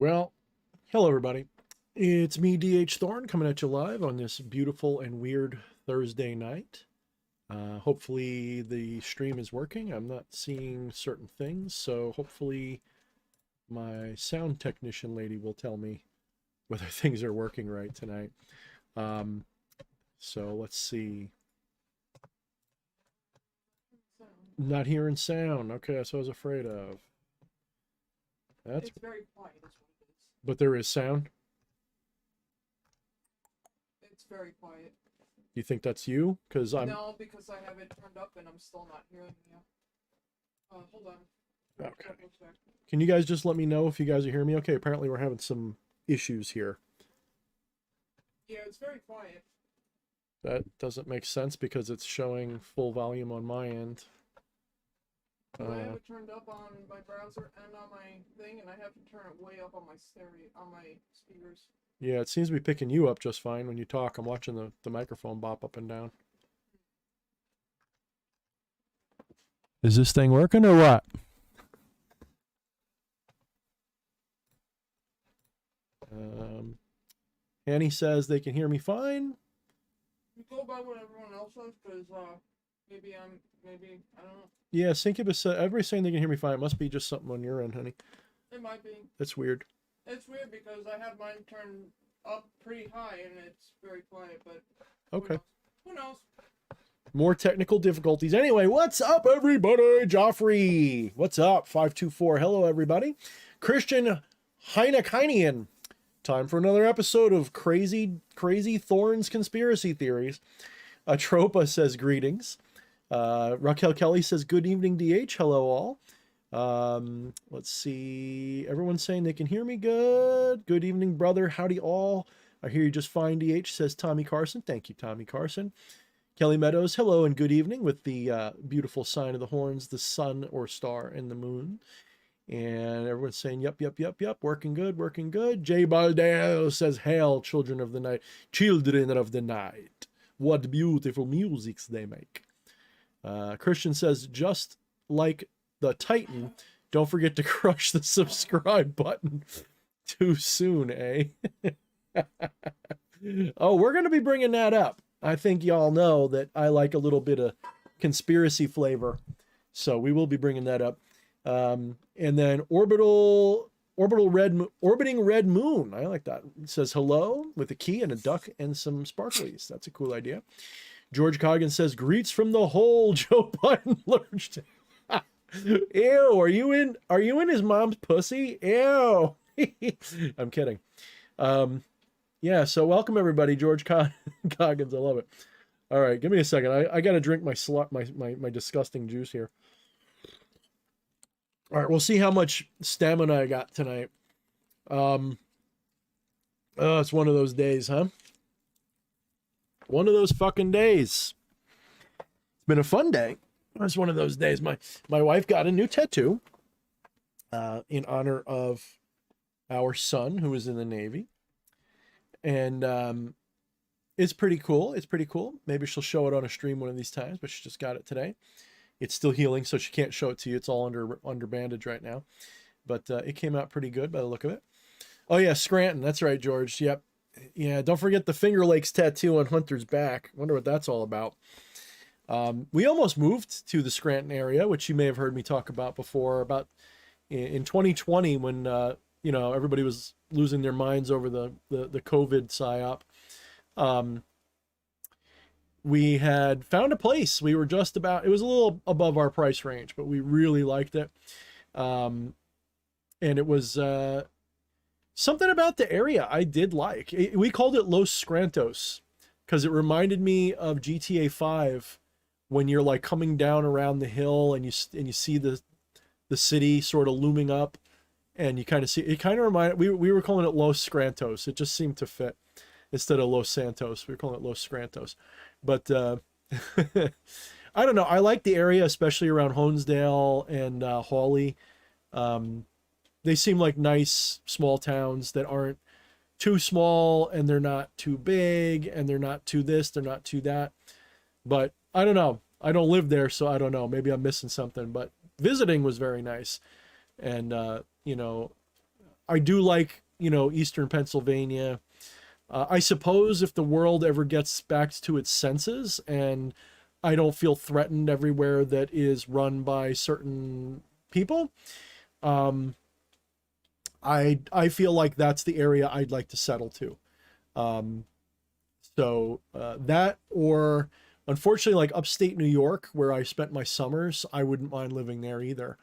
Well, hello everybody. It's me, DH Thorne, coming at you live on this beautiful and weird Thursday night. Hopefully the stream is working. I'm not seeing certain things, so hopefully my sound technician lady will tell me whether things are working right tonight. Um, so let's see. Not hearing sound. Okay, that's what I was afraid of. It's very quiet, is what it is. But there is sound. It's very quiet. You think that's you? Because I'm. No, because I have it turned up and I'm still not hearing you. Hold on. Okay. Can you guys just let me know if you guys are hearing me? Okay, apparently we're having some issues here. Yeah, it's very quiet. That doesn't make sense because it's showing full volume on my end. I have it turned up on my browser and on my thing, and I have to turn it way up on my stereo, on my speakers. Yeah, it seems to be picking you up just fine when you talk. I'm watching the microphone bop up and down. Is this thing working or what? Annie says they can hear me fine. You go by what everyone else says, because maybe I don't know. Yeah, Syncubus said everybody's saying they can hear me fine. It must be just something on your end, honey. It might be. That's weird. It's weird because I have mine turned up pretty high and it's very quiet, but okay. Who knows? More technical difficulties. Anyway, what's up, everybody? Joffrey, what's up? 524. Hello, everybody. Christian Heinekinian. Time for another episode of Crazy Thorne's Conspiracy Theories. Atropa says greetings. Raquel Kelly says good evening, DH. Hello, all. Let's see. Everyone's saying they can hear me good. Good evening, brother. Howdy, all. I hear you just fine, DH, says Tommy Carson. Thank you, Tommy Carson. Kelly Meadows, hello and good evening, with the beautiful sign of the horns, the sun or star and the moon. And everyone's saying, yep, working good. Jay Baldeo says, hail, children of the night. What beautiful musics they make. Christian says, just like the Titan, don't forget to crush the subscribe button. Too soon, eh? Oh, we're going to be bringing that up. I think y'all know that I like a little bit of conspiracy flavor, so we will be bringing that up. And then orbiting red moon. I like that. It says hello with a key and a duck and some sparklies. That's a cool idea. George Coggins says greets from the hole. Joe Biden lurched. Ew, are you in his mom's pussy? Ew. I'm kidding. Yeah, so welcome everybody, George Coggins. I love it. All right, give me a second. I got to drink my disgusting juice here. All right, we'll see how much stamina I got tonight. It's one of those days, huh? One of those fucking days. It's been a fun day. It's one of those days. My wife got a new tattoo in honor of our son who is in the Navy. And it's pretty cool. Maybe she'll show it on a stream one of these times, but she just got it today. It's still healing, so she can't show it to you. It's all under bandage right now. But it came out pretty good by the look of it. Oh, yeah, Scranton. That's right, George. Yep. Yeah, don't forget the Finger Lakes tattoo on Hunter's back. Wonder what that's all about. We almost moved to the Scranton area, which you may have heard me talk about before, about in 2020 when, everybody was losing their minds over the COVID psyop. We had found a place. We were just about, it was a little above our price range, but we really liked it. And it was something about the area I did like. We called it Los Scrantos because it reminded me of GTA 5 when you're like coming down around the hill and you see the city sort of looming up, and you kind of see, it kind of reminded, we were calling it Los Scrantos. It just seemed to fit instead of Los Santos. We were calling it Los Scrantos. But I don't know. I like the area, especially around Honesdale and Hawley. They seem like nice small towns that aren't too small, and they're not too big, and they're not too this, they're not too that. But I don't know. I don't live there, so I don't know. Maybe I'm missing something. But visiting was very nice. And, I do like, Eastern Pennsylvania. I suppose if the world ever gets back to its senses and I don't feel threatened everywhere that is run by certain people, um, I feel like that's the area I'd like to settle to. Um, that, or unfortunately, like upstate New York, where I spent my summers, I wouldn't mind living there either.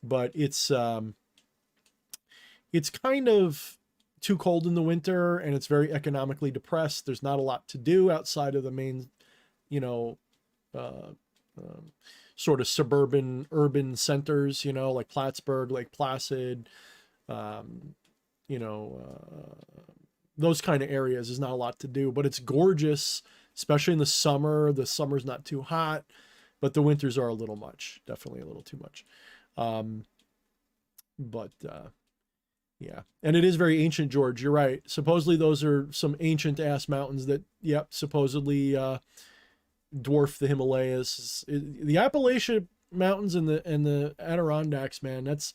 But it's kind of too cold in the winter, and it's very economically depressed. There's not a lot to do outside of the main, you know, uh, um, sort of suburban urban centers, like Plattsburgh, Lake Placid, um, you know, those kind of areas. There's not a lot to do, but it's gorgeous, especially in the summer. The summer's not too hot, but the winters are a little much, definitely a little too much. Um, but yeah, and it is very ancient, George. You're right. Supposedly those are some ancient ass mountains that, yep, supposedly dwarf the Himalayas. The Appalachian Mountains and the Adirondacks, man. That's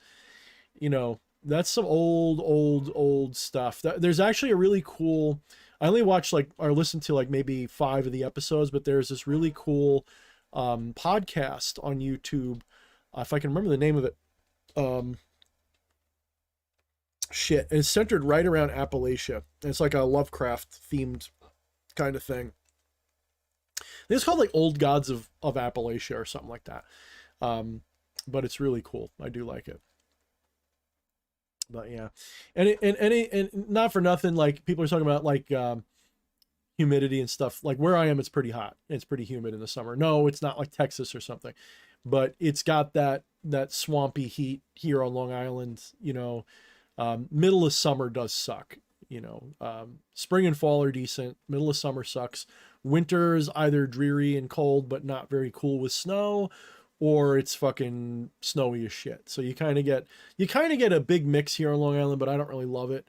some old stuff. There's actually a really cool. I only watched like or listened to like maybe 5 of the episodes, but there's this really cool podcast on YouTube. If I can remember the name of it. It's centered right around Appalachia. It's like a Lovecraft themed kind of thing. It's called like Old Gods of Appalachia or something like that. But it's really cool. I do like it. But yeah, and not for nothing, like people are talking about like humidity and stuff. Like where I am, it's pretty hot. It's pretty humid in the summer. No, it's not like Texas or something, but it's got that swampy heat here on Long Island. Middle of summer does suck. Spring and fall are decent. Middle of summer sucks. Winter's either dreary and cold, but not very cool with snow, or it's fucking snowy as shit. So you kind of get a big mix here on Long Island, but I don't really love it.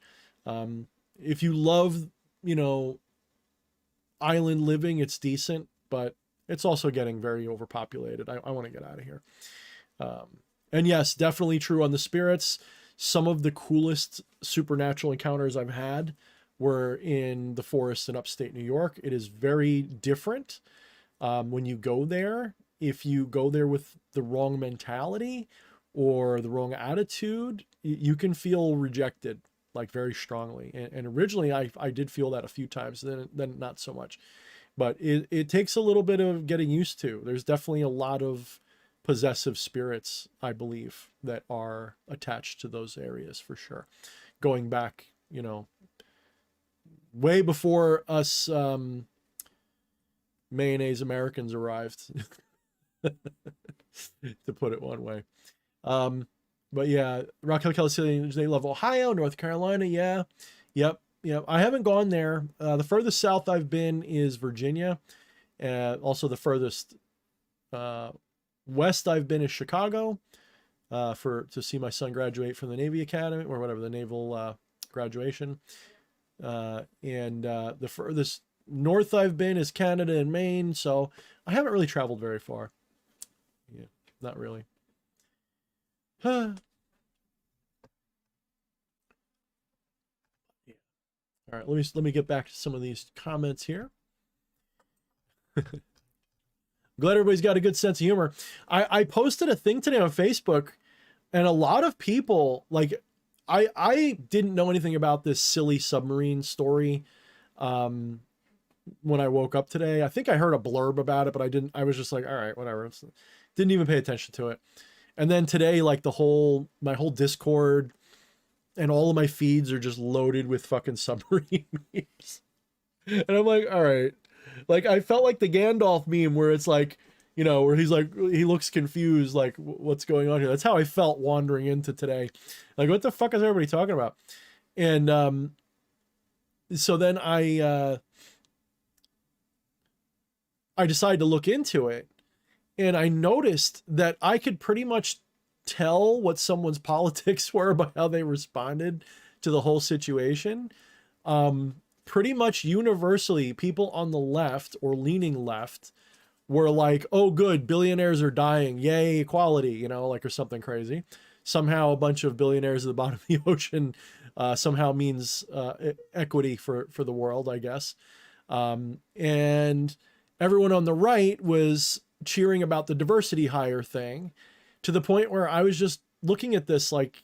If you love, island living, it's decent, but it's also getting very overpopulated. I want to get out of here. And yes, definitely true on the spirits. Some of the coolest supernatural encounters I've had were in the forest in upstate New York. It is very different when you go there. If you go there with the wrong mentality or the wrong attitude, you can feel rejected like very strongly. And originally I did feel that a few times, then not so much. But it takes a little bit of getting used to. There's definitely a lot of possessive spirits, I believe, that are attached to those areas for sure. Going back, way before us mayonnaise Americans arrived. To put it one way. But yeah, Rock Hill Kelly, they love Ohio, North Carolina. Yeah. Yep. I haven't gone there. The furthest south I've been is Virginia. Also the furthest west I've been is Chicago, to see my son graduate from the Navy Academy or whatever, the naval graduation. And the furthest north I've been is Canada and Maine. So I haven't really traveled very far. Yeah, not really. Yeah. All right, let me get back to some of these comments here. Glad everybody's got a good sense of humor. I posted a thing today on Facebook, and a lot of people, like, I didn't know anything about this silly submarine story when I woke up today. I think I heard a blurb about it, but I was just like, all right, whatever. Didn't even pay attention to it. And then today, like my whole Discord and all of my feeds are just loaded with fucking submarine memes. And I'm like, all right. Like, I felt like the Gandalf meme where it's like, where he's like, he looks confused, like, what's going on here? That's how I felt wandering into today. Like, what the fuck is everybody talking about? And so then I decided to look into it, and I noticed that I could pretty much tell what someone's politics were by how they responded to the whole situation. Pretty much universally, people on the left or leaning left were like, oh, good, billionaires are dying. Yay, equality, like, or something crazy. Somehow a bunch of billionaires at the bottom of the ocean somehow means equity for the world, I guess. And everyone on the right was cheering about the diversity hire thing, to the point where I was just looking at this like,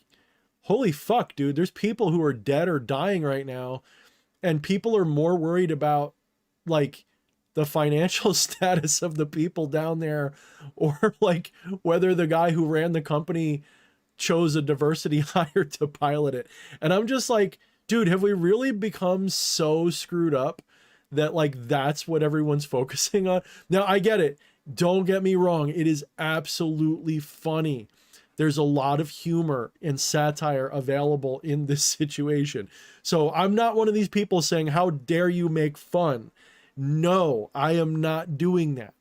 holy fuck, dude, there's people who are dead or dying right now, and people are more worried about like the financial status of the people down there, or like whether the guy who ran the company chose a diversity hire to pilot it. And I'm just like, dude, have we really become so screwed up that like that's what everyone's focusing on? Now, I get it. Don't get me wrong. It is absolutely funny. There's a lot of humor and satire available in this situation. So I'm not one of these people saying, how dare you make fun? No, I am not doing that.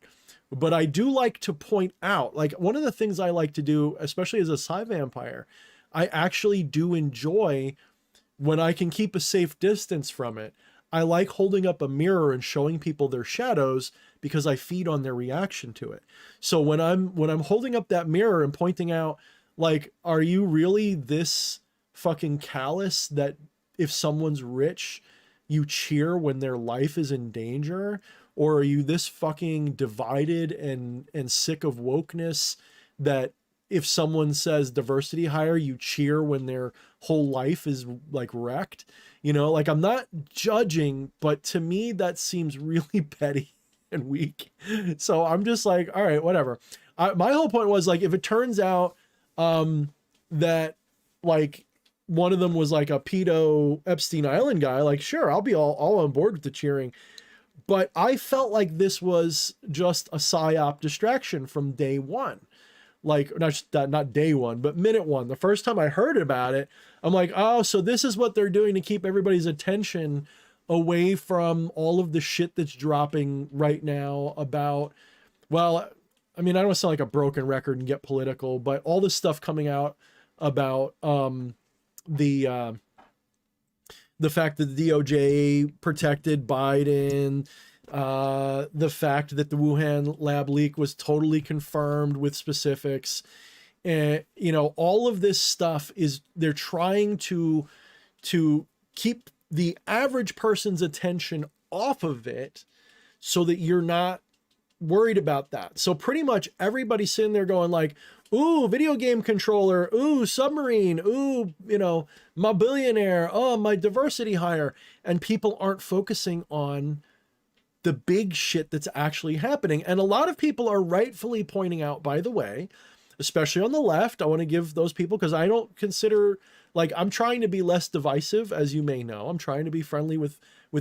But I do like to point out, like one of the things I like to do, especially as a sci vampire, I actually do enjoy when I can keep a safe distance from it. I like holding up a mirror and showing people their shadows because I feed on their reaction to it. So when I'm holding up that mirror and pointing out, like, are you really this fucking callous that if someone's rich, you cheer when their life is in danger? Or are you this fucking divided and sick of wokeness that if someone says diversity hire, you cheer when their whole life is like wrecked? You know, like I'm not judging, but to me that seems really petty and weak. So I'm just like, all right, whatever. My whole point was like, if it turns out that like one of them was like a pedo Epstein Island guy, like sure, I'll be all on board with the cheering. But I felt like this was just a psyop distraction from day one. Like, not day one, but minute one. The first time I heard about it, I'm like, oh, so this is what they're doing to keep everybody's attention away from all of the shit that's dropping right now about, well, I mean, I don't want to sound like a broken record and get political, but all this stuff coming out about the fact that the DOJ protected Biden, the fact that the Wuhan lab leak was totally confirmed with specifics. And, you know, all of this stuff is, they're trying to keep the average person's attention off of it so that you're not worried about that. So pretty much everybody's sitting there going like, ooh, video game controller, ooh, submarine, ooh, you know, my billionaire, oh, my diversity hire. And people aren't focusing on the big shit that's actually happening. And a lot of people are rightfully pointing out, by the way, especially on the left, I want to give those people, because I don't consider, like, I'm trying to be less divisive, as you may know. I'm trying to be friendly with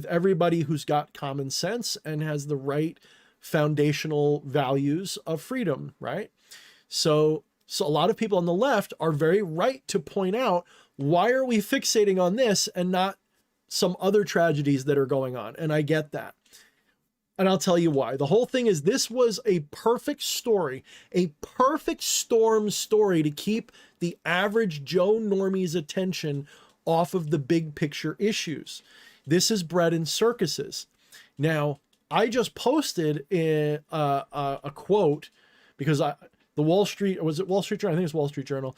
everybody who's got common sense and has the right foundational values of freedom, right? So a lot of people on the left are very right to point out, why are we fixating on this and not some other tragedies that are going on? And I get that. And I'll tell you why. The whole thing is, this was a perfect story, a perfect storm story to keep the average Joe Normie's attention off of the big picture issues. This is bread and circuses. Now, I just posted a quote because the Wall Street, was it Wall Street Journal? I think it's Wall Street Journal.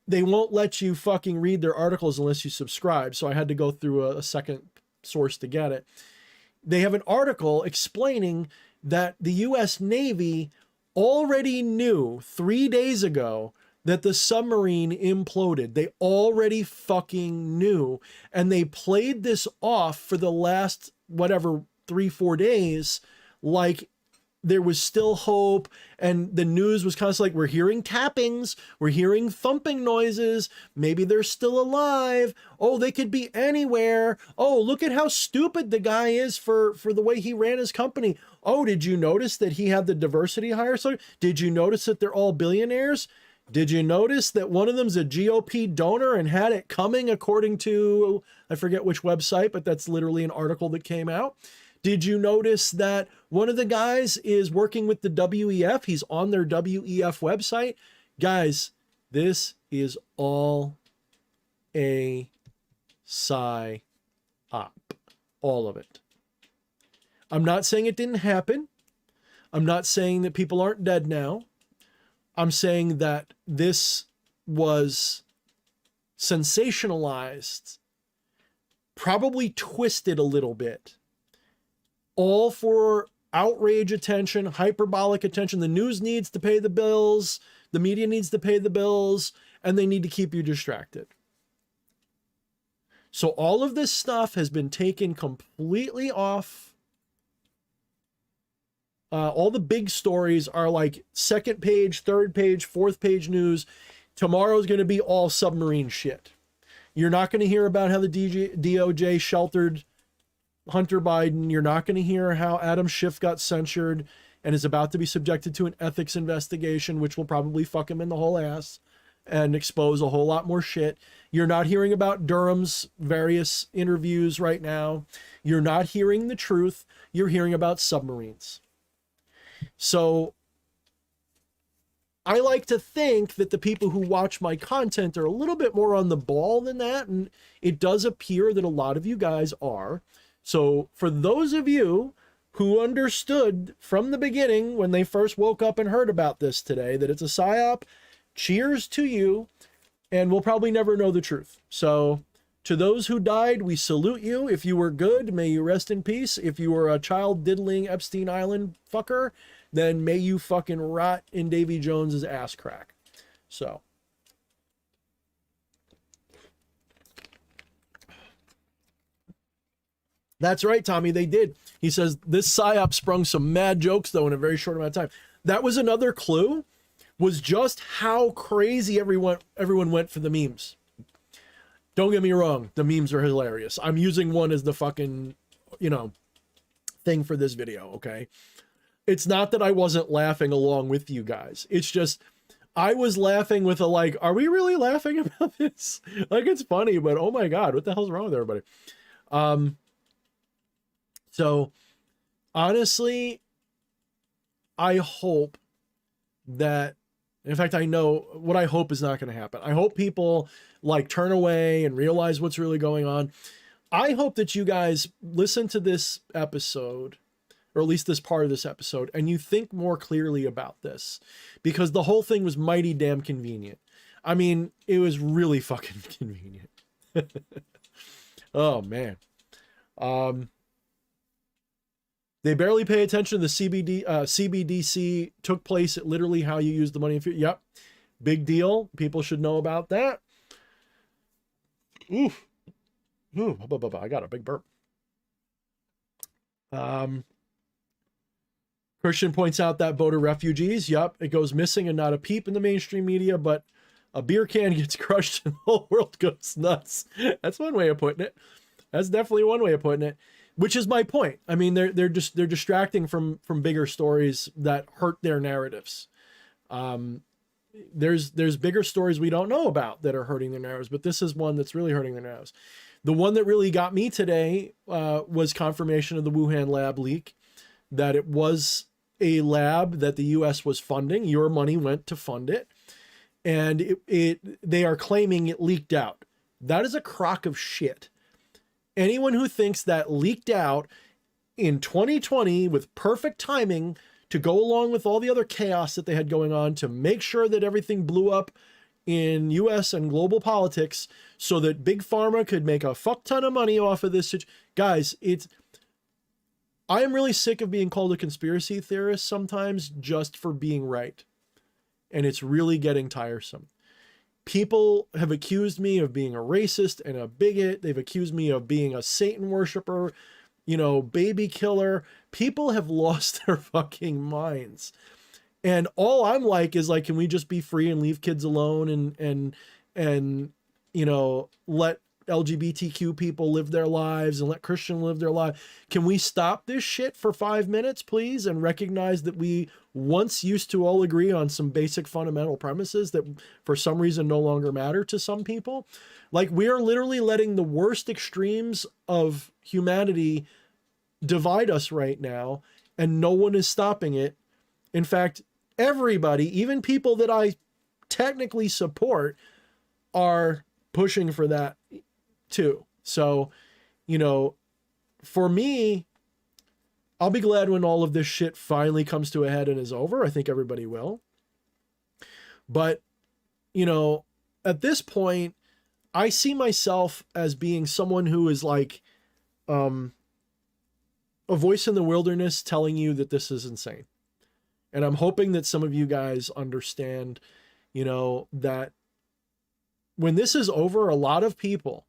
They won't let you fucking read their articles unless you subscribe. So I had to go through a second source to get it. They have an article explaining that the US Navy already knew 3 days ago that the submarine imploded. They already fucking knew. And they played this off for the last, whatever, 3-4 days, like there was still hope. And the news was constantly like, we're hearing tappings, we're hearing thumping noises, maybe they're still alive. Oh, they could be anywhere. Oh, look at how stupid the guy is for the way he ran his company. Oh, did you notice that he had the diversity hire? So did you notice that they're all billionaires? Did you notice that one of them's a GOP donor and had it coming, according to, I forget which website, but that's literally an article that came out. Did you notice that one of the guys is working with the WEF? He's on their WEF website. Guys, this is all a psyop. All of it. I'm not saying it didn't happen. I'm not saying that people aren't dead now. I'm saying that this was sensationalized, probably twisted a little bit, all for outrage attention, hyperbolic attention. The news needs to pay the bills, the media needs to pay the bills, and they need to keep you distracted. So all of this stuff has been taken completely off. All the big stories are like second page, third page, fourth page news. Tomorrow's going to be all submarine shit. You're not going to hear about how the DOJ sheltered Hunter Biden. You're not going to hear how Adam Schiff got censured and is about to be subjected to an ethics investigation, which will probably fuck him in the whole ass and expose a whole lot more shit. You're not hearing about Durham's various interviews right now. You're not hearing the truth. You're hearing about submarines. So I like to think that the people who watch my content are a little bit more on the ball than that. And it does appear that a lot of you guys are. So for those of you who understood from the beginning when they first woke up and heard about this today, that it's a psyop, cheers to you, and we'll probably never know the truth. So to those who died, we salute you. If you were good, may you rest in peace. If you were a child diddling Epstein Island fucker, then may you fucking rot in Davy Jones's ass crack. So. That's right, Tommy, they did. He says, this psyop sprung some mad jokes, though, in a very short amount of time. That was another clue, was just how crazy everyone went for the memes. Don't get me wrong, the memes are hilarious. I'm using one as the fucking, thing for this video, okay? It's not that I wasn't laughing along with you guys. It's just, I was laughing with a like, are we really laughing about this? Like, it's funny, but oh my God, what the hell's wrong with everybody? So honestly, I hope that, in fact, I know what I hope is not going to happen. I hope people like turn away and realize what's really going on. I hope that you guys listen to this episode, or at least this part of this episode, and you think more clearly about this, because the whole thing was mighty damn convenient. I mean, it was really fucking convenient. Oh man. They barely pay attention to the CBDC took place at literally how you use the money. Yep. Big deal. People should know about that. Oof. Ooh, I got a big burp. Christian points out that voter refugees. Yep. It goes missing and not a peep in the mainstream media, but a beer can gets crushed and the whole world goes nuts. That's one way of putting it. That's definitely one way of putting it. Which is my point. I mean, they're distracting from bigger stories that hurt their narratives. There's bigger stories we don't know about that are hurting their narratives, but this is one that's really hurting their narratives. The one that really got me today was confirmation of the Wuhan lab leak, that it was a lab that the U.S. was funding. Your money went to fund it, and they are claiming it leaked out. That is a crock of shit. Anyone who thinks that leaked out in 2020 with perfect timing to go along with all the other chaos that they had going on to make sure that everything blew up in US and global politics so that Big Pharma could make a fuck ton of money off of this. Guys, I am really sick of being called a conspiracy theorist sometimes just for being right. And it's really getting tiresome. People have accused me of being a racist and a bigot. They've accused me of being a Satan worshiper, baby killer. People have lost their fucking minds. And all I'm like is like, can we just be free and leave kids alone and let LGBTQ people live their lives and let Christian live their life? Can we stop this shit for 5 minutes, please? And recognize that we once used to all agree on some basic fundamental premises that for some reason no longer matter to some people. Like, we are literally letting the worst extremes of humanity divide us right now, and no one is stopping it. In fact, everybody, even people that I technically support, are pushing for that too. So, for me, I'll be glad when all of this shit finally comes to a head and is over. I think everybody will. But, at this point, I see myself as being someone who is like a voice in the wilderness telling you that this is insane. And I'm hoping that some of you guys understand, that when this is over, a lot of people,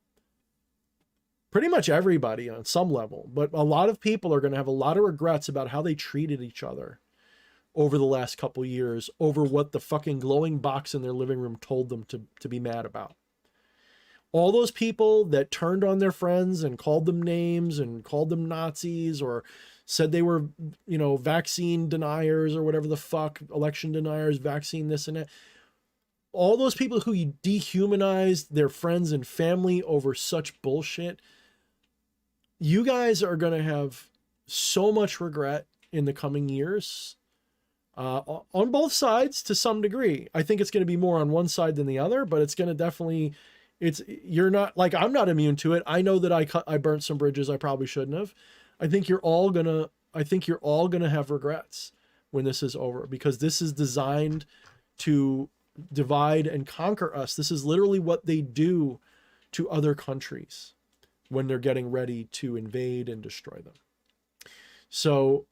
pretty much everybody on some level, but a lot of people are going to have a lot of regrets about how they treated each other over the last couple years, over what the fucking glowing box in their living room told them to be mad about. All those people that turned on their friends and called them names and called them Nazis or said they were, vaccine deniers or whatever the fuck, election deniers, vaccine this and that. All those people who dehumanized their friends and family over such bullshit, you guys are going to have so much regret in the coming years, on both sides to some degree. I think it's going to be more on one side than the other, but it's going to definitely, you're not like, I'm not immune to it. I know that I burnt some bridges I probably shouldn't have. I think you're all gonna have regrets when this is over, because this is designed to divide and conquer us. This is literally what they do to other countries when they're getting ready to invade and destroy them. So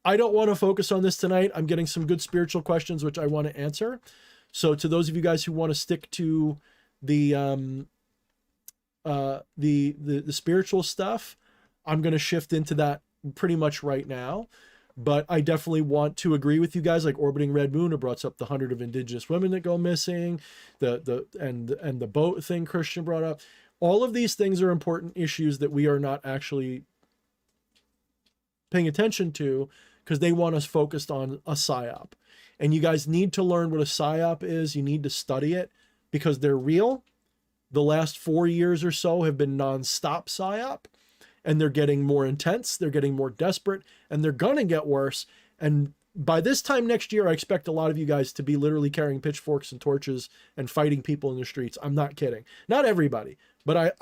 I don't want to focus on this tonight. I'm getting some good spiritual questions, which I want to answer. So to those of you guys who want to stick to the spiritual stuff, I'm going to shift into that pretty much right now. But I definitely want to agree with you guys, like Orbiting Red Moon, who brought up the 100 of indigenous women that go missing, the boat thing Christian brought up. All of these things are important issues that we are not actually paying attention to, because they want us focused on a psyop. And you guys need to learn what a psyop is. You need to study it, because they're real. The last 4 years or so have been nonstop psyop. And they're getting more intense, they're getting more desperate, and they're gonna get worse. And by this time next year, I expect a lot of you guys to be literally carrying pitchforks and torches and fighting people in the streets. I'm not kidding. Not everybody, but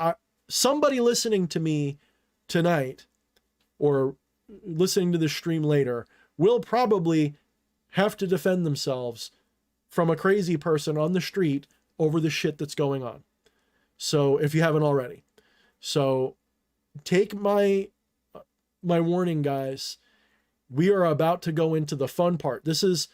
somebody listening to me tonight or listening to this stream later will probably have to defend themselves from a crazy person on the street over the shit that's going on. So if you haven't already. So take my warning, guys. We are about to go into the fun part. This is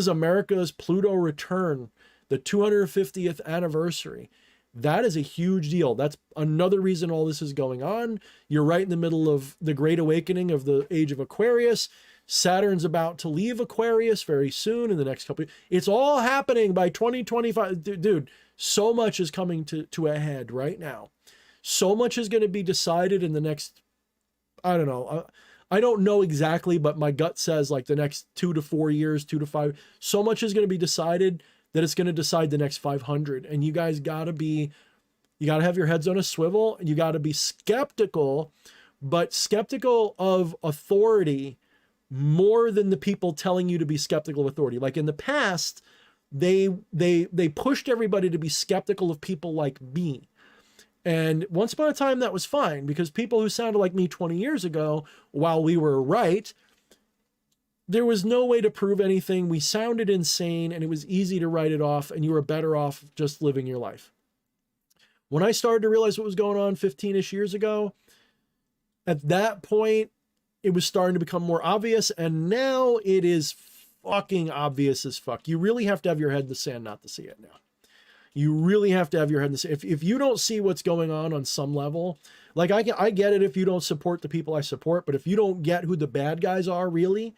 America's Pluto return, the 250th anniversary. That is a huge deal. That's another reason all this is going on. You're right in the middle of the Great Awakening of the age of Aquarius. Saturn's about to leave Aquarius very soon in the next couple of years. It's all happening by 2025. Dude, so much is coming to a head right now. So much is going to be decided in the next, I don't know. I don't know exactly, but my gut says like the next 2 to 4 years, 2 to 5. So much is going to be decided that it's going to decide the next 500. And you guys you got to have your heads on a swivel, and you got to be skeptical, but skeptical of authority more than the people telling you to be skeptical of authority. Like in the past, they pushed everybody to be skeptical of people like me. And once upon a time, that was fine, because people who sounded like me 20 years ago, while we were right, there was no way to prove anything. We sounded insane, and it was easy to write it off, and you were better off just living your life. When I started to realize what was going on 15-ish years ago, at that point, it was starting to become more obvious, and now it is fucking obvious as fuck. You really have to have your head in the sand not to see it now. You really have to have your head in the sand. If you don't see what's going on some level, like I get it if you don't support the people I support, but if you don't get who the bad guys are really,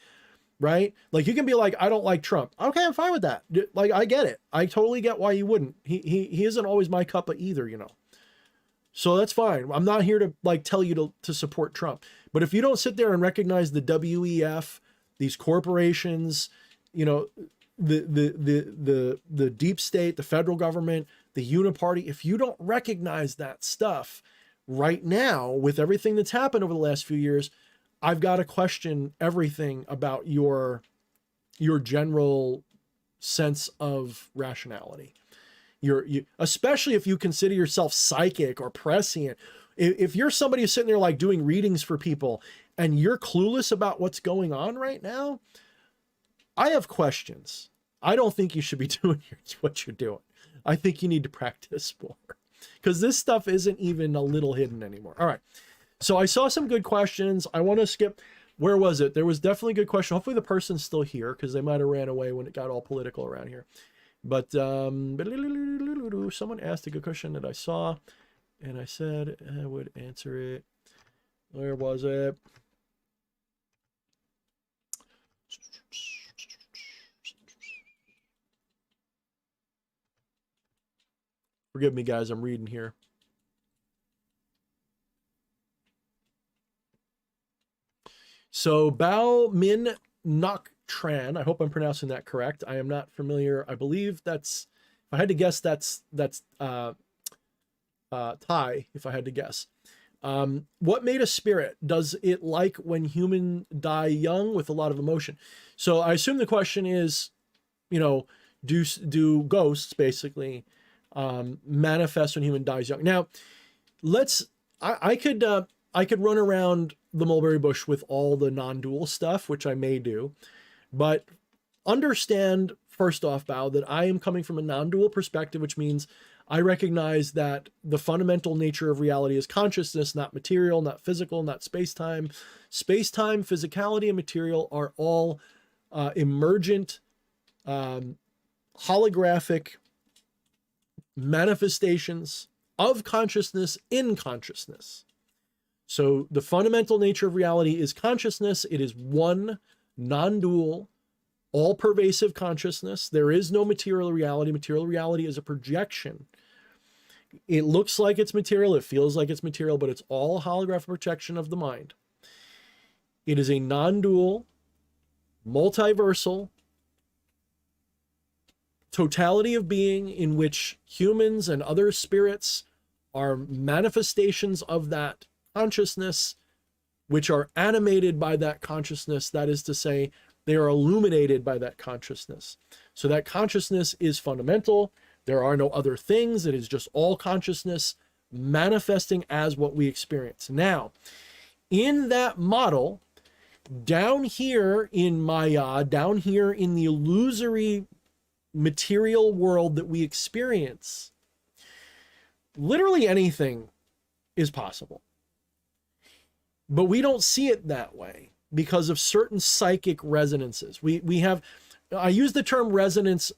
right? Like you can be like, I don't like Trump. Okay, I'm fine with that. Like I get it. I totally get why you wouldn't. He isn't always my cup of either, So that's fine. I'm not here to like tell you to support Trump. But if you don't sit there and recognize the WEF, these corporations, the deep state, the federal government, the uniparty, if you don't recognize that stuff right now with everything that's happened over the last few years, I've got to question everything about your general sense of rationality. Especially if you consider yourself psychic or prescient. If you're somebody who's sitting there like doing readings for people and you're clueless about what's going on right now, I have questions. I don't think you should be doing what you're doing. I think you need to practice more. because this stuff isn't even a little hidden anymore. All right. So I saw some good questions. I want to skip. Where was it? There was definitely a good question. Hopefully the person's still here because they might have ran away when it got all political around here. But someone asked a good question that I saw, and I said I would answer it. Where was it? Forgive me, guys. I'm reading here. So Bao Min Nok Tran. I hope I'm pronouncing that correct. I am not familiar. I believe that's, if I had to guess, that's Thai, if I had to guess. What made a spirit? Does it like when human die young with a lot of emotion? So I assume the question is, you know, do ghosts basically manifest when human dies young? Now, I could run around the mulberry bush with all the non-dual stuff, which I may do, but understand first off, Bao, that I am coming from a non-dual perspective, which means I recognize that the fundamental nature of reality is consciousness, not material, not physical, not space-time. Space-time, physicality, and material are all emergent, holographic manifestations of consciousness in consciousness. So the fundamental nature of reality is consciousness. It is one, non-dual, all-pervasive consciousness. There is no material reality. Material reality is a projection. It looks like it's material. It feels like it's material, but it's all holographic projection of the mind. It is a non-dual, multiversal totality of being in which humans and other spirits are manifestations of that consciousness, which are animated by that consciousness. That is to say, they are illuminated by that consciousness. So that consciousness is fundamental. There are no other things. It is just all consciousness manifesting as what we experience. Now, in that model, down here in Maya, down here in the illusory material world that we experience, literally anything is possible. But we don't see it that way because of certain psychic resonances. We have, I use the term resonance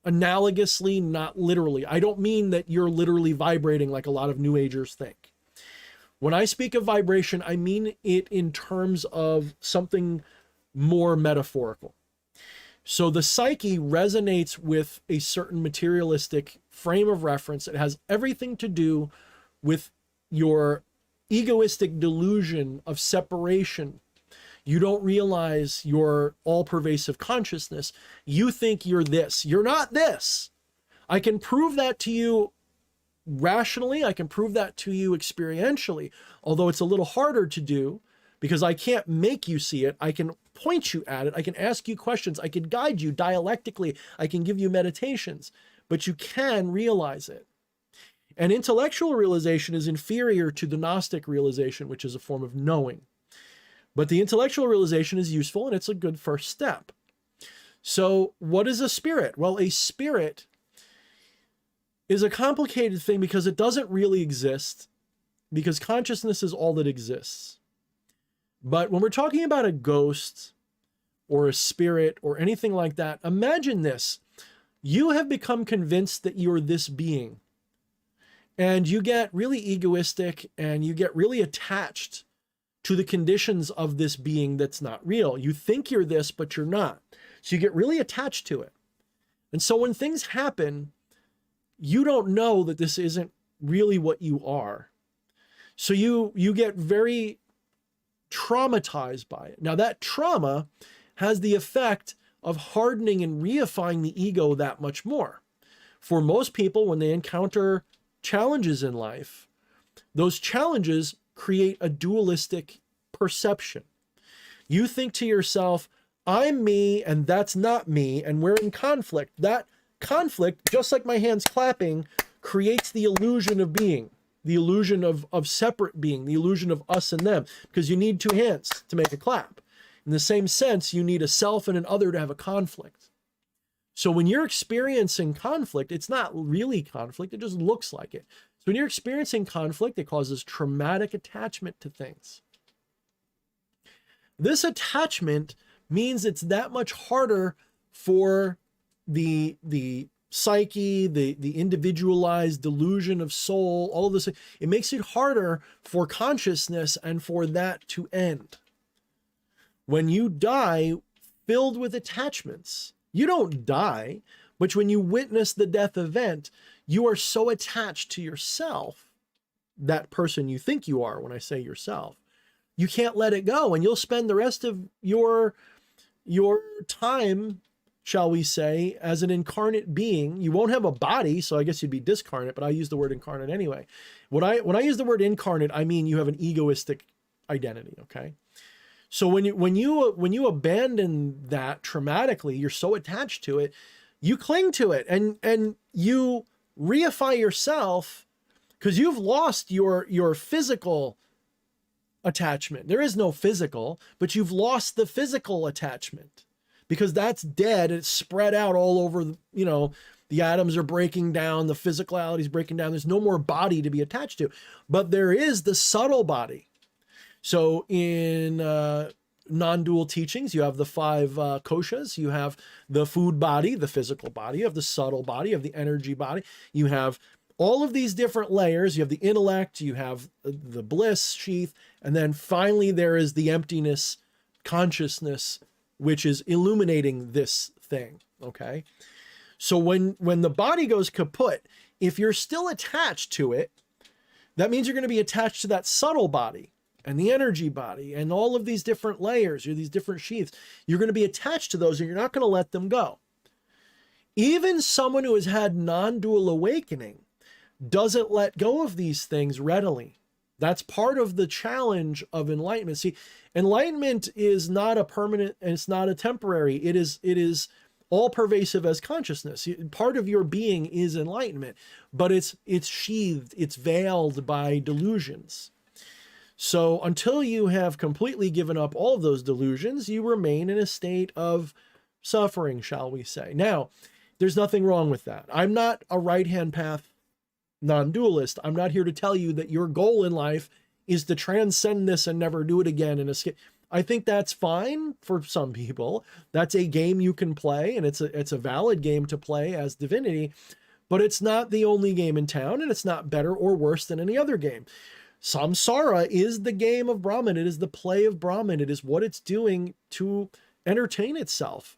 analogously, not literally. I don't mean that you're literally vibrating like a lot of New Agers think. When I speak of vibration, I mean it in terms of something more metaphorical. So the psyche resonates with a certain materialistic frame of reference. It has everything to do with your egoistic delusion of separation. You don't realize your all-pervasive consciousness. You think you're this. You're not this. I can prove that to you rationally. I can prove that to you experientially, although it's a little harder to do because I can't make you see it. I can point you at it. I can ask you questions. I can guide you dialectically. I can give you meditations, but you can realize it. And intellectual realization is inferior to the Gnostic realization, which is a form of knowing. But the intellectual realization is useful, and it's a good first step. So what is a spirit? Well, a spirit is a complicated thing because it doesn't really exist, because consciousness is all that exists. But when we're talking about a ghost or a spirit or anything like that, imagine this. You have become convinced that you're this being. And you get really egoistic and you get really attached to the conditions of this being that's not real. You think you're this, but you're not. So you get really attached to it. And so when things happen, you don't know that this isn't really what you are. So you get very traumatized by it. Now that trauma has the effect of hardening and reifying the ego that much more. For most people, when they encounter challenges in life, those challenges create a dualistic perception. You think to yourself, I'm me and that's not me, and we're in conflict. That conflict, just like my hands clapping, creates the illusion of being, the illusion of separate being, the illusion of us and them, because you need two hands to make a clap. In the same sense, you need a self and an other to have a conflict. So when you're experiencing conflict, it's not really conflict, it just looks like it. So when you're experiencing conflict, it causes traumatic attachment to things. This attachment means it's that much harder for the psyche, the individualized delusion of soul, all of this. It makes it harder for consciousness and for that to end. When you die filled with attachments, you don't die, but when you witness the death event, you are so attached to yourself, that person you think you are, when I say yourself, you can't let it go. And you'll spend the rest of your time, shall we say, as an incarnate being. You won't have a body, so I guess you'd be discarnate, but I use the word incarnate anyway. When I use the word incarnate, I mean you have an egoistic identity, okay? So when you abandon that traumatically, you're so attached to it, you cling to it, and you reify yourself, because you've lost your physical attachment. There is no physical, but you've lost the physical attachment, because that's dead. It's spread out all over, the atoms are breaking down, the physicality is breaking down. There's no more body to be attached to, but there is the subtle body. So in non-dual teachings, you have the 5 koshas. You have the food body, the physical body. You have the subtle body, you have the energy body. You have all of these different layers. You have the intellect, you have the bliss sheath, and then finally there is the emptiness, consciousness, which is illuminating this thing, okay? So when the body goes kaput, if you're still attached to it, that means you're going to be attached to that subtle body and the energy body and all of these different layers, or these different sheaths. You're going to be attached to those, and you're not going to let them go. Even someone who has had non-dual awakening doesn't let go of these things readily. That's part of the challenge of enlightenment. See, enlightenment is not a permanent, and it's not a temporary. It is all pervasive as consciousness. Part of your being is enlightenment, but it's sheathed, it's veiled by delusions. So until you have completely given up all of those delusions, you remain in a state of suffering, shall we say. Now, there's nothing wrong with that. I'm not a right-hand path non-dualist. I'm not here to tell you that your goal in life is to transcend this and never do it again and escape. I think that's fine for some people. That's a game you can play, and it's a valid game to play as divinity, but it's not the only game in town, and it's not better or worse than any other game. Samsara is the game of Brahman. It is the play of Brahman. It is what it's doing to entertain itself.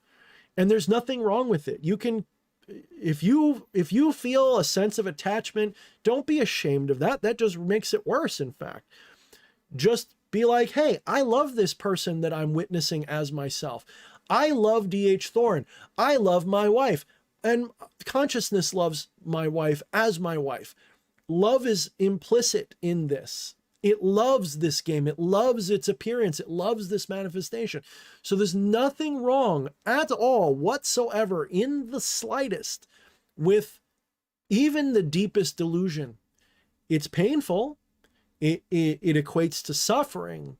And there's nothing wrong with it. You can, if you feel a sense of attachment, don't be ashamed of that. That just makes it worse, in fact. Just be like, hey, I love this person that I'm witnessing as myself. I love D.H. Thorne. I love my wife. And consciousness loves my wife as my wife. Love is implicit in this. It loves this game. It loves its appearance. It loves this manifestation. So there's nothing wrong at all whatsoever in the slightest with even the deepest delusion. It's painful. It equates to suffering,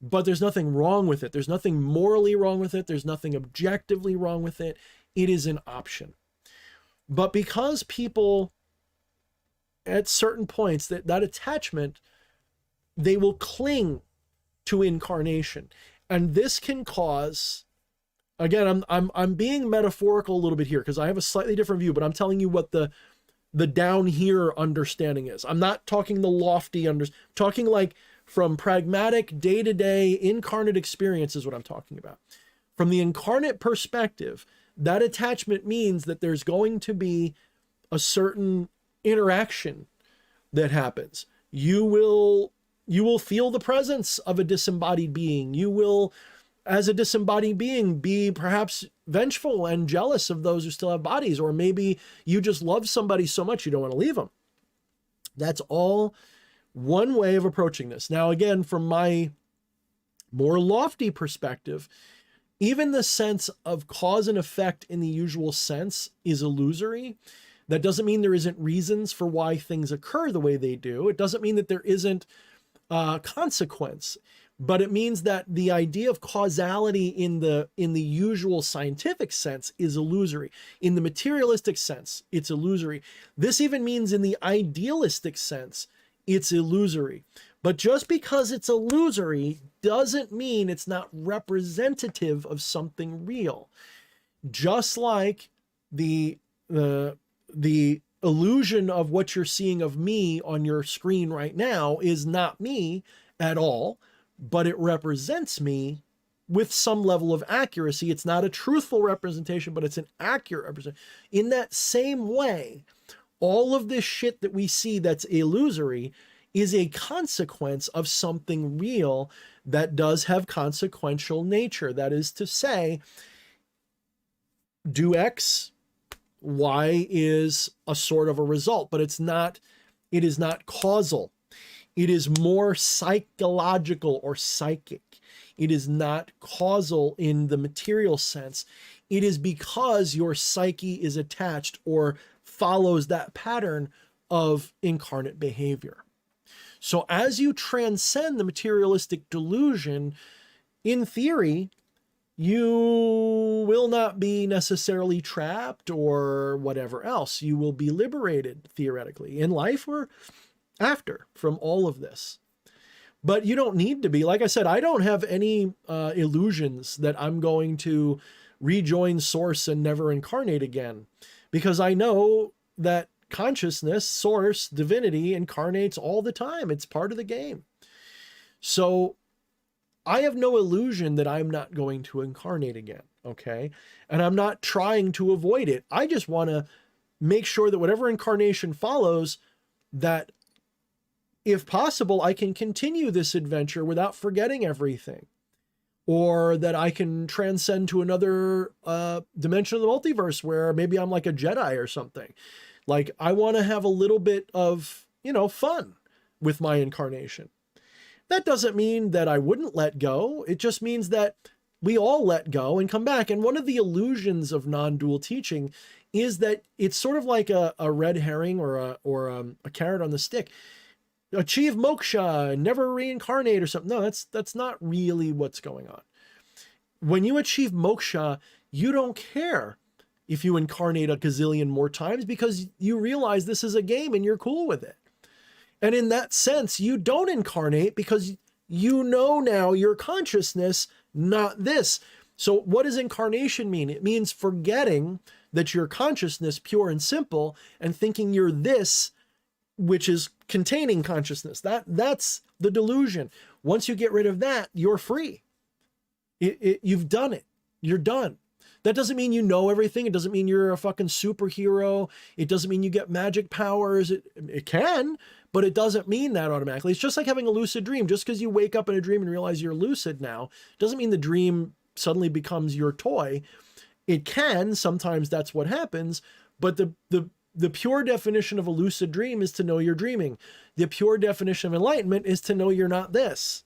but there's nothing wrong with it. There's nothing morally wrong with it. There's nothing objectively wrong with it. It is an option. But because people at certain points, that attachment, they will cling to incarnation. And this can cause, again, I'm being metaphorical a little bit here because I have a slightly different view, but I'm telling you what the down here understanding is. I'm not talking the lofty talking like from pragmatic day-to-day incarnate experience is what I'm talking about. From the incarnate perspective, that attachment means that there's going to be a certain interaction that happens. You will feel the presence of a disembodied being. You will, as a disembodied being, be perhaps vengeful and jealous of those who still have bodies, or maybe you just love somebody so much you don't want to leave them. That's all one way of approaching this. Now, again, from my more lofty perspective, even the sense of cause and effect in the usual sense is illusory. That doesn't mean there isn't reasons for why things occur the way they do. It doesn't mean that there isn't consequence. but it means that the idea of causality in the usual scientific sense is illusory. In the materialistic sense, it's illusory. This even means in the idealistic sense, it's illusory. But just because it's illusory doesn't mean it's not representative of something real. Just like the illusion of what you're seeing of me on your screen right now is not me at all, but it represents me with some level of accuracy. It's not a truthful representation, but it's an accurate representation. In that same way, all of this shit that we see that's illusory is a consequence of something real that does have consequential nature. That is to say, do X, Y is a sort of a result, but it is not causal. It is more psychological or psychic. It is not causal in the material sense. It is because your psyche is attached or follows that pattern of incarnate behavior. So as you transcend the materialistic delusion, in theory, you will not be necessarily trapped or whatever else. You will be liberated, theoretically, in life or after, from all of this. But you don't need to be. Like I said, I don't have any illusions that I'm going to rejoin Source and never incarnate again, because I know that consciousness, Source, divinity incarnates all the time. It's part of the game. So I have no illusion that I'm not going to incarnate again, okay? And I'm not trying to avoid it. I just want to make sure that whatever incarnation follows, that if possible, I can continue this adventure without forgetting everything, or that I can transcend to another dimension of the multiverse where maybe I'm like a Jedi or something. Like, I want to have a little bit of, fun with my incarnation. That doesn't mean that I wouldn't let go. It just means that we all let go and come back. And one of the illusions of non-dual teaching is that it's sort of like a red herring or a carrot on the stick. Achieve moksha, never reincarnate or something. No, that's not really what's going on. When you achieve moksha, you don't care if you incarnate a gazillion more times, because you realize this is a game and you're cool with it. And in that sense, you don't incarnate because you know now your consciousness, not this. So what does incarnation mean? It means forgetting that your consciousness, pure and simple, and thinking you're this, which is containing consciousness. That's the delusion. Once you get rid of that, you're free. You've done it. You're done. That doesn't mean you know everything. It doesn't mean you're a fucking superhero. It doesn't mean you get magic powers. It can, but it doesn't mean that automatically. It's just like having a lucid dream. Just because you wake up in a dream and realize you're lucid now, doesn't mean the dream suddenly becomes your toy. It can, sometimes that's what happens, but the pure definition of a lucid dream is to know you're dreaming. The pure definition of enlightenment is to know you're not this.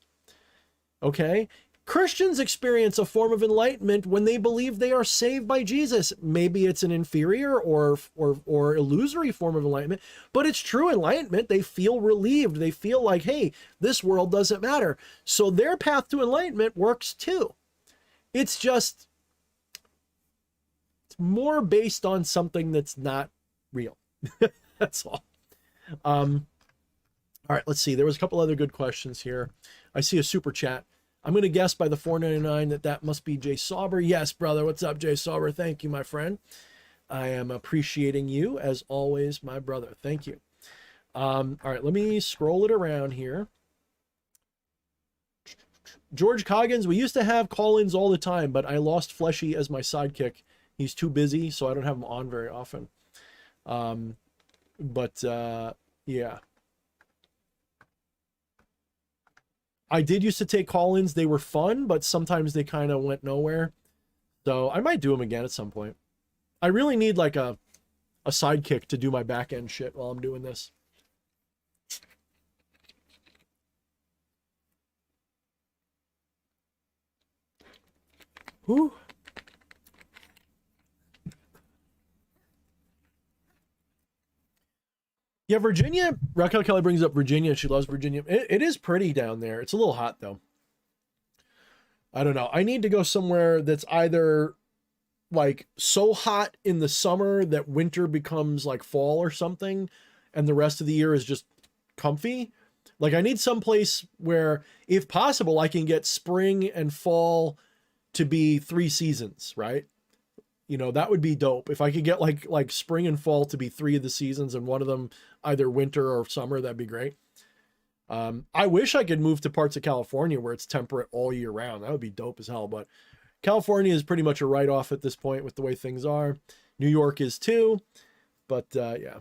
Okay? Christians experience a form of enlightenment when they believe they are saved by Jesus. Maybe it's an inferior or illusory form of enlightenment, but it's true enlightenment. They feel relieved. They feel like, hey, this world doesn't matter. So their path to enlightenment works too. It's just, it's more based on something that's not real. That's all. All right, let's see. There was a couple other good questions here. I see a super chat. I'm going to guess by the 4.99 that must be Jay Sauber. Yes, brother. What's up, Jay Sauber? Thank you, my friend. I am appreciating you as always, my brother. Thank you. All right, let me scroll it around here. George Coggins, we used to have call-ins all the time, but I lost Fleshy as my sidekick. He's too busy, so I don't have him on very often. Yeah. I did used to take call-ins. They were fun, but sometimes they kind of went nowhere. So I might do them again at some point. I really need like a sidekick to do my back end shit while I'm doing this. Whew. Yeah, Virginia, Raquel Kelly brings up Virginia. She loves Virginia. It is pretty down there. It's a little hot, though. I don't know. I need to go somewhere that's either like so hot in the summer that winter becomes like fall or something, and the rest of the year is just comfy. Like I need some place where, if possible, I can get spring and fall to be 3 seasons, right? You know, that would be dope. If I could get like spring and fall to be 3 of the seasons and one of them either winter or summer, that'd be great. I wish I could move to parts of California where it's temperate all year round. That would be dope as hell. But California is pretty much a write-off at this point with the way things are. New York is too. But yeah.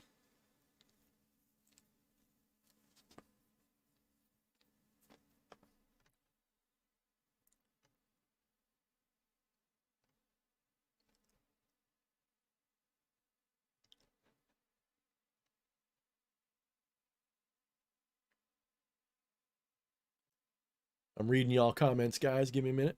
I'm reading y'all comments, guys. Give me a minute.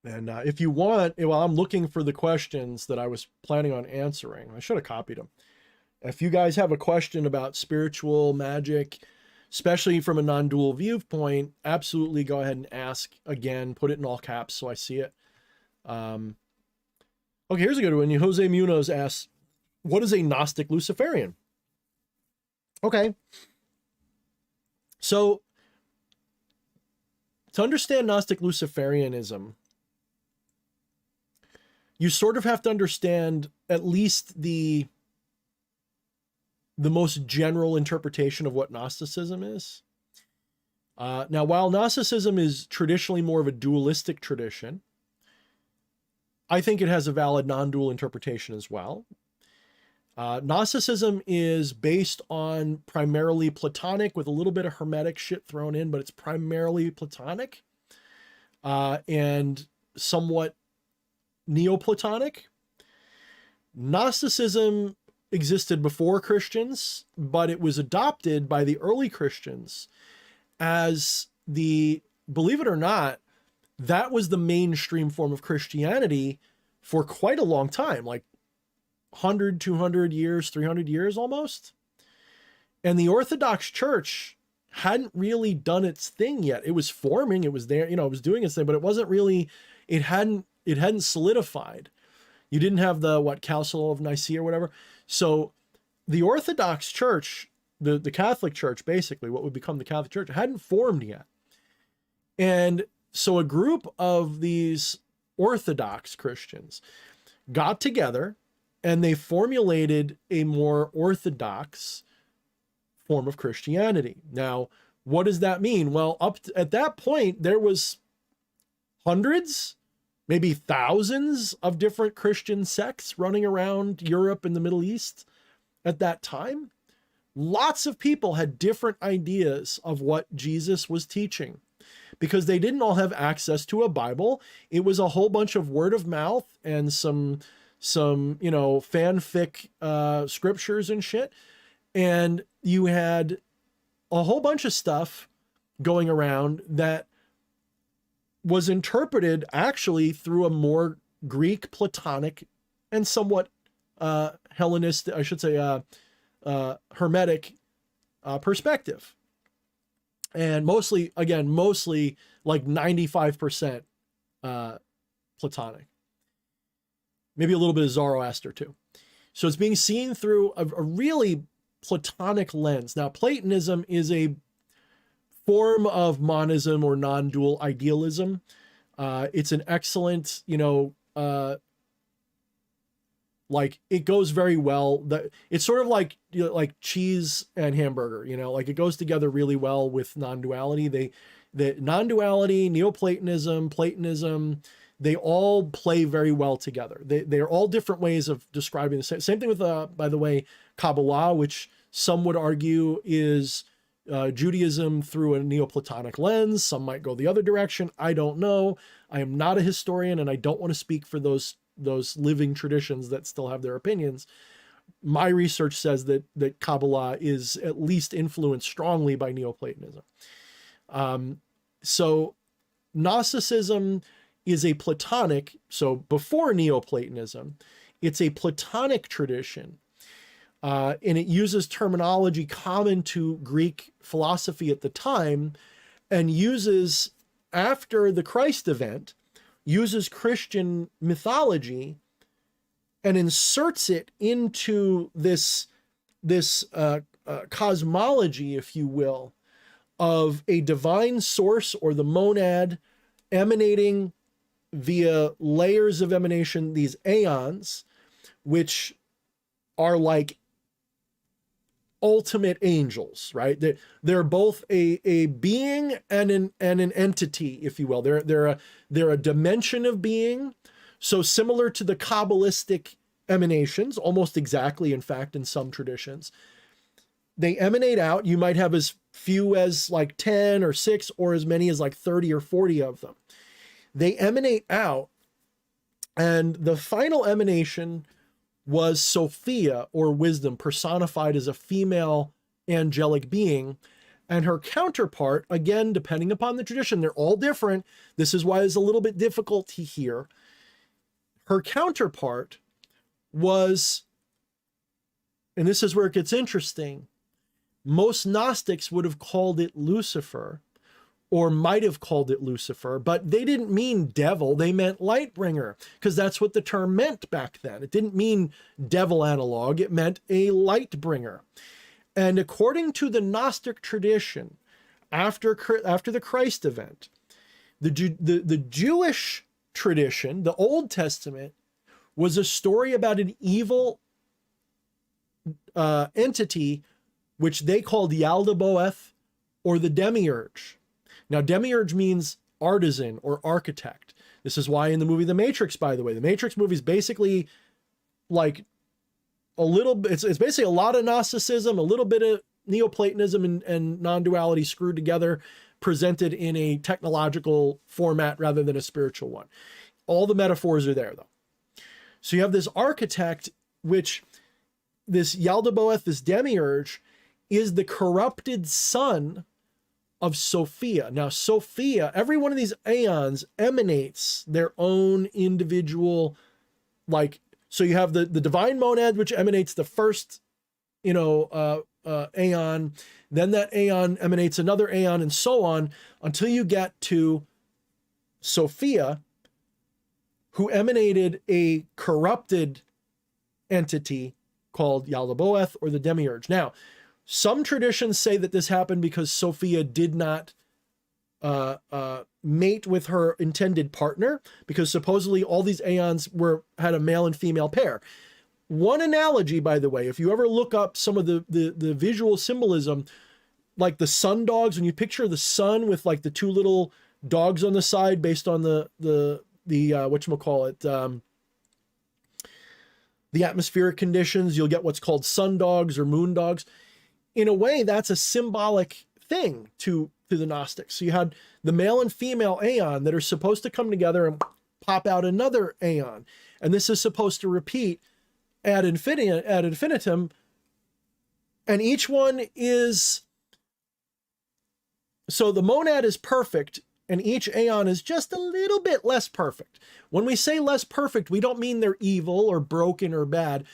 And if you want, while I'm looking for the questions that I was planning on answering, I should have copied them. If you guys have a question about spiritual magic, especially from a non-dual viewpoint, absolutely go ahead and ask again. Put it in all caps so I see it. Okay, here's a good one. Jose Munoz asks, what is a Gnostic Luciferian? Okay. So, to understand Gnostic Luciferianism, you sort of have to understand at least the most general interpretation of what Gnosticism is. Now, while Gnosticism is traditionally more of a dualistic tradition, I think it has a valid non-dual interpretation as well. Gnosticism is based on primarily Platonic with a little bit of Hermetic shit thrown in, but it's primarily Platonic and somewhat Neoplatonic. Gnosticism existed before Christians, but it was adopted by the early Christians as believe it or not, that was the mainstream form of Christianity for quite a long time, like 100, 200 years, 300 years almost. And the Orthodox Church hadn't really done its thing yet. It was forming, it was there, it was doing its thing, but it wasn't really, it hadn't solidified. You didn't have the Council of Nicaea or whatever. So the Orthodox Church, the Catholic Church, basically what would become the Catholic Church, hadn't formed yet. And so a group of these Orthodox Christians got together and they formulated a more orthodox form of Christianity. Now, what does that mean? Well, at that point, there was hundreds, maybe thousands of different Christian sects running around Europe and the Middle East at that time. Lots of people had different ideas of what Jesus was teaching because they didn't all have access to a Bible. It was a whole bunch of word of mouth and some fanfic scriptures and shit. And you had a whole bunch of stuff going around that was interpreted actually through a more Greek, Platonic, and somewhat Hellenistic, I should say, Hermetic perspective. And mostly like 95% Platonic. Maybe a little bit of Zoroaster too. So it's being seen through a really Platonic lens. Now, Platonism is a form of monism or non-dual idealism. It's an excellent, it goes very well. It's sort of like cheese and hamburger, like it goes together really well with non-duality. The non-duality, Neoplatonism, Platonism, they all play very well together. They're all different ways of describing the same thing with, by the way, Kabbalah, which some would argue is Judaism through a Neoplatonic lens. Some might go the other direction. I don't know. I am not a historian and I don't want to speak for those living traditions that still have their opinions. My research says that Kabbalah is at least influenced strongly by Neoplatonism. So Gnosticism is a Platonic, so before Neoplatonism, it's a Platonic tradition. And it uses terminology common to Greek philosophy at the time, and uses, after the Christ event, uses Christian mythology and inserts it into this cosmology, if you will, of a divine source or the monad emanating via layers of emanation, these aeons, which are like ultimate angels, right? They're both a being and an entity, if you will. They're a dimension of being. So similar to the Kabbalistic emanations, almost exactly, in fact, in some traditions. They emanate out. You might have as few as like 10 or 6 or as many as like 30 or 40 of them. They emanate out, and the final emanation was Sophia, or wisdom, personified as a female angelic being. And her counterpart, again, depending upon the tradition, they're all different. This is why it's a little bit difficult to hear. Her counterpart was, and this is where it gets interesting, most Gnostics would have called it Lucifer, or might have called it Lucifer, but they didn't mean devil, they meant light bringer, because that's what the term meant back then. It didn't mean devil analog, it meant a light bringer. And according to the Gnostic tradition, after the Christ event, the Jewish tradition, the Old Testament, was a story about an evil entity, which they called Yaldabaoth, or the Demiurge. Now, Demiurge means artisan or architect. This is why in the movie The Matrix, by the way, the Matrix movie is basically like a little bit, it's basically a lot of Gnosticism, a little bit of Neoplatonism and non-duality screwed together, presented in a technological format rather than a spiritual one. All the metaphors are there, though. So you have this architect, which this Yaldabaoth, this Demiurge, is the corrupted son of Sophia. Now, Sophia, every one of these aeons emanates their own individual, like, so you have the divine monad, which emanates the first, aeon, then that aeon emanates another aeon, and so on, until you get to Sophia, who emanated a corrupted entity called Yaldabaoth, or the Demiurge. Now, some traditions say that this happened because Sophia did not mate with her intended partner, because supposedly all these aeons had a male and female pair. One analogy, by the way, if you ever look up some of the visual symbolism, like the sun dogs, when you picture the sun with like the two little dogs on the side based on the whatchamacallit, the atmospheric conditions, you'll get what's called sun dogs or moon dogs. In a way, that's a symbolic thing to the Gnostics. So you had the male and female aeon that are supposed to come together and pop out another aeon. And this is supposed to repeat ad infinitum. And each one is, so the monad is perfect, and each aeon is just a little bit less perfect. When we say less perfect, we don't mean they're evil or broken or bad.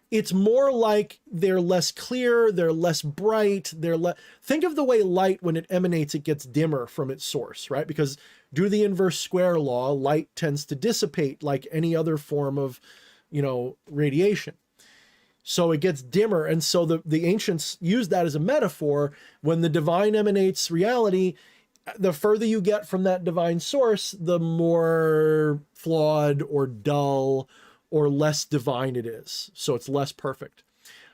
It's more like they're less clear, they're less bright, think of the way light, when it emanates, it gets dimmer from its source, right? Because due to the inverse square law, light tends to dissipate like any other form of, radiation. So it gets dimmer. And so the ancients used that as a metaphor. When the divine emanates reality, the further you get from that divine source, the more flawed or dull or less divine it is. So it's less perfect.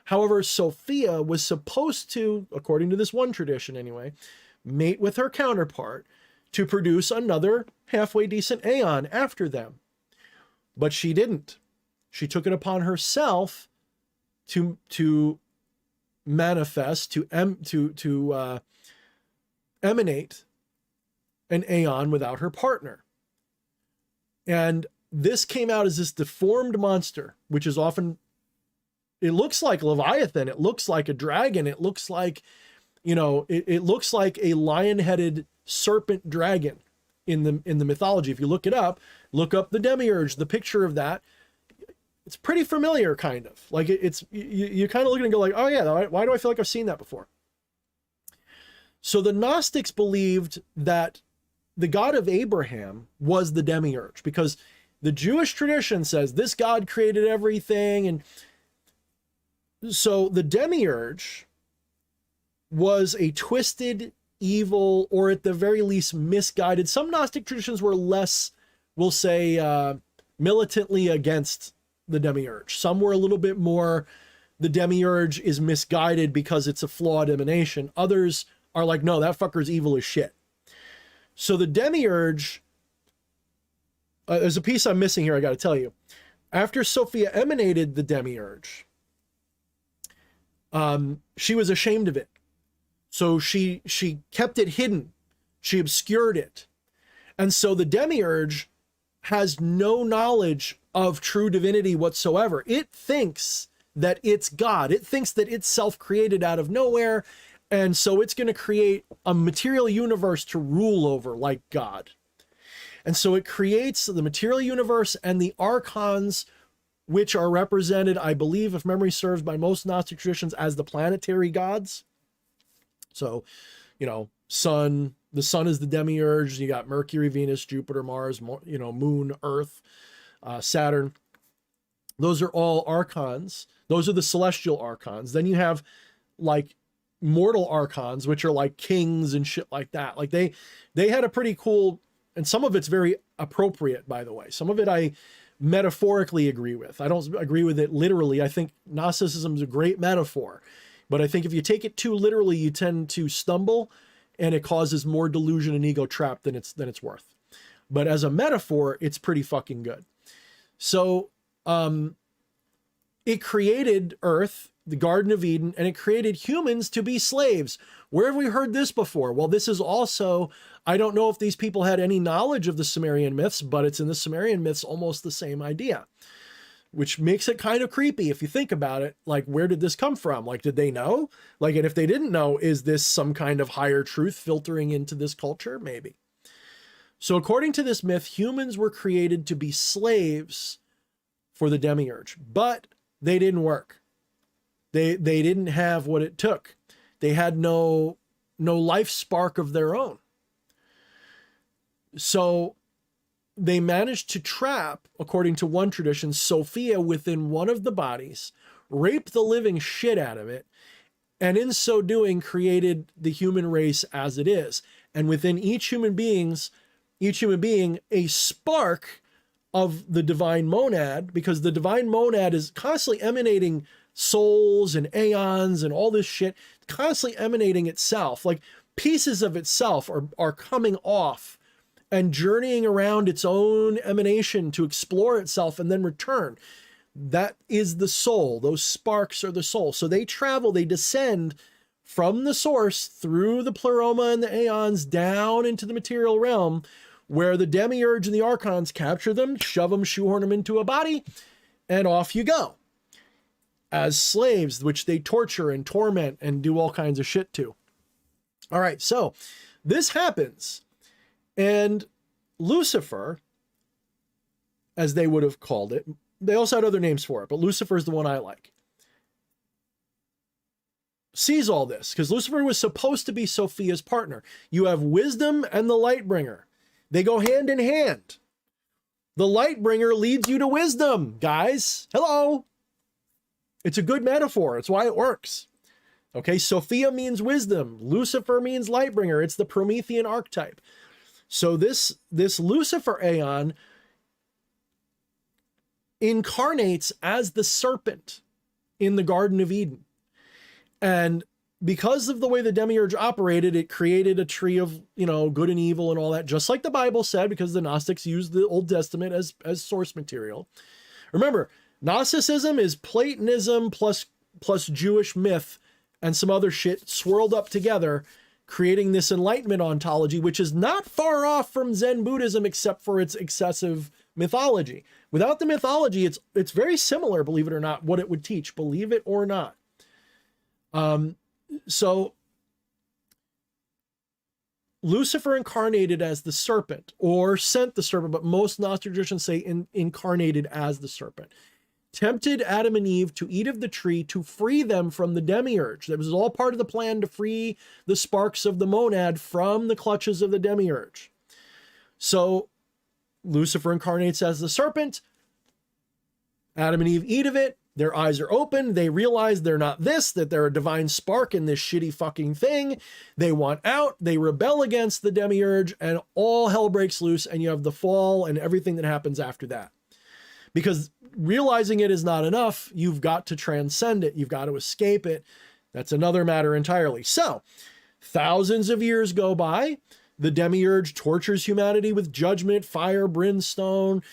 However, Sophia was supposed to, according to this one tradition anyway, mate with her counterpart to produce another halfway decent aeon after them. But she didn't. She took it upon herself to manifest, to emanate an aeon without her partner. And this came out as this deformed monster, which is often, it looks like Leviathan, it looks like a dragon, it looks like, it looks like a lion-headed serpent dragon, in the mythology. If you look it up, look up the demiurge, the picture of that. It's pretty familiar, kind of. Like you kind of look at it and go like, oh yeah, why do I feel like I've seen that before? So the Gnostics believed that the God of Abraham was the demiurge, because the Jewish tradition says this God created everything. And so the demiurge was a twisted, evil, or at the very least misguided. Some Gnostic traditions were less, we'll say, militantly against the demiurge. Some were a little bit more, the demiurge is misguided because it's a flawed emanation. Others are like, no, that fucker's evil as shit. So the demiurge, there's a piece I'm missing here, I got to tell you. After Sophia emanated the demiurge, she was ashamed of it. So she kept it hidden. She obscured it. And so the demiurge has no knowledge of true divinity whatsoever. It thinks that it's God. It thinks that it's self-created out of nowhere. And so it's going to create a material universe to rule over like God. And so it creates the material universe and the archons, which are represented, I believe, if memory serves, by most Gnostic traditions as the planetary gods. So, you know, the sun is the demiurge. You got Mercury, Venus, Jupiter, Mars, you know, Moon, Earth, Saturn. Those are all archons. Those are the celestial archons. Then you have like mortal archons, which are like kings and shit like that. Like they had a pretty cool, and some of it's very appropriate, by the way. Some of it I metaphorically agree with. I don't agree with it literally. I think Gnosticism is a great metaphor, but I think if you take it too literally, you tend to stumble, and it causes more delusion and ego trap than it's worth. But as a metaphor, it's pretty fucking good. So it created Earth, the Garden of Eden, and it created humans to be slaves. Where have we heard this before? Well, this is also, I don't know if these people had any knowledge of the Sumerian myths, but it's in the Sumerian myths almost the same idea, which makes it kind of creepy if you think about it. Like, where did this come from? Like, did they know? Like, and if they didn't know, is this some kind of higher truth filtering into this culture? Maybe. So according to this myth, humans were created to be slaves for the demiurge, but they didn't work. They didn't have what it took. They had no life spark of their own. So they managed to trap, according to one tradition, Sophia within one of the bodies, rape the living shit out of it, and in so doing created the human race as it is. And within each human being, a spark of the divine monad, because the divine monad is constantly emanating souls and aeons and all this shit, constantly emanating itself. Like pieces of itself are coming off and journeying around its own emanation to explore itself and then return. That is the soul. Those sparks are the soul. So they travel, they descend from the source through the pleroma and the aeons down into the material realm, where the demiurge and the archons capture them, shove them, shoehorn them into a body, and off you go as slaves, which they torture and torment and do all kinds of shit to. All right, so this happens, and Lucifer, as they would have called it, they also had other names for it, but Lucifer is the one I like, sees all this, because Lucifer was supposed to be Sophia's partner. You have wisdom and the light bringer. They go hand in hand. The light bringer leads you to wisdom, guys. Hello. It's a good metaphor. It's why it works. Okay, Sophia means wisdom. Lucifer means light bringer. It's the Promethean archetype. So this Lucifer aeon incarnates as the serpent in the Garden of Eden. And because of the way the demiurge operated, it created a tree of, you know, good and evil and all that, just like the Bible said, because the Gnostics used the Old Testament as source material. Remember, Gnosticism is Platonism plus Jewish myth and some other shit swirled up together, creating this Enlightenment ontology, which is not far off from Zen Buddhism, except for its excessive mythology. Without the mythology, it's very similar, believe it or not, what it would teach, believe it or not. So Lucifer incarnated as the serpent or sent the serpent, but most Gnostic traditions say incarnated as the serpent, tempted Adam and Eve to eat of the tree to free them from the demiurge. That was all part of the plan to free the sparks of the monad from the clutches of the demiurge. So Lucifer incarnates as the serpent. Adam and Eve eat of it. Their eyes are open. They realize they're not this, that they're a divine spark in this shitty fucking thing. They want out. They rebel against the demiurge, and all hell breaks loose, and you have the fall and everything that happens after that. Because realizing it is not enough. You've got to transcend it. You've got to escape it. That's another matter entirely. So, thousands of years go by. The demiurge tortures humanity with judgment, fire, brimstone.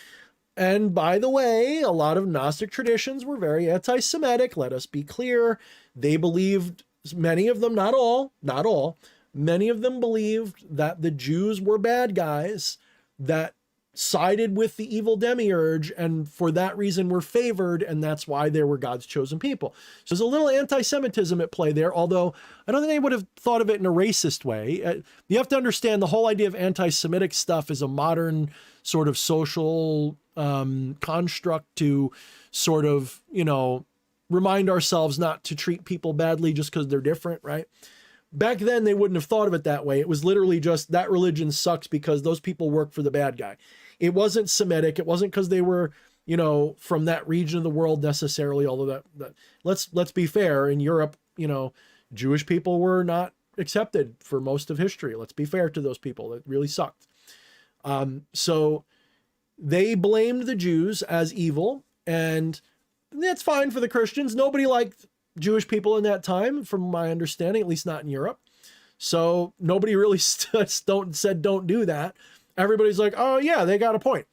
And by the way, a lot of Gnostic traditions were very anti-Semitic. Let us be clear. They believed, many of them, not all, many of them believed that the Jews were bad guys that sided with the evil demiurge, and for that reason were favored, and that's why they were God's chosen people. So there's a little anti-Semitism at play there, although I don't think they would have thought of it in a racist way. You have to understand the whole idea of anti-Semitic stuff is a modern sort of social construct to sort of, remind ourselves not to treat people badly just because they're different, right? Back then, they wouldn't have thought of it that way. It was literally just that religion sucks because those people work for the bad guy. It wasn't Semitic. It wasn't because they were, from that region of the world necessarily, although that let's be fair. In Europe, Jewish people were not accepted for most of history. Let's be fair to those people. It really sucked. So they blamed the Jews as evil, and that's fine for the Christians. Nobody liked Jewish people in that time, from my understanding, at least not in Europe. So nobody really said don't do that. Everybody's like, oh yeah, they got a point.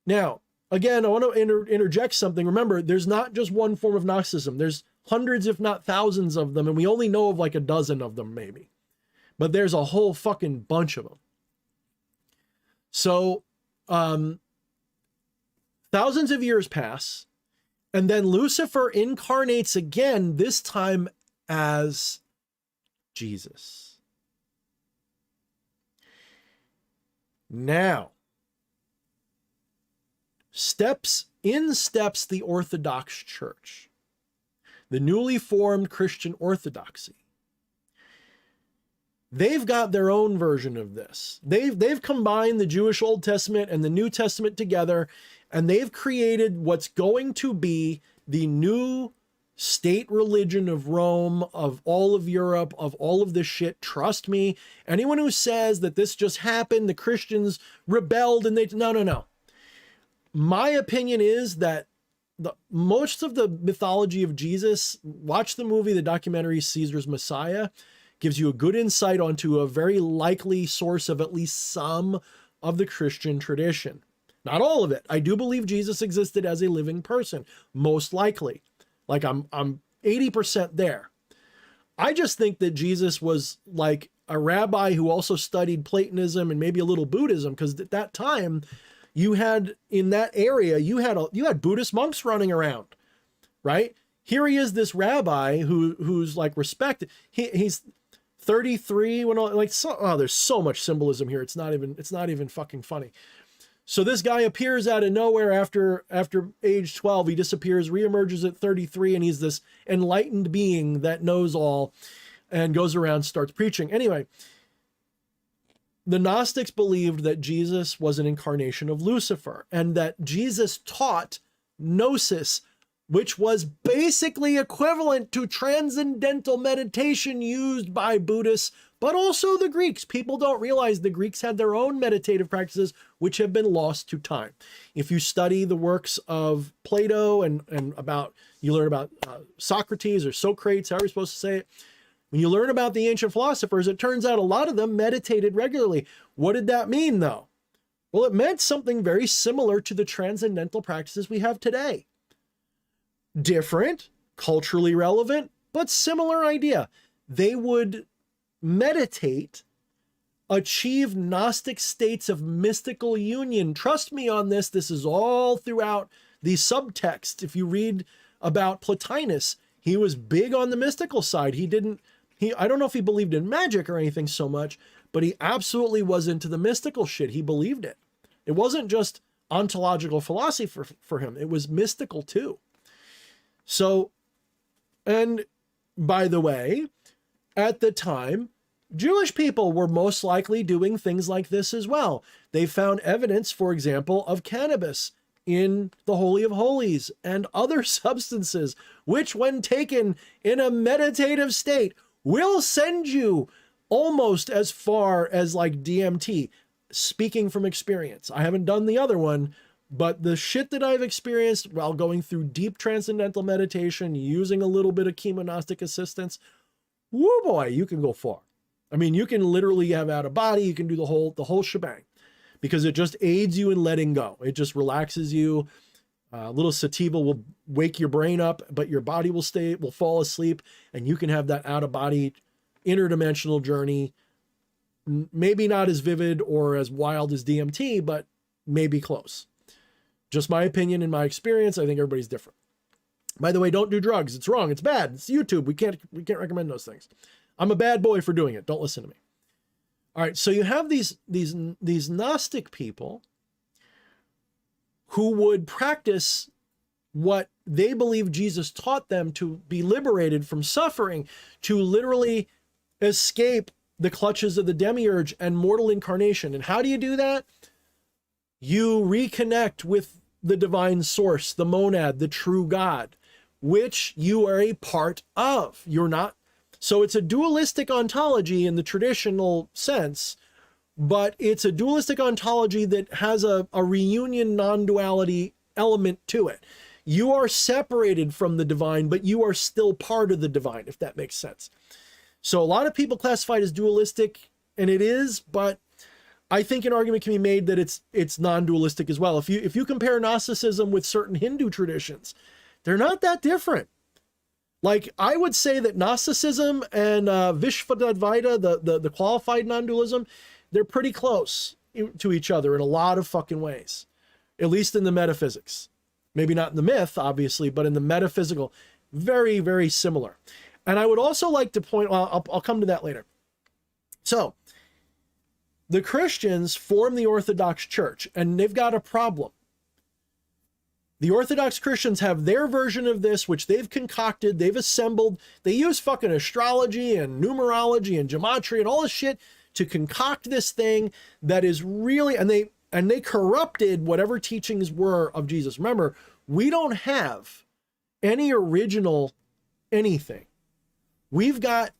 Now, again, I want to interject something. Remember, there's not just one form of Gnosticism. There's hundreds, if not thousands of them, and we only know of like a dozen of them maybe. But there's a whole fucking bunch of them. So, thousands of years pass, and then Lucifer incarnates again, this time as Jesus. Now, steps the Orthodox Church, the newly formed Christian Orthodoxy. They've got their own version of this. They've combined the Jewish Old Testament and the New Testament together, and they've created what's going to be the new state religion of Rome, of all of Europe, of all of this shit. Trust me, anyone who says that this just happened, the Christians rebelled and no. My opinion is that most of the mythology of Jesus, watch the movie, the documentary Caesar's Messiah, gives you a good insight onto a very likely source of at least some of the Christian tradition. Not all of it. I do believe Jesus existed as a living person, most likely. Like I'm 80% there. I just think that Jesus was like a rabbi who also studied Platonism and maybe a little Buddhism, because at that time you had in that area, you had Buddhist monks running around, right? Here he is, this rabbi who's like respected. He's 33 when all, like, there's so much symbolism here. It's not even fucking funny. So this guy appears out of nowhere after age 12. He disappears, reemerges at 33, and he's this enlightened being that knows all and goes around, starts preaching. Anyway, the Gnostics believed that Jesus was an incarnation of Lucifer and that Jesus taught gnosis, which was basically equivalent to transcendental meditation used by Buddhists, but also the Greeks. People don't realize the Greeks had their own meditative practices, which have been lost to time. If you study the works of Plato and you learn about Socrates or Socrates, however you're supposed to say it, when you learn about the ancient philosophers, it turns out a lot of them meditated regularly. What did that mean, though? Well, it meant something very similar to the transcendental practices we have today. Different, culturally relevant, but similar idea. They would meditate, achieve Gnostic states of mystical union. Trust me on this. This is all throughout the subtext. If you read about Plotinus, he was big on the mystical side. He I don't know if he believed in magic or anything so much, but he absolutely was into the mystical shit. He believed it. It wasn't just ontological philosophy for him. It was mystical too. So, and by the way, at the time, Jewish people were most likely doing things like this as well. They found evidence, for example, of cannabis in the Holy of Holies and other substances, which when taken in a meditative state will send you almost as far as like DMT, speaking from experience. I haven't done the other one, but the shit that I've experienced while going through deep transcendental meditation, using a little bit of chemognostic assistance, woo boy, you can go far. I mean, you can literally have out of body, you can do the whole shebang, because it just aids you in letting go. It just relaxes you. A little sativa will wake your brain up, but your body will fall asleep, and you can have that out of body interdimensional journey. Maybe not as vivid or as wild as DMT, but maybe close. Just my opinion and my experience. I think everybody's different. By the way, don't do drugs. It's wrong. It's bad. It's YouTube. We can't recommend those things. I'm a bad boy for doing it. Don't listen to me. All right. So you have these Gnostic people who would practice what they believe Jesus taught them to be liberated from suffering, to literally escape the clutches of the demiurge and mortal incarnation. And how do you do that? You reconnect with the divine source, the monad, the true God, which you are a part of. You're not. So it's a dualistic ontology in the traditional sense, but it's a dualistic ontology that has a reunion non-duality element to it. You are separated from the divine, but you are still part of the divine, if that makes sense. So a lot of people classify it as dualistic, and it is, but I think an argument can be made that it's non-dualistic as well. If you compare Gnosticism with certain Hindu traditions, they're not that different. Like, I would say that Gnosticism and Vishvadvaita, the qualified non-dualism, they're pretty close to each other in a lot of fucking ways, at least in the metaphysics. Maybe not in the myth, obviously, but in the metaphysical, very, very similar. And I would also like to point, well, I'll come to that later. So, the Christians form the Orthodox Church, and they've got a problem. The Orthodox Christians have their version of this, which they've concocted, they've assembled. They use fucking astrology and numerology and gematria and all this shit to concoct this thing that is really, and they corrupted whatever teachings were of Jesus. Remember, we don't have any original anything. We've got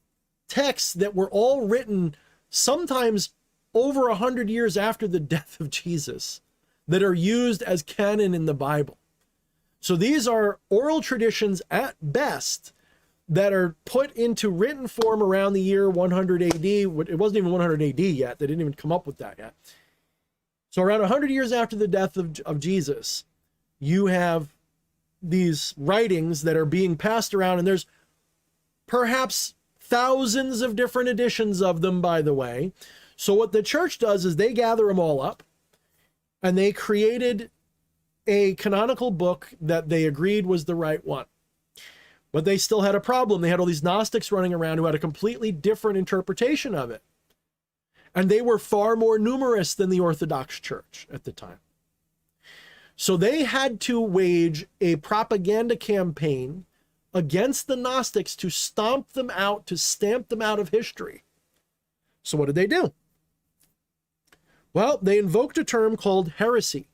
texts that were all written sometimes over 100 years after the death of Jesus that are used as canon in the Bible. So these are oral traditions at best that are put into written form around the year 100 AD. It wasn't even 100 AD yet. They didn't even come up with that yet. So around 100 years after the death of Jesus, you have these writings that are being passed around, and there's perhaps thousands of different editions of them, by the way. So what the church does is they gather them all up, and they created a canonical book that they agreed was the right one. But they still had a problem. They had all these Gnostics running around who had a completely different interpretation of it. And they were far more numerous than the Orthodox Church at the time. So they had to wage a propaganda campaign against the Gnostics to stomp them out, to stamp them out of history. So what did they do? Well, they invoked a term called heresy.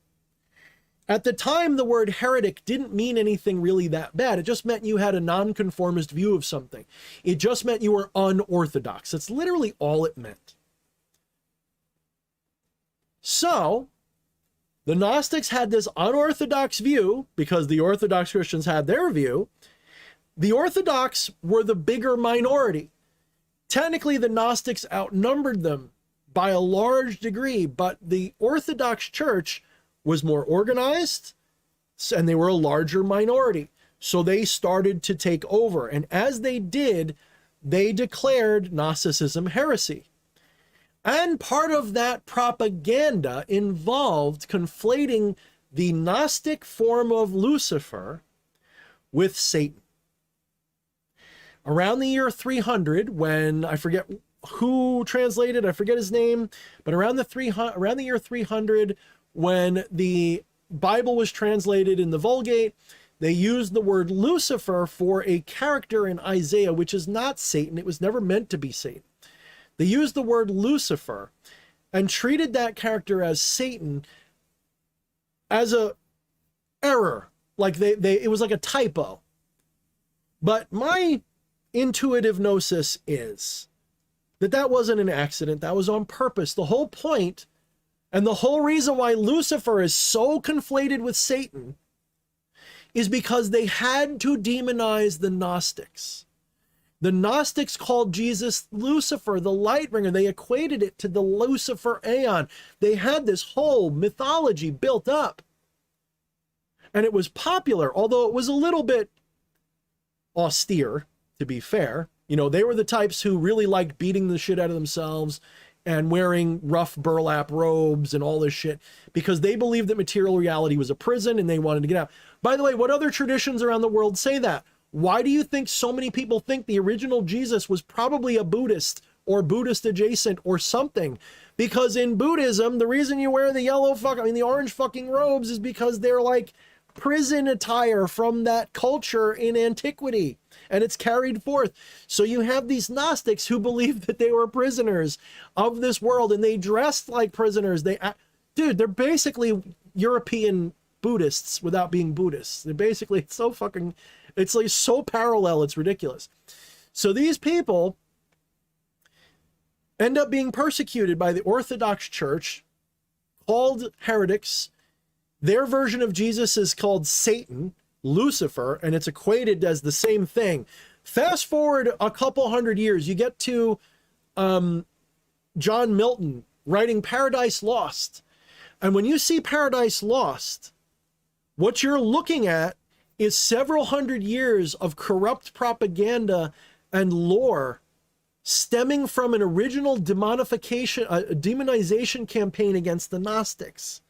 At the time, the word heretic didn't mean anything really that bad. It just meant you had a nonconformist view of something. It just meant you were unorthodox. That's literally all it meant. So, the Gnostics had this unorthodox view because the Orthodox Christians had their view. The Orthodox were the bigger minority. Technically, the Gnostics outnumbered them by a large degree, but the Orthodox Church was more organized, and they were a larger minority. So they started to take over. And as they did, they declared Gnosticism heresy. And part of that propaganda involved conflating the Gnostic form of Lucifer with Satan. around the year 300, when I forget who translated, I forget his name, but around the year 300, when the Bible was translated in the Vulgate, they used the word Lucifer for a character in Isaiah, which is not Satan. It was never meant to be Satan. They used the word Lucifer and treated that character as Satan, as a error. Like it was like a typo. But my intuitive gnosis is that wasn't an accident. That was on purpose. The whole point and the whole reason why Lucifer is so conflated with Satan is because they had to demonize the Gnostics. The Gnostics called Jesus Lucifer, the light bringer. They equated it to the Lucifer Aeon. They had this whole mythology built up. And it was popular, although it was a little bit austere, to be fair. You know, they were the types who really liked beating the shit out of themselves and wearing rough burlap robes and all this shit because they believed that material reality was a prison and they wanted to get out. By the way, what other traditions around the world say that? Why do you think so many people think the original Jesus was probably a Buddhist or Buddhist adjacent or something? Because in Buddhism, the reason you wear the the orange fucking robes is because they're like prison attire from that culture in antiquity, and it's carried forth. So you have these Gnostics who believed that they were prisoners of this world, and they dressed like prisoners. They're basically European Buddhists without being Buddhists. They're basically it's like so parallel, it's ridiculous. So these people end up being persecuted by the Orthodox Church, called heretics. Their version of Jesus is called Satan, Lucifer, and it's equated as the same thing. Fast forward a couple hundred years, you get to John Milton writing Paradise Lost. And when you see Paradise Lost, what you're looking at is several hundred years of corrupt propaganda and lore stemming from an original demonization campaign against the Gnostics.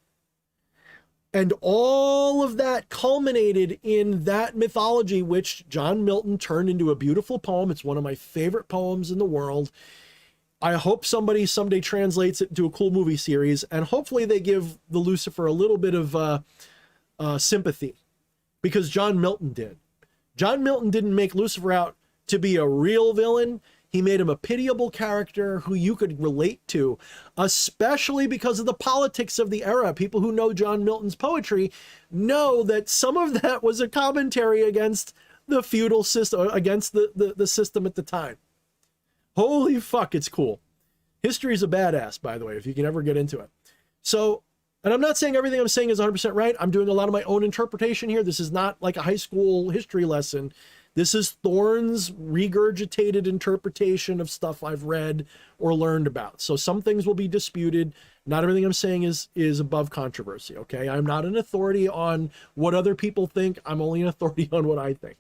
And all of that culminated in that mythology, which John Milton turned into a beautiful poem. It's one of my favorite poems in the world. I hope somebody someday translates it into a cool movie series, and hopefully they give the Lucifer a little bit of sympathy, because John Milton did. John Milton didn't make Lucifer out to be a real villain. He made him a pitiable character who you could relate to, especially because of the politics of the era. People who know John Milton's poetry know that some of that was a commentary against the feudal system, against the system at the time. Holy fuck, it's cool. History's a badass, by the way, if you can ever get into it. So, and I'm not saying everything I'm saying is 100% right. I'm doing a lot of my own interpretation here. This is not like a high school history lesson. This is Thorne's regurgitated interpretation of stuff I've read or learned about. So some things will be disputed. Not everything I'm saying is above controversy, okay? I'm not an authority on what other people think. I'm only an authority on what I think.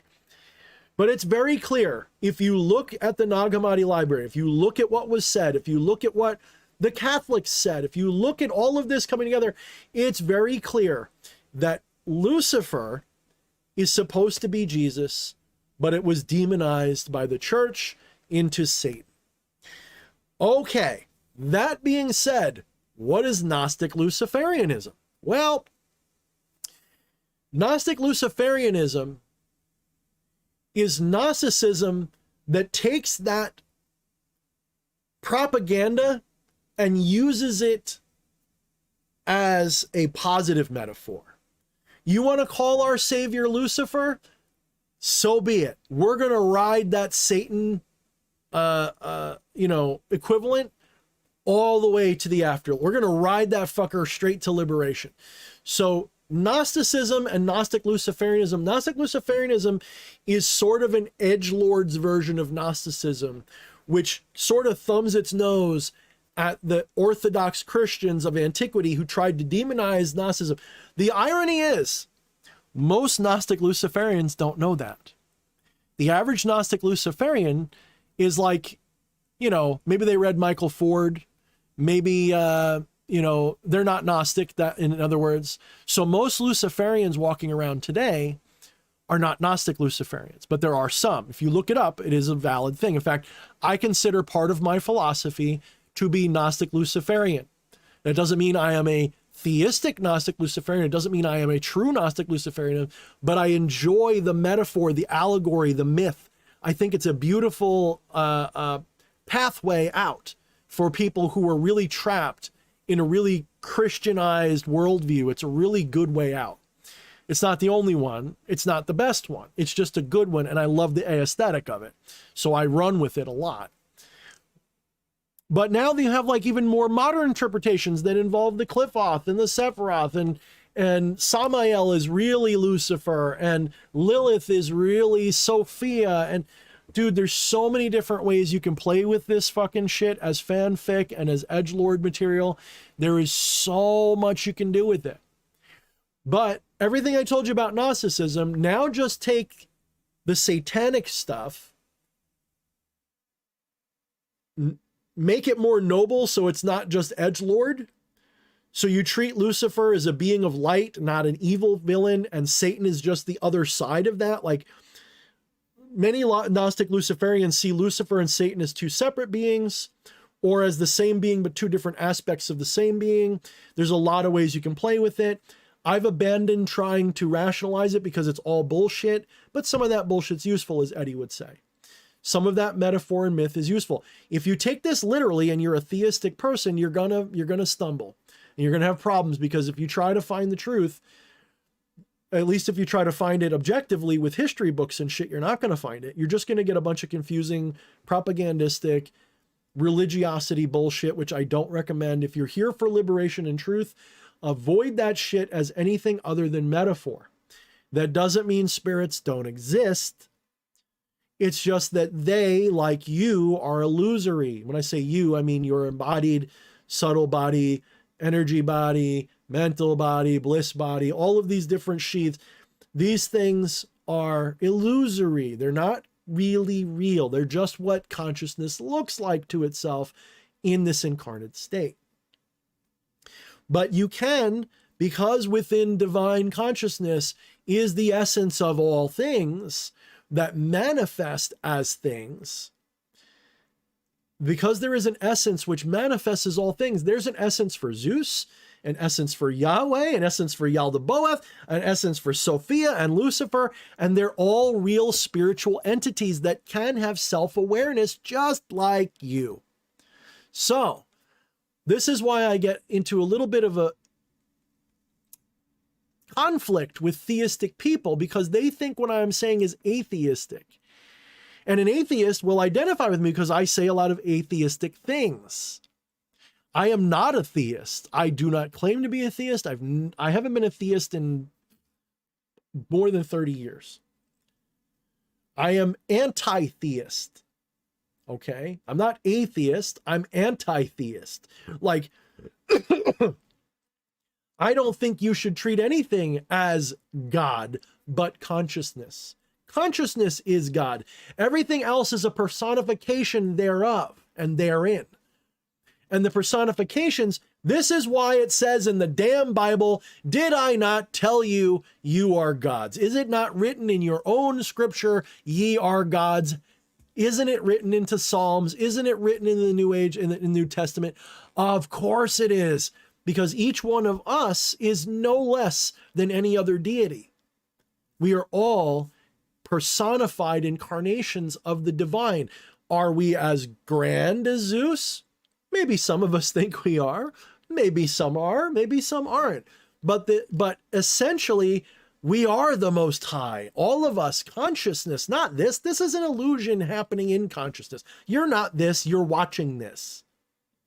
But it's very clear. If you look at the Nag Hammadi library, if you look at what was said, if you look at what the Catholics said, if you look at all of this coming together, it's very clear that Lucifer is supposed to be Jesus, but it was demonized by the church into Satan. Okay, that being said, what is Gnostic Luciferianism? Well, Gnostic Luciferianism is Gnosticism that takes that propaganda and uses it as a positive metaphor. You want to call our savior Lucifer? So be it. We're going to ride that Satan, equivalent all the way to the afterlife. We're going to ride that fucker straight to liberation. So Gnosticism and Gnostic Luciferianism is sort of an edgelord's version of Gnosticism, which sort of thumbs its nose at the Orthodox Christians of antiquity who tried to demonize Gnosticism. The irony is, most Gnostic Luciferians don't know that. The average Gnostic Luciferian is like, maybe they read Michael Ford, maybe, they're not Gnostic, that in other words. So most Luciferians walking around today are not Gnostic Luciferians, but there are some. If you look it up, it is a valid thing. In fact, I consider part of my philosophy to be Gnostic Luciferian. That doesn't mean I am a theistic Gnostic Luciferian. It doesn't mean I am a true Gnostic Luciferian, but I enjoy the metaphor, the allegory, the myth. I think it's a beautiful pathway out for people who are really trapped in a really Christianized worldview. It's a really good way out. It's not the only one. It's not the best one. It's just a good one, and I love the aesthetic of it. So I run with it a lot. But now you have like even more modern interpretations that involve the Qliphoth and the Sephiroth, and Samael is really Lucifer, and Lilith is really Sophia. And dude, there's so many different ways you can play with this fucking shit as fanfic and as edgelord material. There is so much you can do with it. But everything I told you about Gnosticism, now just take the satanic stuff, make it more noble so it's not just edgelord. So you treat Lucifer as a being of light, not an evil villain, and Satan is just the other side of that. Like, many Gnostic Luciferians see Lucifer and Satan as two separate beings, or as the same being but two different aspects of the same being. There's a lot of ways you can play with it. I've abandoned trying to rationalize it because it's all bullshit, but some of that bullshit's useful, as Eddie would say. Some of that metaphor and myth is useful. If you take this literally and you're a theistic person, you're gonna stumble. And you're gonna have problems, because if you try to find the truth, at least if you try to find it objectively with history books and shit, you're not gonna find it. You're just gonna get a bunch of confusing, propagandistic, religiosity bullshit, which I don't recommend. If you're here for liberation and truth, avoid that shit as anything other than metaphor. That doesn't mean spirits don't exist. It's just that they, like you, are illusory. When I say you, I mean your embodied, subtle body, energy body, mental body, bliss body, all of these different sheaths. These things are illusory. They're not really real. They're just what consciousness looks like to itself in this incarnate state. But you can, because within divine consciousness is the essence of all things that manifest as things. Because there is an essence which manifests as all things, there's an essence for Zeus, an essence for Yahweh, an essence for Yaldabaoth, an essence for Sophia and Lucifer, and they're all real spiritual entities that can have self-awareness just like you. So, this is why I get into a little bit of a conflict with theistic people, because they think what I'm saying is atheistic. And an atheist will identify with me because I say a lot of atheistic things. I am not a theist. I do not claim to be a theist. I haven't been a theist in more than 30 years. I am anti-theist. Okay? I'm not atheist. I'm anti-theist. Like, I don't think you should treat anything as God but consciousness. Consciousness is God. Everything else is a personification thereof and therein. And the personifications, this is why it says in the damn Bible, did I not tell you, you are gods? Is it not written in your own scripture, ye are gods? Isn't it written into Psalms? Isn't it written in the New Age, in the New Testament? Of course it is, because each one of us is no less than any other deity. We are all personified incarnations of the divine. Are we as grand as Zeus? Maybe some of us think we are. Maybe some are. Maybe some aren't. But essentially, we are the Most High. All of us, consciousness, not this. This is an illusion happening in consciousness. You're not this. You're watching this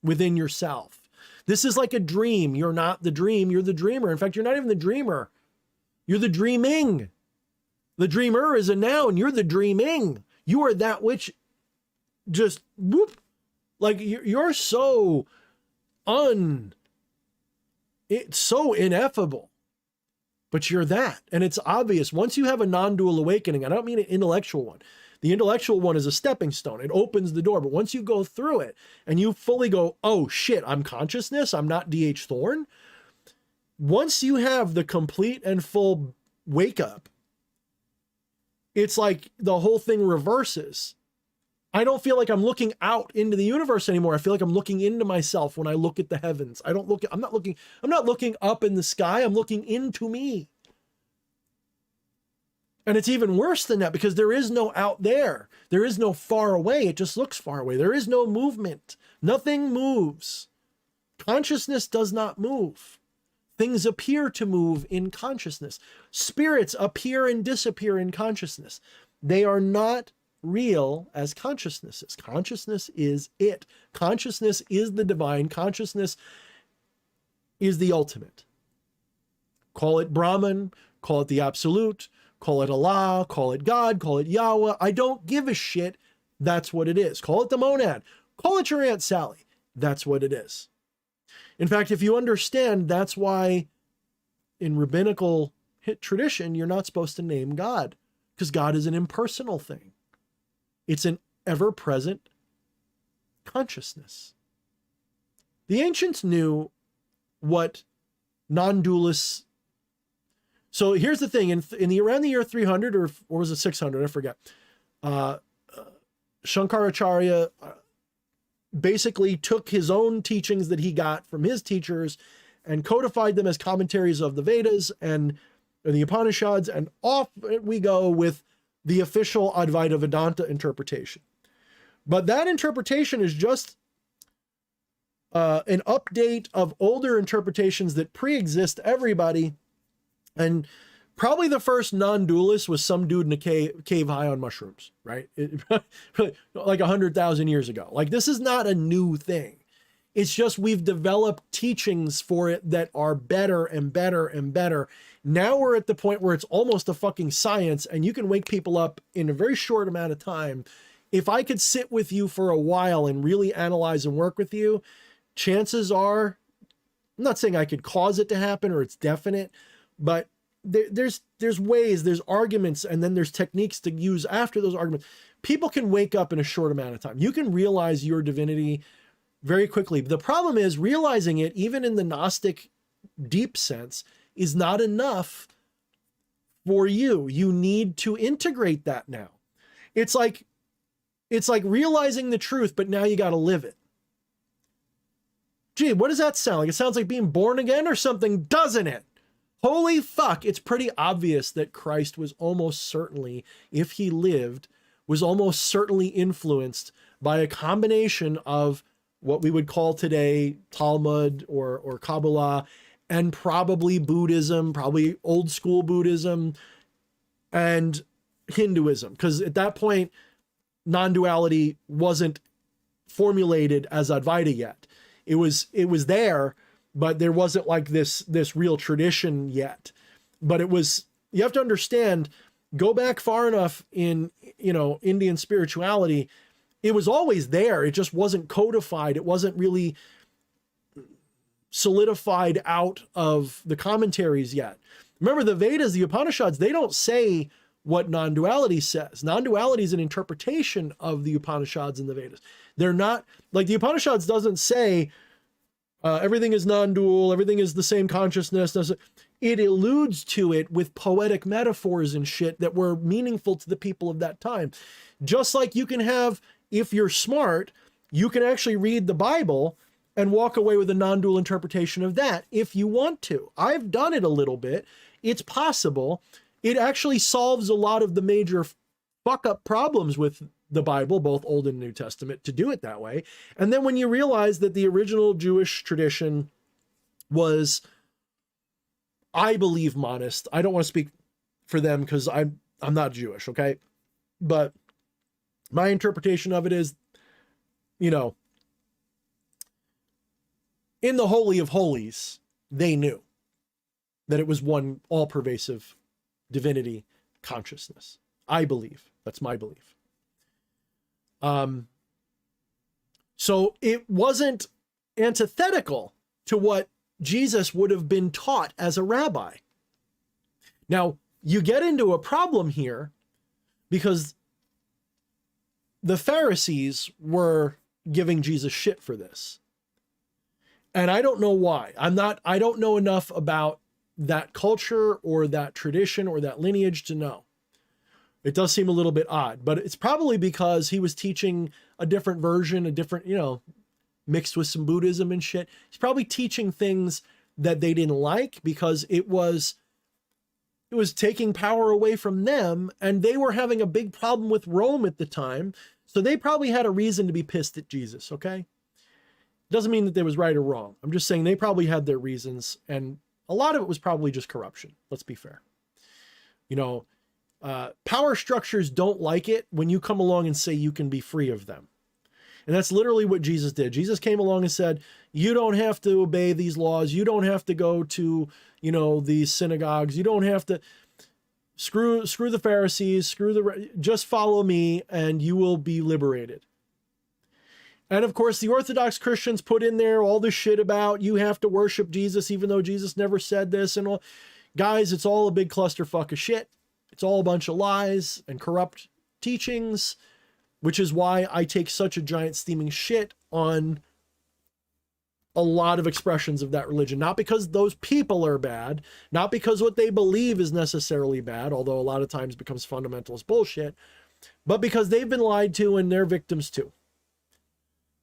within yourself. This is like a dream. You're not the dream. You're the dreamer. In fact, you're not even the dreamer. You're the dreaming. The dreamer is a noun. You're the dreaming. You are that which just whoop. Like you're so it's so ineffable. But you're that. And it's obvious. Once you have a non-dual awakening, I don't mean an intellectual one. The intellectual one is a stepping stone. It opens the door. But once you go through it and you fully go, oh shit, I'm consciousness. I'm not D.H. Thorne. Once you have the complete and full wake up, it's like the whole thing reverses. I don't feel like I'm looking out into the universe anymore. I feel like I'm looking into myself when I look at the heavens. I'm not looking up in the sky. I'm looking into me. And it's even worse than that because there is no out there. There is no far away. It just looks far away. There is no movement. Nothing moves. Consciousness does not move. Things appear to move in consciousness. Spirits appear and disappear in consciousness. They are not real as consciousnesses. Consciousness is it. Consciousness is the divine. Consciousness is the ultimate. Call it Brahman, call it the absolute, call it Allah, call it God, call it Yahweh. I don't give a shit. That's what it is. Call it the monad. Call it your Aunt Sally. That's what it is. In fact, if you understand, that's why in rabbinical tradition, you're not supposed to name God, because God is an impersonal thing. It's an ever-present consciousness. The ancients knew what non-dualists. So here's the thing: around the year 300 or was it 600? I forget. Shankaracharya basically took his own teachings that he got from his teachers and codified them as commentaries of the Vedas and the Upanishads, and off we go with the official Advaita Vedanta interpretation. But that interpretation is just an update of older interpretations that pre-exist everybody. And probably the first non-dualist was some dude in a cave high on mushrooms, right? Like 100,000 years ago. Like, this is not a new thing. It's just we've developed teachings for it that are better and better and better. Now we're at the point where it's almost a fucking science, and you can wake people up in a very short amount of time. If I could sit with you for a while and really analyze and work with you, chances are, I'm not saying I could cause it to happen or it's definite, but there's ways, there's arguments, and then there's techniques to use after those arguments. People can wake up in a short amount of time. You can realize your divinity very quickly. The problem is realizing it, even in the Gnostic deep sense, is not enough for you. You need to integrate that now. It's like realizing the truth, but now you got to live it. Gee, what does that sound like? It sounds like being born again or something, doesn't it? Holy fuck, it's pretty obvious that Christ was almost certainly, if he lived, was almost certainly influenced by a combination of what we would call today Talmud or Kabbalah, and probably Buddhism, probably old school Buddhism, and Hinduism. Because at that point, non-duality wasn't formulated as Advaita yet. It was there, but there wasn't like this real tradition yet. But it was, you have to understand, go back far enough in, Indian spirituality, it was always there. It just wasn't codified. It wasn't really solidified out of the commentaries yet. Remember, the Vedas, the Upanishads, they don't say what non-duality says. Non-duality is an interpretation of the Upanishads and the Vedas. They're not, like the Upanishads doesn't say everything is non-dual, everything is the same consciousness. It alludes to it with poetic metaphors and shit that were meaningful to the people of that time. Just like you can have, if you're smart, you can actually read the Bible and walk away with a non-dual interpretation of that if you want to. I've done it a little bit. It's possible. It actually solves a lot of the major fuck-up problems with the Bible, both Old and New Testament, to do it that way. And then when you realize that the original Jewish tradition was, I believe, monist. I don't want to speak for them because I'm not Jewish, okay? But my interpretation of it is, in the Holy of Holies, they knew that it was one all-pervasive divinity consciousness. I believe. That's my belief. So it wasn't antithetical to what Jesus would have been taught as a rabbi. Now, you get into a problem here because the Pharisees were giving Jesus shit for this. And I don't know why. I don't know enough about that culture or that tradition or that lineage to know. It does seem a little bit odd, but it's probably because he was teaching a different version, a different, mixed with some Buddhism and shit. He's probably teaching things that they didn't like because it was taking power away from them, and they were having a big problem with Rome at the time. So they probably had a reason to be pissed at Jesus, okay? Doesn't mean that they was right or wrong. I'm just saying they probably had their reasons, and a lot of it was probably just corruption. Let's be fair. Power structures don't like it when you come along and say you can be free of them. And that's literally what Jesus did. Jesus came along and said, you don't have to obey these laws. You don't have to go to, these synagogues. You don't have to screw the Pharisees, just follow me and you will be liberated. And of course, the Orthodox Christians put in there all this shit about you have to worship Jesus, even though Jesus never said this and all. Guys, it's all a big clusterfuck of shit. It's all a bunch of lies and corrupt teachings, which is why I take such a giant steaming shit on a lot of expressions of that religion. Not because those people are bad, not because what they believe is necessarily bad, although a lot of times becomes fundamentalist bullshit, but because they've been lied to and they're victims too.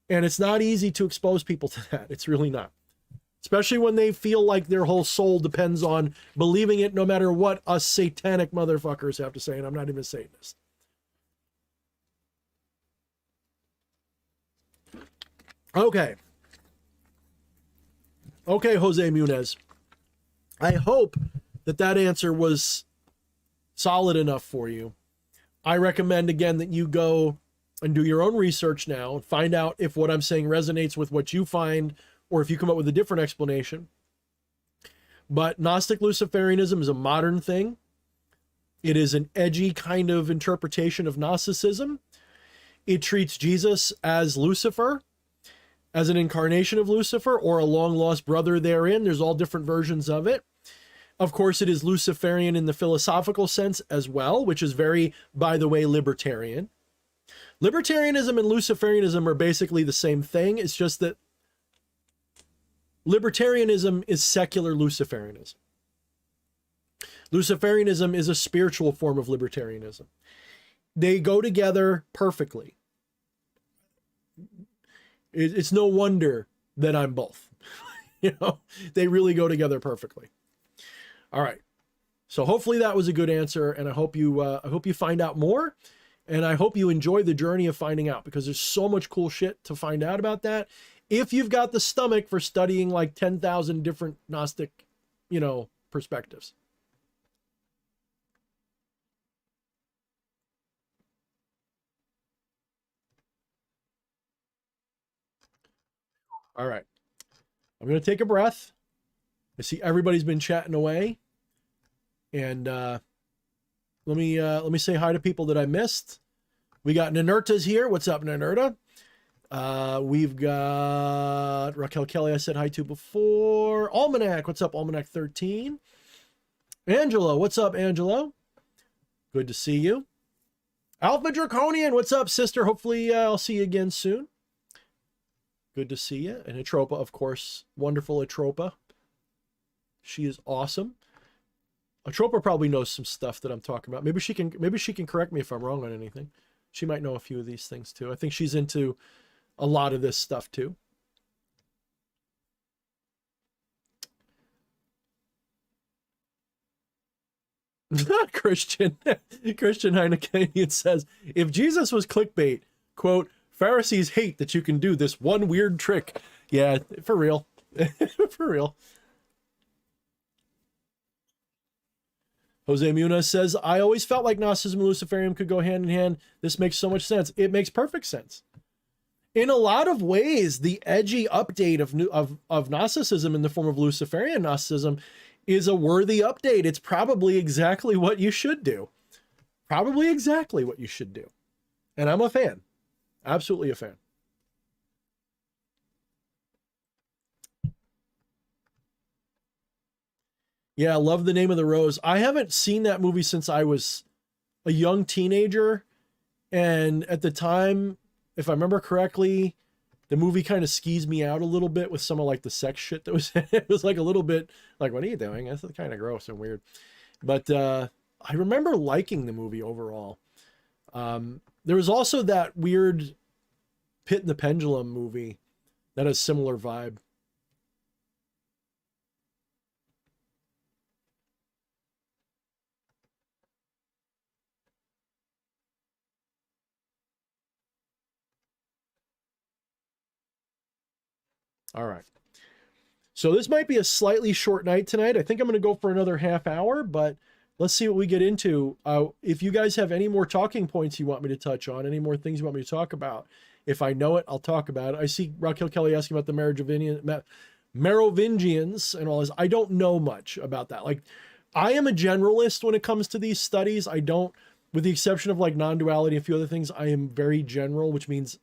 And it's not easy to expose people to that. It's really not. Especially when they feel like their whole soul depends on believing it no matter what us satanic motherfuckers have to say. And I'm not even a Satanist. Okay, Jose Munez. I hope that answer was solid enough for you. I recommend, again, that you go and do your own research now and find out if what I'm saying resonates with what you find or if you come up with a different explanation. But Gnostic Luciferianism is a modern thing. It is an edgy kind of interpretation of Gnosticism. It treats Jesus as Lucifer, as an incarnation of Lucifer or a long lost brother therein. There's all different versions of it. Of course, it is Luciferian in the philosophical sense as well, which is very, by the way, libertarian. Libertarianism and Luciferianism are basically the same thing. It's just that libertarianism is secular Luciferianism. Luciferianism is a spiritual form of libertarianism. They go together perfectly. It's no wonder that I'm both. They really go together perfectly. All right. So hopefully that was a good answer, and I hope you find out more, and I hope you enjoy the journey of finding out, because there's so much cool shit to find out about that. If you've got the stomach for studying like 10,000 different Gnostic, perspectives. All right. I'm going to take a breath. I see everybody's been chatting away. And let me say hi to people that I missed. We got Nanerta's here. What's up, Nanerta? We've got Raquel Kelly, I said hi to before. Almanac, what's up, Almanac 13? Angelo, what's up, Angelo? Good to see you. Alpha Draconian, what's up, sister? Hopefully I'll see you again soon. Good to see you. And Atropa, of course. Wonderful Atropa. She is awesome. Atropa probably knows some stuff that I'm talking about. Maybe she can correct me if I'm wrong on anything. She might know a few of these things too. I think she's into a lot of this stuff too. Christian Heineken says, if Jesus was clickbait, quote, Pharisees hate that you can do this one weird trick. Yeah, for real. For real. Jose Munoz says, I always felt like Gnosticism and Luciferianism could go hand in hand. This makes so much sense. It makes perfect sense. In a lot of ways, the edgy update of Gnosticism in the form of Luciferian Gnosticism is a worthy update. It's probably exactly what you should do. Probably exactly what you should do. And I'm a fan. Absolutely a fan. Yeah, love The Name of the Rose. I haven't seen that movie since I was a young teenager. And at the time, if I remember correctly, the movie kind of skis me out a little bit with some of like the sex shit that was in it. It was like a little bit like, what are you doing? That's kind of gross and weird. But I remember liking the movie overall. There was also that weird Pit and the Pendulum movie that has similar vibe. All right. So this might be a slightly short night tonight. I think I'm going to go for another half hour, but let's see what we get into. If you guys have any more talking points you want me to touch on, any more things you want me to talk about, if I know it, I'll talk about it. I see Raquel Kelly asking about the Merovingians and all this. I don't know much about that. Like, I am a generalist when it comes to these studies. I don't, with the exception of like non-duality and a few other things, I am very general, which means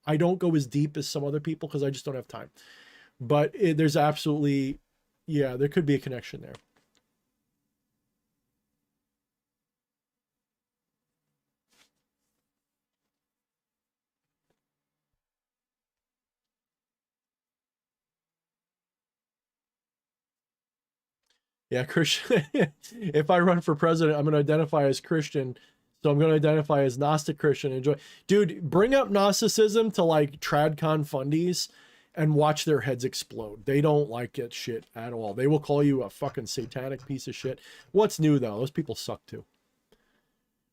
I don't go as deep as some other people because I just don't have time. But there's absolutely, yeah, there could be a connection there. Yeah, Christian. If I run for president, I'm going to identify as Christian. So I'm going to identify as Gnostic Christian. Enjoy. Dude, bring up Gnosticism to like TradCon fundies and watch their heads explode. They don't like it shit at all. They will call you a fucking satanic piece of shit. What's new though? Those people suck too.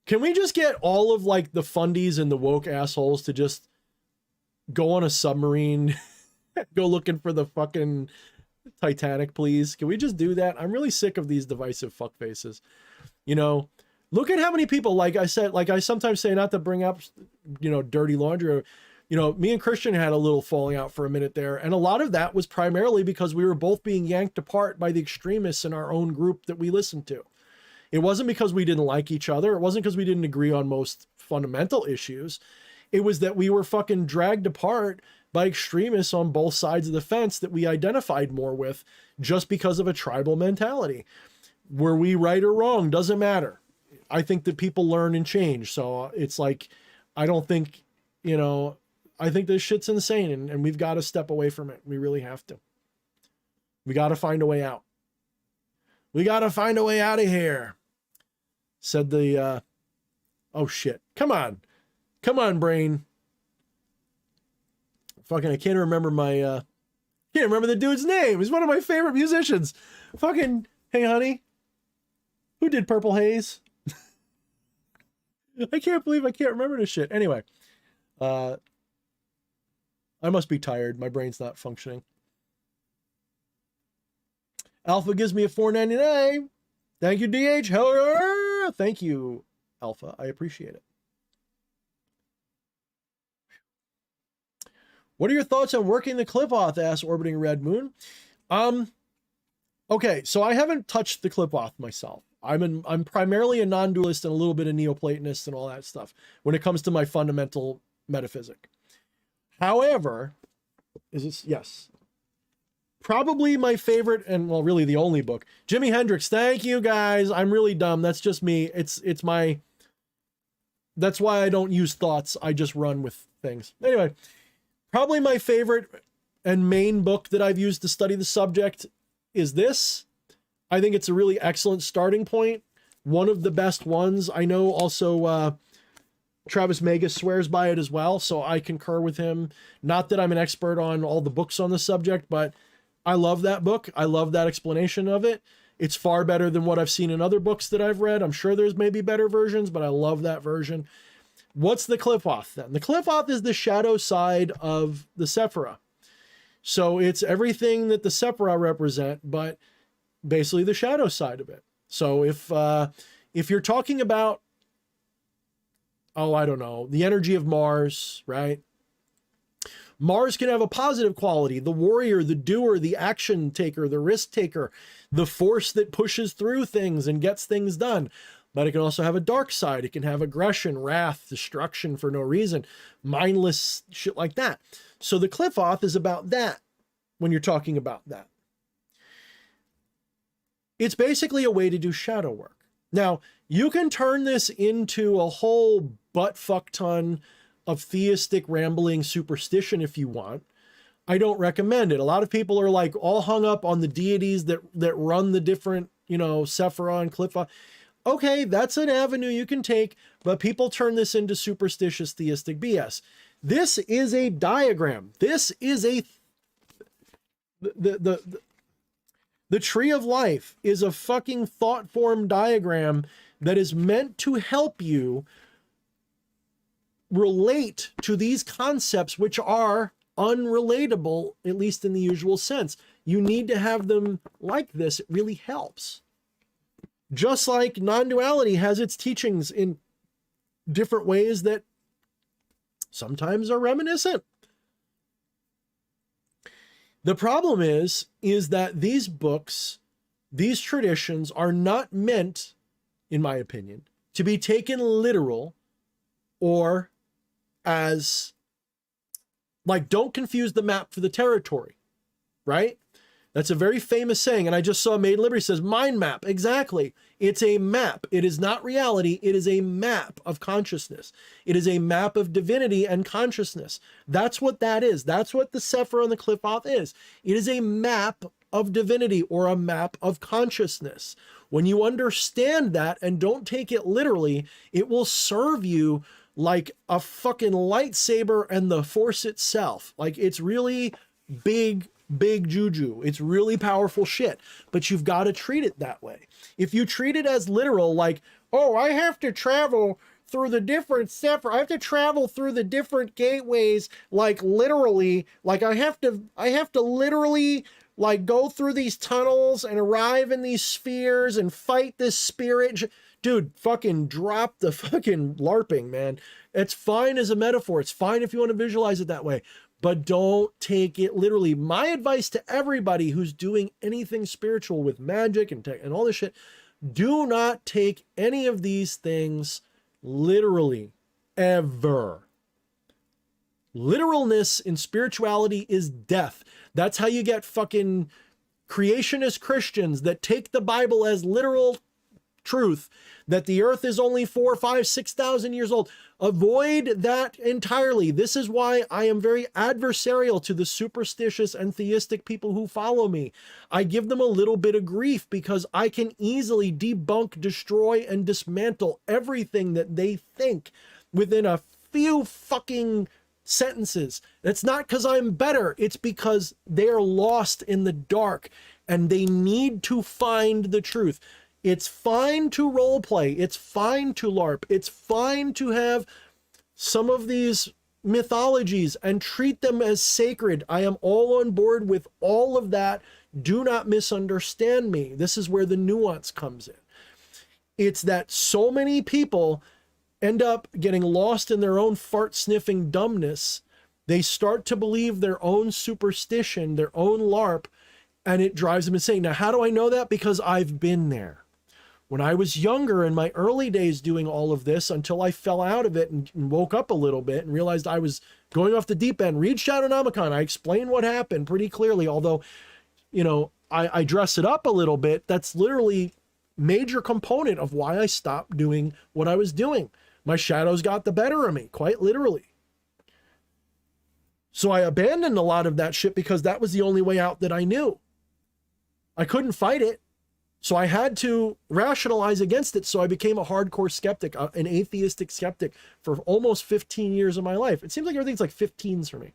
Can we just get all of like the fundies and the woke assholes to just go on a submarine, go looking for the fucking Titanic, please? Can we just do that? I'm really sick of these divisive fuckfaces. You know, look at how many people, like I said, like I sometimes say, not to bring up, you know, dirty laundry, or, you know, me and Christian had a little falling out for a minute there. And a lot of that was primarily because we were both being yanked apart by the extremists in our own group that we listened to. It wasn't because we didn't like each other. It wasn't because we didn't agree on most fundamental issues. It was that we were fucking dragged apart by extremists on both sides of the fence that we identified more with just because of a tribal mentality. Were we right or wrong? Doesn't matter. I think that people learn and change. So it's like, I don't think, you know, I think this shit's insane, and we've got to step away from it. We really have to. We got to find a way out. We got to find a way out of here. Said the, oh shit. Come on, brain. Fucking, I can't remember the dude's name. He's one of my favorite musicians. Fucking, hey honey, who did Purple Haze? I can't believe I can't remember this shit. Anyway, I must be tired. My brain's not functioning. Alpha gives me a $4.99. Thank you, DH. Hell yeah. Thank you, Alpha. I appreciate it. What are your thoughts on working the Qliphoth? Asks Orbiting Red Moon. Okay, so I haven't touched the Qliphoth myself. I'm primarily a non-dualist and a little bit of Neoplatonist and all that stuff when it comes to my fundamental metaphysic. However, yes. Probably my favorite, and well, really the only book. Jimi Hendrix. Thank you guys. I'm really dumb. That's just me. It's my, that's why I don't use thoughts. I just run with things. Anyway, probably my favorite and main book that I've used to study the subject is this. I think it's a really excellent starting point. One of the best ones. I know also Travis Magus swears by it as well, so I concur with him. Not that I'm an expert on all the books on the subject, but I love that book. I love that explanation of it. It's far better than what I've seen in other books that I've read. I'm sure there's maybe better versions, but I love that version. What's the Qliphoth then? The Qliphoth is the shadow side of the Sephira. So it's everything that the Sephira represent, but basically the shadow side of it. So if you're talking about, oh, I don't know, the energy of Mars, right? Mars can have a positive quality, the warrior, the doer, the action taker, the risk taker, the force that pushes through things and gets things done. But it can also have a dark side. It can have aggression, wrath, destruction for no reason, mindless shit like that. So the Qliphoth is about that when you're talking about that. It's basically a way to do shadow work. Now, you can turn this into a whole butt-fuck ton of theistic rambling superstition if you want. I don't recommend it. A lot of people are like all hung up on the deities that run the different, you know, Sephira and Qliphoth. Okay, that's an avenue you can take, but people turn this into superstitious theistic BS. This is a diagram. This is a the tree of life is a fucking thought form diagram that is meant to help you relate to these concepts, which are unrelatable, at least in the usual sense. You need to have them like this. It really helps. Just like non-duality has its teachings in different ways that sometimes are reminiscent. The problem is that these books, these traditions are not meant, in my opinion, to be taken literal or as, like, don't confuse the map for the territory, right? That's a very famous saying. And I just saw Made in Liberty says mind map. Exactly. It's a map. It is not reality. It is a map of consciousness. It is a map of divinity and consciousness. That's what that is. That's what the Sefer on the Cliff Off is. It is a map of divinity or a map of consciousness. When you understand that and don't take it literally, it will serve you like a fucking lightsaber and the Force itself. Like, it's really big juju. It's really powerful shit, but you've got to treat it that way. If you treat it as literal, like, oh, I have to travel through the different Sefer, I have to travel through the different gateways, like literally, like I have to literally like go through these tunnels and arrive in these spheres and fight this spirit. Dude, fucking drop the fucking LARPing, man. It's fine as a metaphor. It's fine if you want to visualize it that way, but don't take it literally. My advice to everybody who's doing anything spiritual with magic and tech and all this shit, do not take any of these things literally, ever. Literalness in spirituality is death. That's how you get fucking creationist Christians that take the Bible as literal truth, that the earth is only 4,000, 5,000, 6,000 years old. Avoid that entirely. This is why I am very adversarial to the superstitious and theistic people who follow me. I give them a little bit of grief because I can easily debunk, destroy, and dismantle everything that they think within a few fucking sentences. It's not because I'm better. It's because they're lost in the dark and they need to find the truth. It's fine to role play. It's fine to LARP. It's fine to have some of these mythologies and treat them as sacred. I am all on board with all of that. Do not misunderstand me. This is where the nuance comes in. It's that so many people end up getting lost in their own fart-sniffing dumbness. They start to believe their own superstition, their own LARP, and it drives them insane. Now, how do I know that? Because I've been there. When I was younger, in my early days doing all of this, until I fell out of it and woke up a little bit and realized I was going off the deep end, read Shadownomicon. I explain what happened pretty clearly, although, you know, I dress it up a little bit. That's literally major component of why I stopped doing what I was doing. My shadows got the better of me, quite literally. So I abandoned a lot of that shit because that was the only way out that I knew. I couldn't fight it. So I had to rationalize against it. So I became a hardcore skeptic, an atheistic skeptic for almost 15 years of my life. It seems like everything's like 15s for me.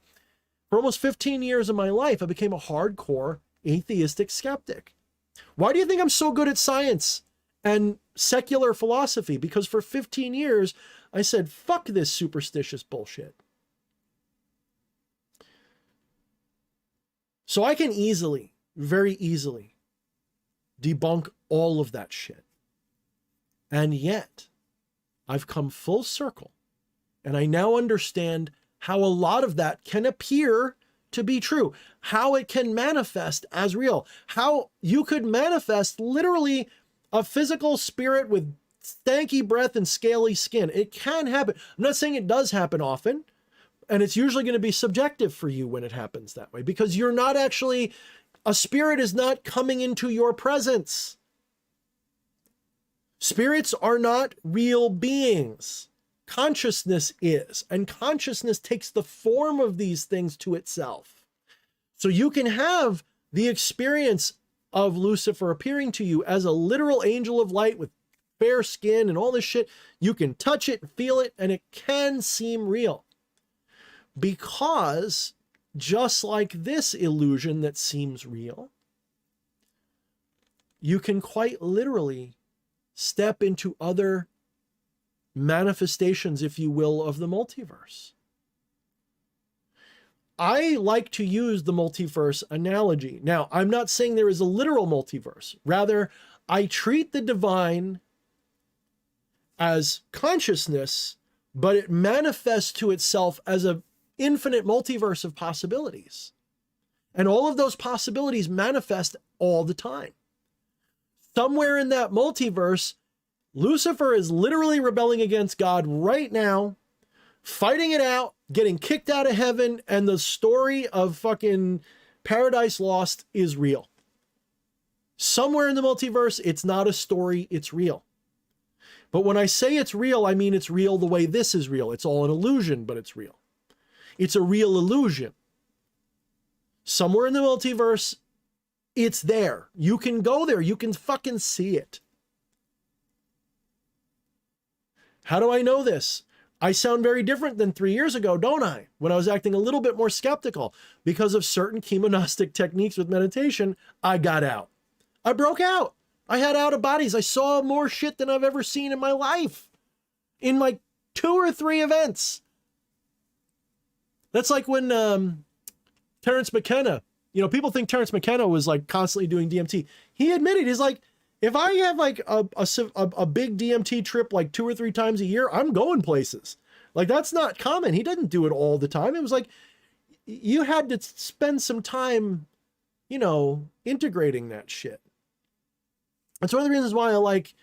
For almost 15 years of my life, I became a hardcore atheistic skeptic. Why do you think I'm so good at science and secular philosophy? Because for 15 years, I said, fuck this superstitious bullshit. So I can easily, very easily, debunk all of that shit. And yet, I've come full circle, and I now understand how a lot of that can appear to be true, how it can manifest as real, how you could manifest literally a physical spirit with stanky breath and scaly skin. It can happen. I'm not saying it does happen often, and it's usually going to be subjective for you when it happens that way, because you're not actually, a spirit is not coming into your presence. Spirits are not real beings. Consciousness is, and consciousness takes the form of these things to itself. So you can have the experience of Lucifer appearing to you as a literal angel of light with fair skin and all this shit. You can touch it and feel it, and it can seem real. Because just like this illusion that seems real, you can quite literally step into other manifestations, if you will, of the multiverse. I like to use the multiverse analogy. Now, I'm not saying there is a literal multiverse. Rather, I treat the divine as consciousness, but it manifests to itself as an infinite multiverse of possibilities. And all of those possibilities manifest all the time. Somewhere in that multiverse, Lucifer is literally rebelling against God right now, fighting it out, getting kicked out of heaven, and the story of fucking Paradise Lost is real. Somewhere in the multiverse, it's not a story, it's real. But when I say it's real, I mean it's real the way this is real. It's all an illusion, but it's real. It's a real illusion. Somewhere in the multiverse, it's there. You can go there. You can fucking see it. How do I know this? I sound very different than 3 years ago, don't I? When I was acting a little bit more skeptical because of certain chemonastic techniques with meditation, I got out. I broke out. I had out of bodies. I saw more shit than I've ever seen in my life in like 2 or 3 events. That's like when Terrence McKenna, people think Terrence McKenna was like constantly doing DMT. He admitted, he's like, if I have like a big DMT trip like 2 or 3 times a year, I'm going places. Like that's not common. He didn't do it all the time. It was like, you had to spend some time, integrating that shit. That's one of the reasons why I like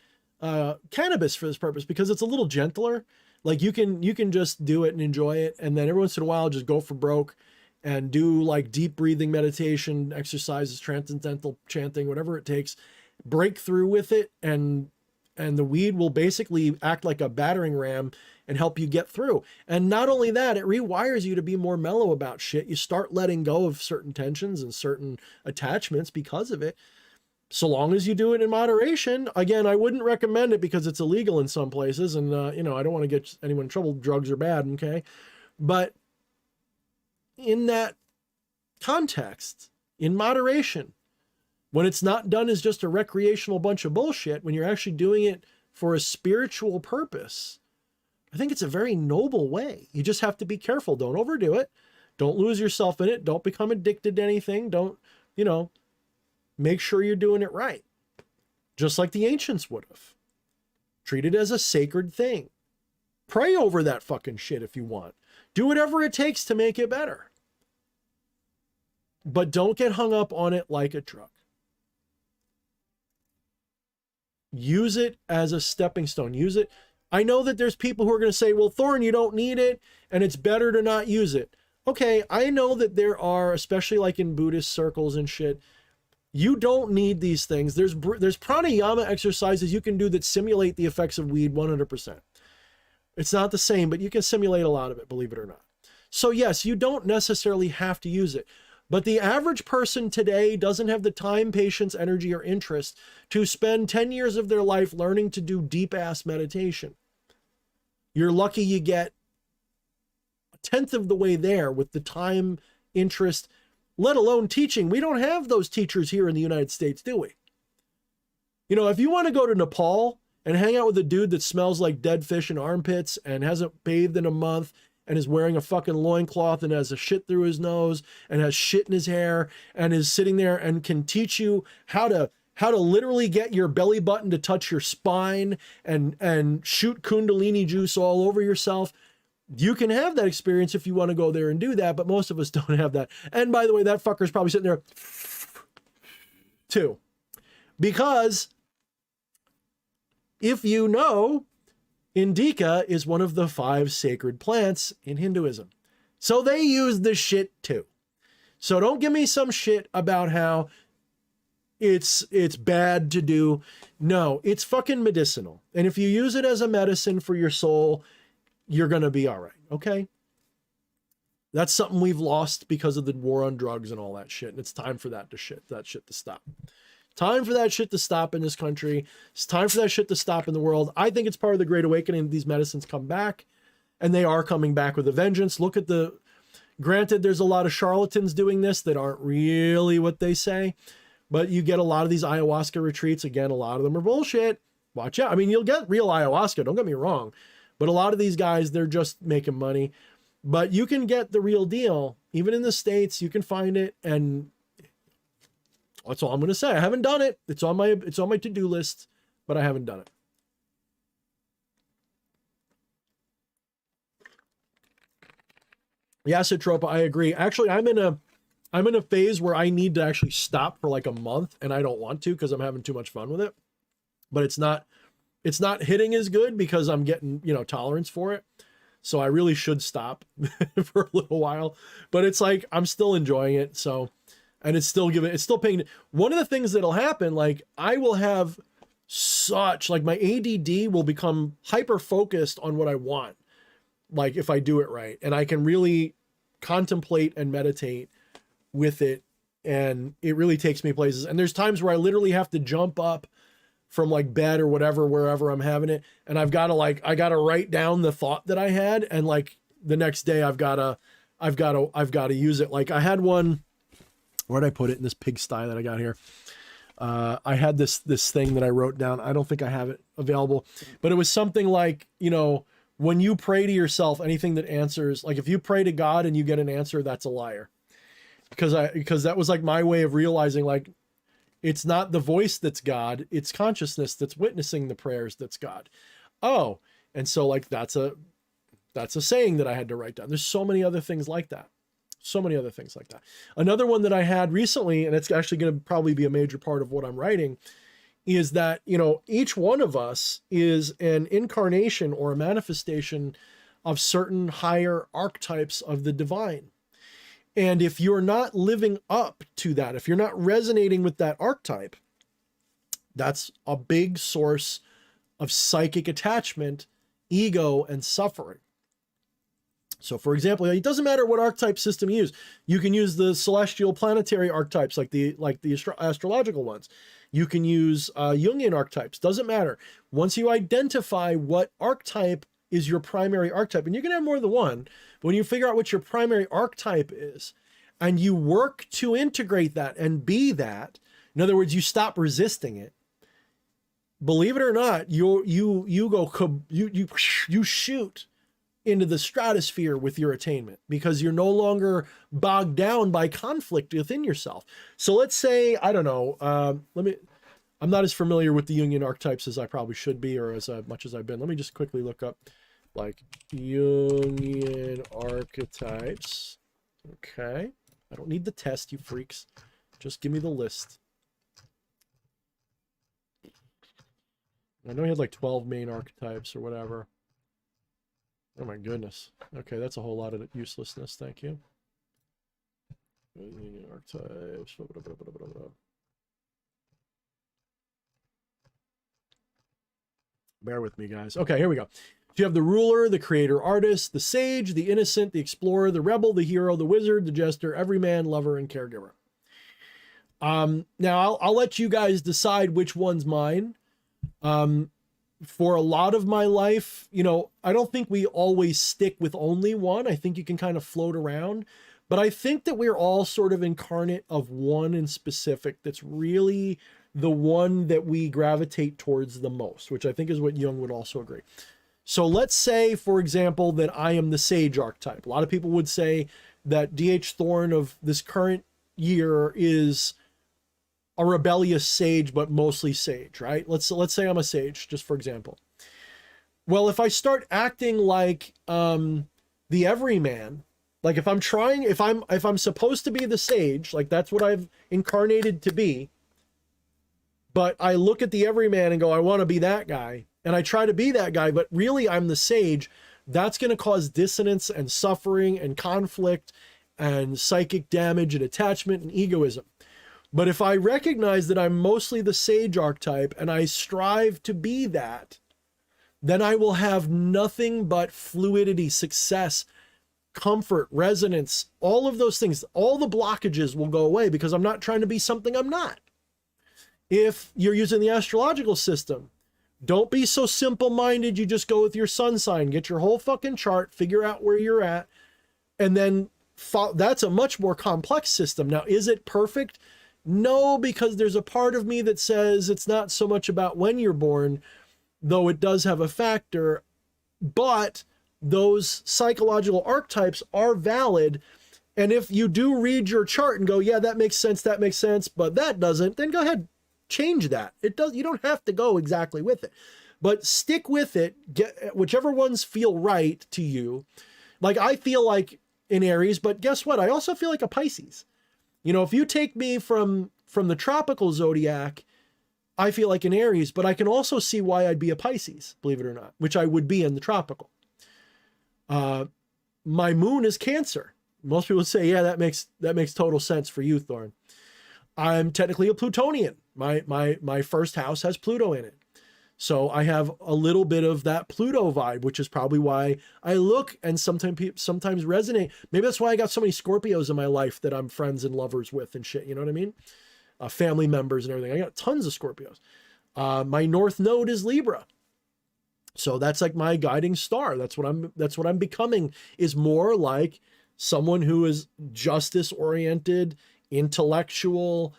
cannabis for this purpose, because it's a little gentler. Like you can just do it and enjoy it. And then every once in a while, just go for broke and do like deep breathing meditation, exercises, transcendental chanting, whatever it takes, break through with it. And the weed will basically act like a battering ram and help you get through. And not only that, it rewires you to be more mellow about shit. You start letting go of certain tensions and certain attachments because of it. So long as you do it in moderation. Again, I wouldn't recommend it because it's illegal in some places. And, I don't want to get anyone in trouble. Drugs are bad, okay? But in that context, in moderation, when it's not done as just a recreational bunch of bullshit, when you're actually doing it for a spiritual purpose, I think it's a very noble way. You just have to be careful. Don't overdo it. Don't lose yourself in it. Don't become addicted to anything. Don't, make sure you're doing it right. Just like the ancients would have. Treat it as a sacred thing. Pray over that fucking shit if you want. Do whatever it takes to make it better. But don't get hung up on it like a drug. Use it as a stepping stone. Use it. I know that there's people who are going to say, well, Thorne, you don't need it, and it's better to not use it. Okay, I know that there are, especially like in Buddhist circles and shit, you don't need these things. There's pranayama exercises you can do that simulate the effects of weed 100%. It's not the same, but you can simulate a lot of it, believe it or not. So yes, you don't necessarily have to use it. But the average person today doesn't have the time, patience, energy, or interest to spend 10 years of their life learning to do deep-ass meditation. You're lucky you get a tenth of the way there with the time, interest, let alone teaching. We don't have those teachers here in the United States, do we? If you want to go to Nepal and hang out with a dude that smells like dead fish and armpits and hasn't bathed in a month and is wearing a fucking loincloth and has a shit through his nose and has shit in his hair and is sitting there and can teach you how to literally get your belly button to touch your spine and shoot Kundalini juice all over yourself. You can have that experience if you want to go there and do that, but most of us don't have that. And by the way, that fucker's probably sitting there too. Because if you know, indica is one of the 5 sacred plants in Hinduism. So they use the shit too. So don't give me some shit about how it's bad to do. No, it's fucking medicinal. And if you use it as a medicine for your soul, you're going to be all right. Okay. That's something we've lost because of the war on drugs and all that shit. And it's time for that shit to stop. Time for that shit to stop in this country. It's time for that shit to stop in the world. I think it's part of the Great Awakening. These medicines come back, and they are coming back with a vengeance. Look at the, granted, there's a lot of charlatans doing this that aren't really what they say, but you get a lot of these ayahuasca retreats. Again, a lot of them are bullshit. Watch out. I mean, you'll get real ayahuasca, don't get me wrong, but a lot of these guys, they're just making money. But you can get the real deal, even in the States. You can find it, and that's all I'm going to say. I haven't done it. It's on my to-do list, but I haven't done it. Yeah, Citropa, I agree. Actually, I'm in a phase where I need to actually stop for like a month, and I don't want to because I'm having too much fun with it. But it's not hitting as good because I'm getting, tolerance for it. So I really should stop for a little while, but it's like, I'm still enjoying it. So, and it's still paying. One of the things that'll happen, like I will have like my ADD will become hyper focused on what I want. Like if I do it right, and I can really contemplate and meditate with it. And it really takes me places. And there's times where I literally have to jump up from like bed or whatever, wherever I'm having it. And I got to write down the thought that I had. And like the next day I've got to use it. Like I had one, where'd I put it in this pigsty that I got here? I had this thing that I wrote down. I don't think I have it available, but it was something like, when you pray to yourself, anything that answers, like if you pray to God and you get an answer, that's a liar. Because that was like my way of realizing, like, it's not the voice that's God, it's consciousness that's witnessing the prayers that's God. Oh, and so like that's a saying that I had to write down. There's so many other things like that. So many other things like that. Another one that I had recently, and it's actually going to probably be a major part of what I'm writing, is that, each one of us is an incarnation or a manifestation of certain higher archetypes of the divine. And if you're not living up to that, if you're not resonating with that archetype, that's a big source of psychic attachment, ego, and suffering. So for example, it doesn't matter what archetype system you use. You can use the celestial planetary archetypes like the astrological ones. You can use Jungian archetypes. Doesn't matter. Once you identify what archetype is your primary archetype, and you can have more than one, but when you figure out what your primary archetype is, and you work to integrate that and be that, in other words, you stop resisting it. Believe it or not, you shoot into the stratosphere with your attainment because you're no longer bogged down by conflict within yourself. So let's say, I don't know, I'm not as familiar with the Jungian archetypes as I probably should be, or as much as I've been. Let me just quickly look up like Jungian archetypes. Okay. I don't need the test, you freaks. Just give me the list. I know he had like 12 main archetypes or whatever. Oh my goodness. Okay, that's a whole lot of uselessness. Thank you. Archetypes. Bear with me, guys. Okay, here we go. You have the ruler, the creator artist, the sage, the innocent, the explorer, the rebel, the hero, the wizard, the jester, everyman, lover, and caregiver. Now I'll let you guys decide which one's mine. For a lot of my life, I don't think we always stick with only one. I think you can kind of float around, but I think that we're all sort of incarnate of one in specific that's really the one that we gravitate towards the most, which I think is what Jung would also agree. So let's say, for example, that I am the sage archetype. A lot of people would say that D.H. Thorne of this current year is a rebellious sage, but mostly sage, right? Let's say I'm a sage, just for example. Well, if I start acting like the everyman, like if I'm supposed to be the sage, like that's what I've incarnated to be, but I look at the everyman and go, I want to be that guy, and I try to be that guy, but really I'm the sage, that's going to cause dissonance and suffering and conflict and psychic damage and attachment and egoism. But if I recognize that I'm mostly the sage archetype and I strive to be that, then I will have nothing but fluidity, success, comfort, resonance, all of those things. All the blockages will go away because I'm not trying to be something I'm not. if you're using the astrological system, don't be so simple-minded you just go with your sun sign. Get your whole fucking chart, figure out where you're at, and then that's a much more complex system. Now, is it perfect? No, because there's a part of me that says it's not so much about when you're born, though it does have a factor, but those psychological archetypes are valid. And if you do read your chart and go, yeah, that makes sense, but that doesn't, then go ahead, change that. You don't have to go exactly with it, but stick with it. Get whichever ones feel right to you. Like I feel like in Aries, but guess what? I also feel like a Pisces. You know, if you take me from the tropical zodiac, I feel like an Aries, but I can also see why I'd be a Pisces, believe it or not, which I would be in the tropical. My moon is Cancer. Most people would say, yeah, that makes total sense for you, Thorne. I'm technically a Plutonian. My first house has Pluto in it. So I have a little bit of that Pluto vibe, which is probably why I look and sometimes resonate. Maybe that's why I got so many Scorpios in my life that I'm friends and lovers with and shit. You know what I mean? Family members and everything. I got tons of Scorpios. My North Node is Libra. So that's like my guiding star. That's what I'm becoming, is more like someone who is justice oriented, intellectual,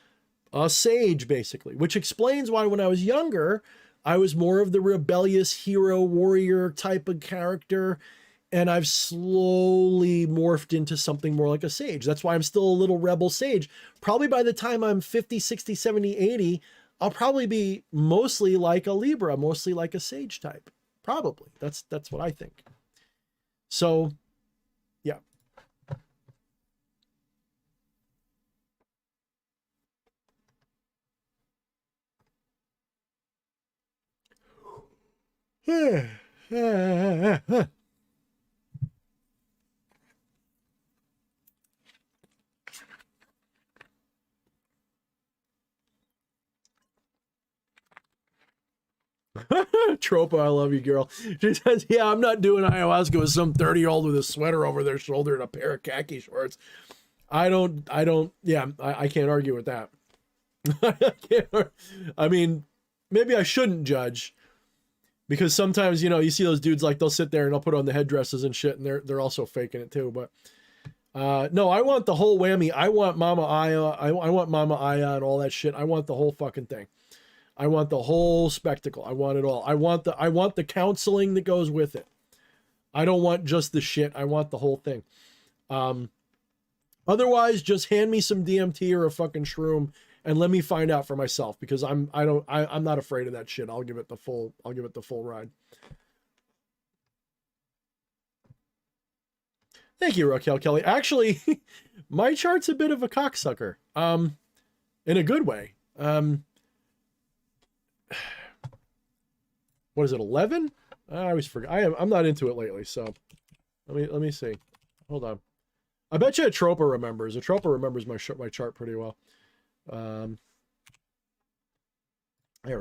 sage, basically, which explains why when I was younger, I was more of the rebellious hero warrior type of character, and I've slowly morphed into something more like a sage. That's why I'm still a little rebel sage. Probably by the time I'm 50, 60, 70, 80, I'll probably be mostly like a Libra, mostly like a sage type. Probably. That's what I think. So, yeah. Tropa, I love you, girl. She says, yeah, I'm not doing ayahuasca with some 30-year-old with a sweater over their shoulder and a pair of khaki shorts. I can't argue with that. I mean, maybe I shouldn't judge, because sometimes, you know, you see those dudes, like they'll sit there and they'll put on the headdresses and shit, and they're also faking it too. But no, I want the whole whammy. I want Mama Aya. I want Mama Aya and all that shit. I want the whole fucking thing. I want the whole spectacle. I want it all. I want the counseling that goes with it. I don't want just the shit. I want the whole thing. Otherwise, just hand me some DMT or a fucking shroom and let me find out for myself, because I'm not afraid of that shit. I'll give it the full ride. Thank you, Raquel Kelly. Actually, my chart's a bit of a cocksucker. In a good way. What is it, 11? I always forget. I'm not into it lately, so let me see. Hold on. I bet you Atropa remembers. Atropa remembers my chart pretty well. There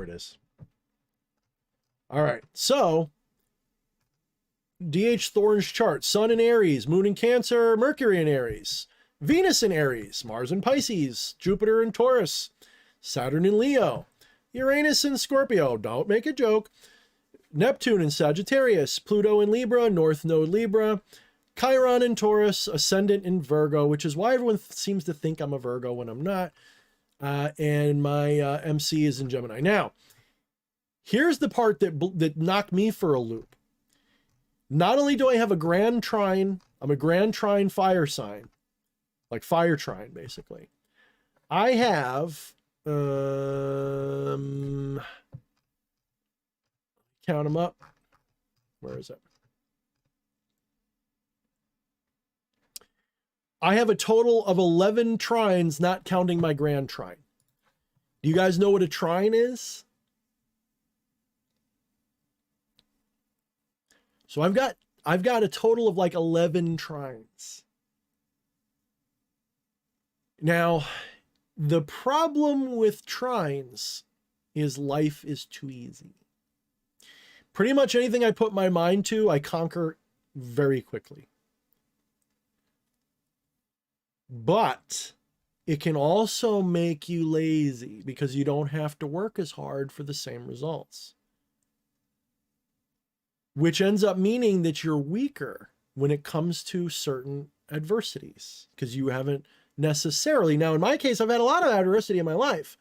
it is. All right, so DH Thorne's chart: Sun in Aries, Moon in Cancer, Mercury in Aries, Venus in Aries, Mars in Pisces, Jupiter in Taurus, Saturn in Leo, Uranus in Scorpio, don't make a joke, Neptune in Sagittarius, Pluto in Libra, North Node Libra, Chiron in Taurus, Ascendant in Virgo, which is why everyone seems to think I'm a Virgo when I'm not, and my MC is in Gemini. Now, here's the part that knocked me for a loop. Not only do I have a grand trine, I'm a grand trine fire sign, like fire trine, basically. I have, count them up. Where is it? I have a total of 11 trines, not counting my grand trine. Do you guys know what a trine is? So I've got a total of like 11 trines. Now, the problem with trines is life is too easy. Pretty much anything I put my mind to, I conquer very quickly. But it can also make you lazy because you don't have to work as hard for the same results, which ends up meaning that you're weaker when it comes to certain adversities because you haven't necessarily. Now, in my case, I've had a lot of adversity in my life,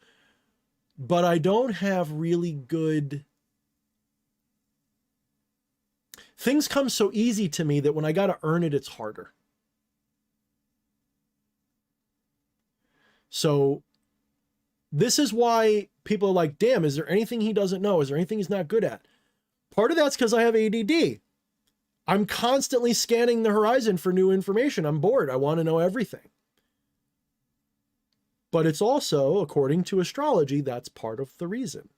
but I don't have really good. Things come so easy to me that when I got to earn it, it's harder. So this is why people are like, damn, is there anything he doesn't know? Is there anything he's not good at? Part of that's because I have ADD. I'm constantly scanning the horizon for new information. I'm bored. I want to know everything. But it's also, according to astrology, that's part of the reason,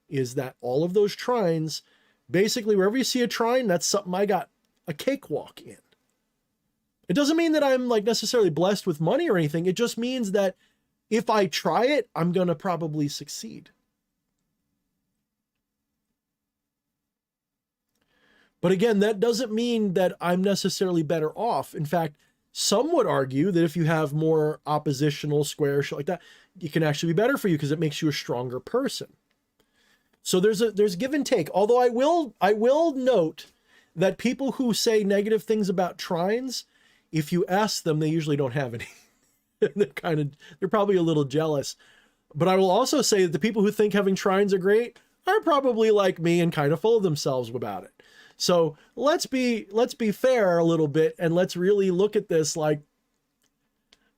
is that all of those trines, basically wherever you see a trine, that's something I got a cakewalk in. It doesn't mean that I'm like necessarily blessed with money or anything. It just means that if I try it, I'm going to probably succeed. But again, that doesn't mean that I'm necessarily better off. In fact, some would argue that if you have more oppositional square shit like that, it can actually be better for you because it makes you a stronger person. So there's give and take. Although I will note that people who say negative things about trines, if you ask them, they usually don't have any. They're probably a little jealous. But I will also say that the people who think having trines are great are probably like me and kind of full of themselves about it. So let's be fair a little bit and let's really look at this like,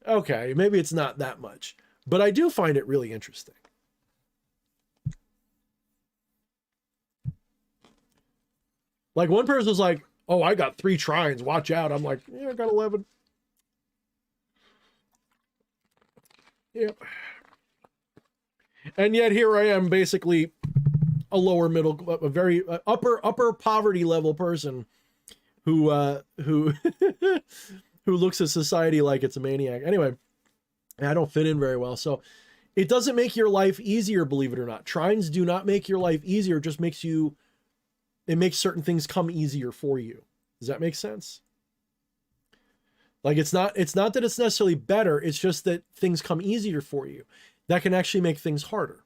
okay, maybe it's not that much, but I do find it really interesting. Like one person was like, oh, I got 3 trines, watch out. I'm like, yeah, I got 11. Yep. And yet here I am, basically a lower middle, a very upper poverty level person who who looks at society like it's a maniac. Anyway, I don't fit in very well. So it doesn't make your life easier, believe it or not. Trines do not make your life easier. It just makes it makes certain things come easier for you. Does that make sense? Like it's not that it's necessarily better. It's just that things come easier for you. That can actually make things harder.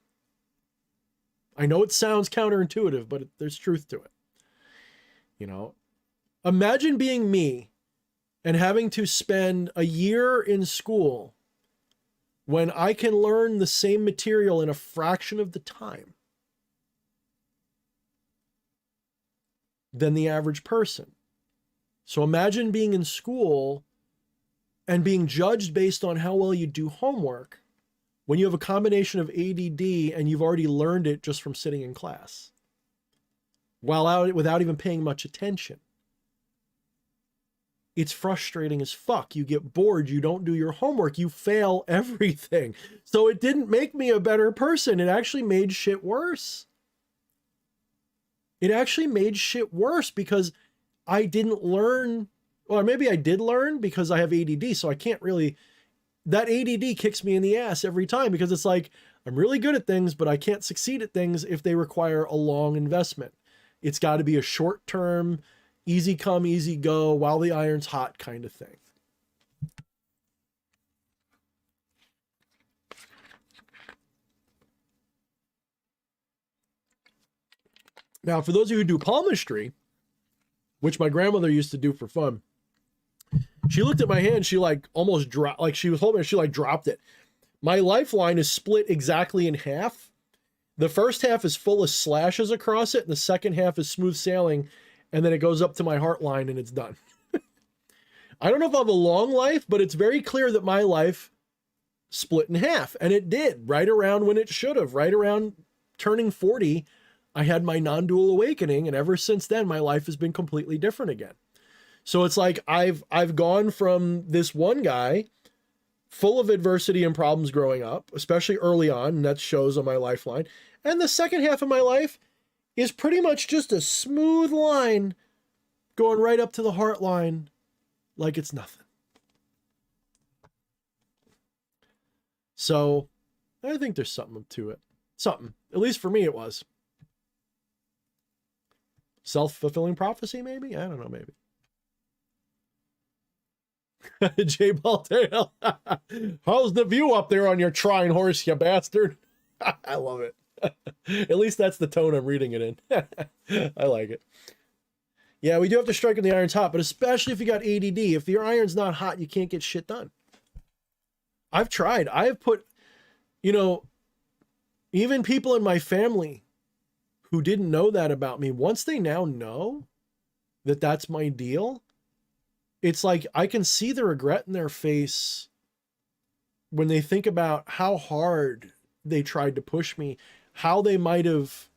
I know it sounds counterintuitive, but there's truth to it. You know, imagine being me and having to spend a year in school when I can learn the same material in a fraction of the time than the average person. So imagine being in school and being judged based on how well you do homework when you have a combination of ADD and you've already learned it just from sitting in class without even paying much attention. It's frustrating as fuck. You get bored. You don't do your homework. You fail everything. So it didn't make me a better person. It actually made shit worse. It actually made shit worse because I didn't learn, or maybe I did learn because I have ADD. So I can't really, that ADD kicks me in the ass every time because it's like, I'm really good at things, but I can't succeed at things if they require a long investment. It's got to be a short term, easy come, easy go, while the iron's hot kind of thing. Now, for those of you who do palmistry, which my grandmother used to do for fun, she looked at my hand, she like almost dropped, like she was holding it, she like dropped it. My lifeline is split exactly in half. The first half is full of slashes across it, and the second half is smooth sailing, and then it goes up to my heart line and it's done. I don't know if I have a long life, but it's very clear that my life split in half, and it did right around when it should have. Right around turning 40, I had my non-dual awakening, and ever since then, my life has been completely different again. So it's like I've gone from this one guy full of adversity and problems growing up, especially early on, and that shows on my lifeline. And the second half of my life is pretty much just a smooth line going right up to the heart line like it's nothing. So I think there's something to it. Something. At least for me it was. Self-fulfilling prophecy, maybe? I don't know, maybe. J Baltail. How's the view up there on your trine horse, you bastard? I love it. At least that's the tone I'm reading it in. I like it. Yeah, we do have to strike when the iron's hot, but especially if you got ADD. If your iron's not hot, you can't get shit done. I've tried. I have put, you know, even people in my family who didn't know that about me, once they now know that that's my deal, it's like I can see the regret in their face when they think about how hard they tried to push me, how they might have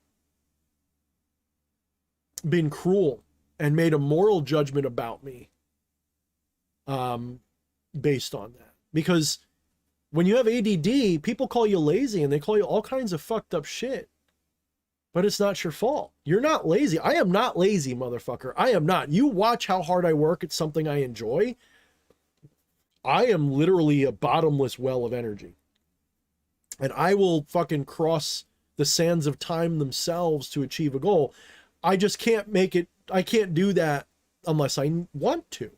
been cruel and made a moral judgment about me based on that. Because when you have ADD, people call you lazy and they call you all kinds of fucked up shit. But it's not your fault. You're not lazy. I am not lazy, motherfucker. I am not. You watch how hard I work at something I enjoy. I am literally a bottomless well of energy. And I will fucking cross the sands of time themselves to achieve a goal. I just can't make it. I can't do that unless I want to.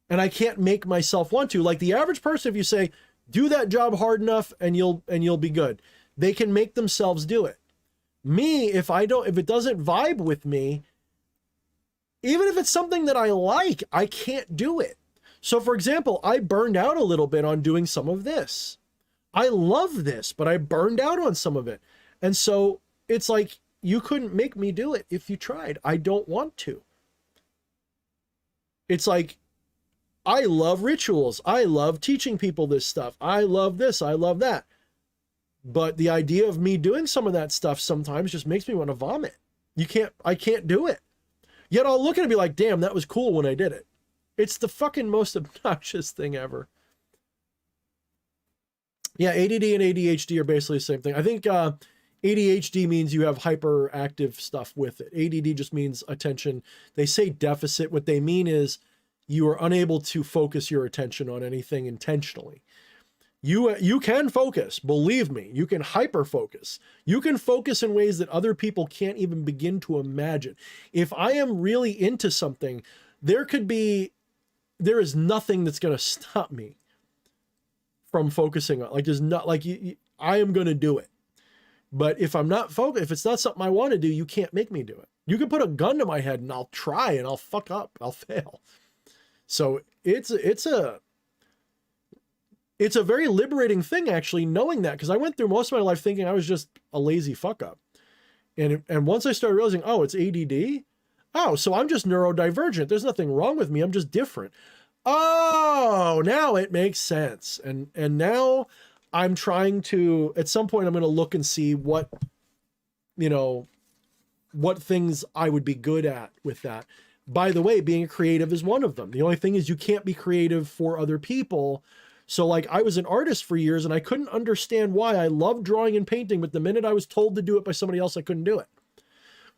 And I can't make myself want to. Like the average person, if you say, do that job hard enough and you'll be good, they can make themselves do it. Me, if it doesn't vibe with me, even if it's something that I like, I can't do it. So for example, I burned out a little bit on doing some of this. I love this, but I burned out on some of it. And so it's like, you couldn't make me do it if you tried. I don't want to. It's like, I love rituals. I love teaching people this stuff. I love this. I love that. But the idea of me doing some of that stuff sometimes just makes me want to vomit. I can't do it. Yet I'll look at it and be like, damn, that was cool when I did it. It's the fucking most obnoxious thing ever. Yeah, ADD and ADHD are basically the same thing. I think ADHD means you have hyperactive stuff with it. ADD just means attention. They say deficit. What they mean is you are unable to focus your attention on anything intentionally. You can focus, believe me, you can hyper focus. You can focus in ways that other people can't even begin to imagine. If I am really into something, there is nothing that's going to stop me from focusing on, like, there's not like I am going to do it. But if I'm not focused, if it's not something I want to do, you can't make me do it. You can put a gun to my head and I'll try and I'll fuck up, I'll fail. So it's a very liberating thing, actually, knowing that, because I went through most of my life thinking I was just a lazy fuck up. And once I started realizing, oh, it's ADD. Oh, so I'm just neurodivergent. There's nothing wrong with me. I'm just different. Oh, now it makes sense. And now I'm trying to, at some point, I'm going to look and see what things I would be good at with that. By the way, being creative is one of them. The only thing is you can't be creative for other people. So like I was an artist for years and I couldn't understand why. I loved drawing and painting, but the minute I was told to do it by somebody else, I couldn't do it.